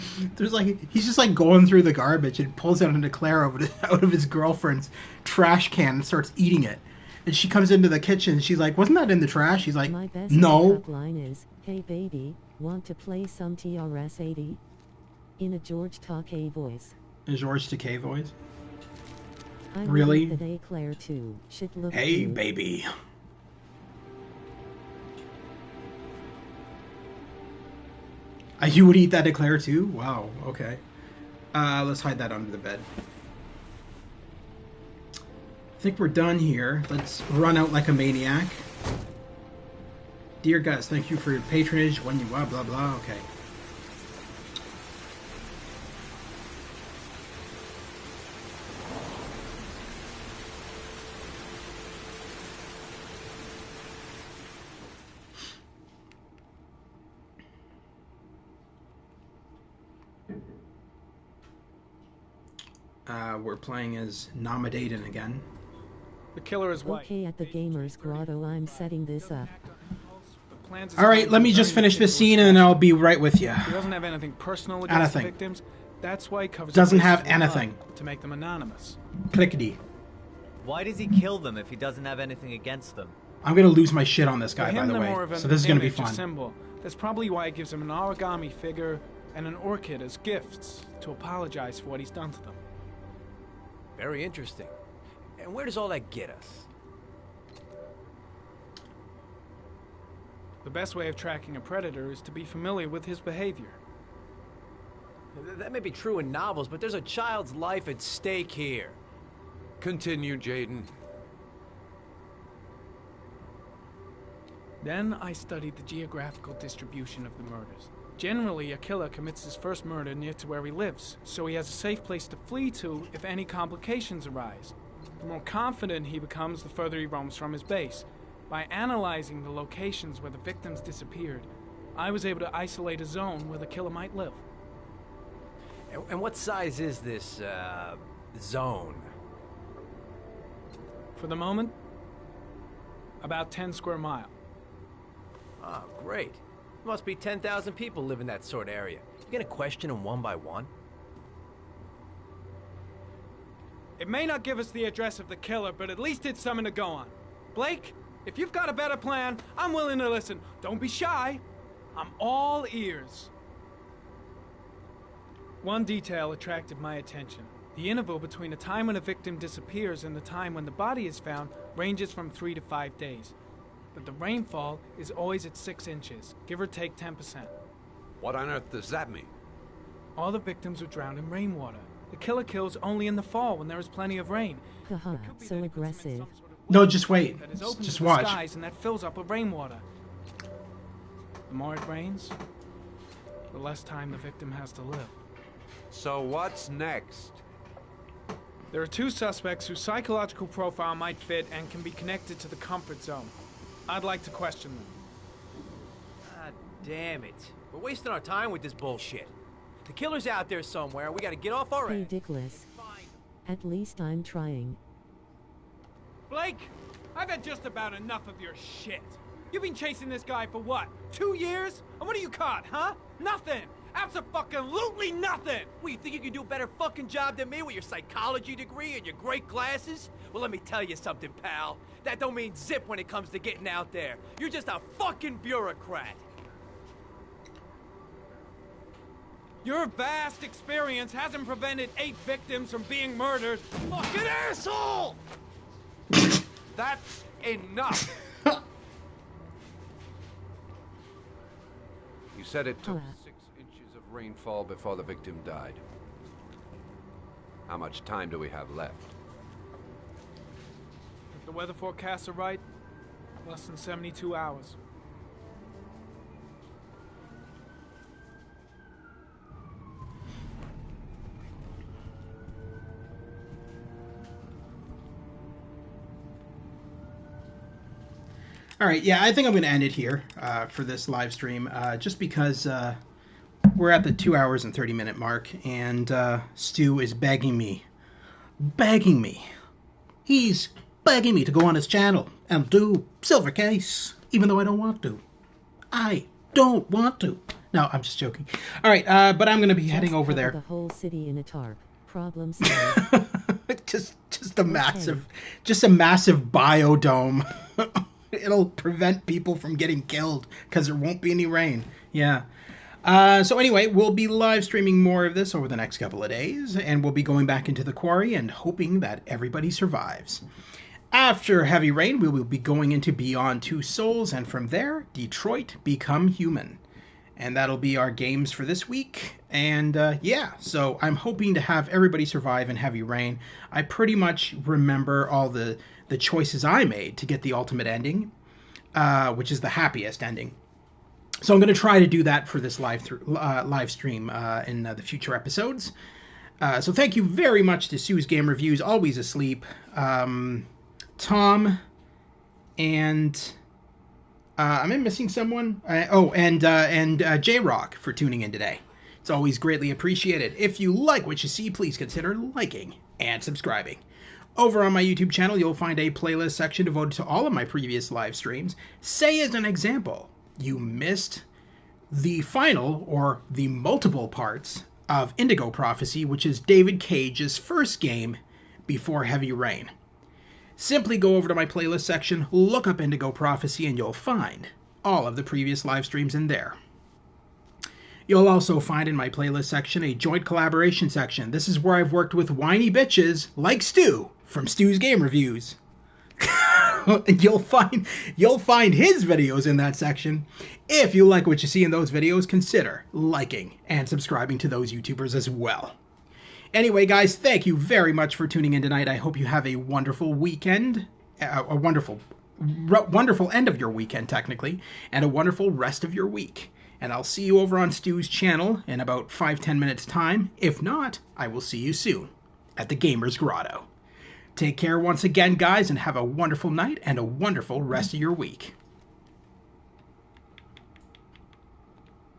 he's just like going through the garbage and pulls out an eclair out of his girlfriend's trash can and starts eating it. And she comes into the kitchen and she's like, "Wasn't that in the trash?" He's like, "My best "No." line is, "Hey baby, want to play some TRS-80?" In a George Takei voice. A George Takei voice? I Really? That eclair too. Should look Hey cute. baby. You would eat that eclair too? Wow, okay. Let's hide that under the bed. I think we're done here. Let's run out like a maniac. Dear Gus, thank you for your patronage. When you blah blah blah. Okay. We're playing as Nomad Jayden again. The killer is white. Okay, at the Gamer's Grotto, I'm setting this up. Alright, let me just finish this scene and then I'll be right with you. He doesn't have anything personal against the Anything. victims. That's why he covers Doesn't up have racism and anything. love, to make them anonymous. Clickety. Why does he kill them if he doesn't have anything against them? I'm gonna lose my shit on this For guy, by him, the they're way. more of an So this is gonna be image, a fun. symbol. That's probably why he gives them an origami figure and an orchid as gifts to apologize for what he's done to them. Very interesting. And where does all that get us? The best way of tracking a predator is to be familiar with his behavior. That may be true in novels, but there's a child's life at stake here. Continue, Jayden. Then I studied the geographical distribution of the murders. Generally, a killer commits his first murder near to where he lives, so he has a safe place to flee to if any complications arise. The more confident he becomes, the further he roams from his base. By analyzing the locations where the victims disappeared, I was able to isolate a zone where the killer might live. And what size is this, zone? For the moment, about 10 square miles. Ah, great. Must be 10,000 people live in that sort of area. You gonna question them one by one? It may not give us the address of the killer, but at least it's something to go on. Blake, if you've got a better plan, I'm willing to listen. Don't be shy. I'm all ears. One detail attracted my attention. The interval between the time when a victim disappears and the time when the body is found ranges from 3 to 5 days. But the rainfall is always at 6 inches, give or take 10%. What on earth does that mean? All the victims were drowned in rainwater. The killer kills only in the fall when there is plenty of rain. Haha, so aggressive. No, just wait. That is open Just to the watch. skies and that fills up with rainwater. The more it rains, the less time the victim has to live. So what's next? There are 2 suspects whose psychological profile might fit and can be connected to the comfort zone. I'd like to question them. Ah, damn it. We're wasting our time with this bullshit. The killer's out there somewhere. We gotta get off our ass. Ridiculous. At least I'm trying. Blake, I've had just about enough of your shit. You've been chasing this guy for what? 2 years? And what are you caught, huh? Nothing! Abso-fucking-lutely nothing! What, you think you can do a better fucking job than me with your psychology degree and your great glasses? Well, let me tell you something, pal. That don't mean zip when it comes to getting out there. You're just a fucking bureaucrat. Your vast experience hasn't prevented 8 victims from being murdered. Fucking asshole! That's enough. You said it took 6 inches of rainfall before the victim died. How much time do we have left? If the weather forecasts are right, less than 72 hours. All right, yeah, I think I'm going to end it here for this live stream, just because we're at the 2 hours and 30-minute mark, and Stu is begging me. He's begging me to go on his channel and do Silver Case, even though I don't want to. I don't want to. No, I'm just joking. All right, but I'm going to be heading over there. The whole city in a tarp. Problem solved. just a massive biodome. It'll prevent people from getting killed because there won't be any rain. Yeah. So anyway, we'll be live streaming more of this over the next couple of days, and we'll be going back into the quarry and hoping that everybody survives. After Heavy Rain, we will be going into Beyond Two Souls, and from there, Detroit Become Human. And that'll be our games for this week. And yeah, so I'm hoping to have everybody survive in Heavy Rain. I pretty much remember all the choices I made to get the ultimate ending, which is the happiest ending. So I'm going to try to do that for this live stream in the future episodes. So thank you very much to Sue's Game Reviews, always asleep, Tom, and am I missing someone? And J-Rock for tuning in today. It's always greatly appreciated. If you like what you see, please consider liking and subscribing. Over on my YouTube channel, you'll find a playlist section devoted to all of my previous live streams. Say, as an example, you missed the final or the multiple parts of Indigo Prophecy, which is David Cage's first game before Heavy Rain. Simply go over to my playlist section, look up Indigo Prophecy, and you'll find all of the previous live streams in there. You'll also find in my playlist section a joint collaboration section. This is where I've worked with whiny bitches like Stu from Stu's Game Reviews. You'll find his videos in that section. If you like what you see in those videos, consider liking and subscribing to those YouTubers as well. Anyway, guys, thank you very much for tuning in tonight. I hope you have a wonderful weekend, a wonderful end of your weekend, technically, and a wonderful rest of your week. And I'll see you over on Stu's channel in about 5-10 minutes time. If not, I will see you soon at the Gamer's Grotto. Take care once again, guys, and have a wonderful night and a wonderful rest of your week.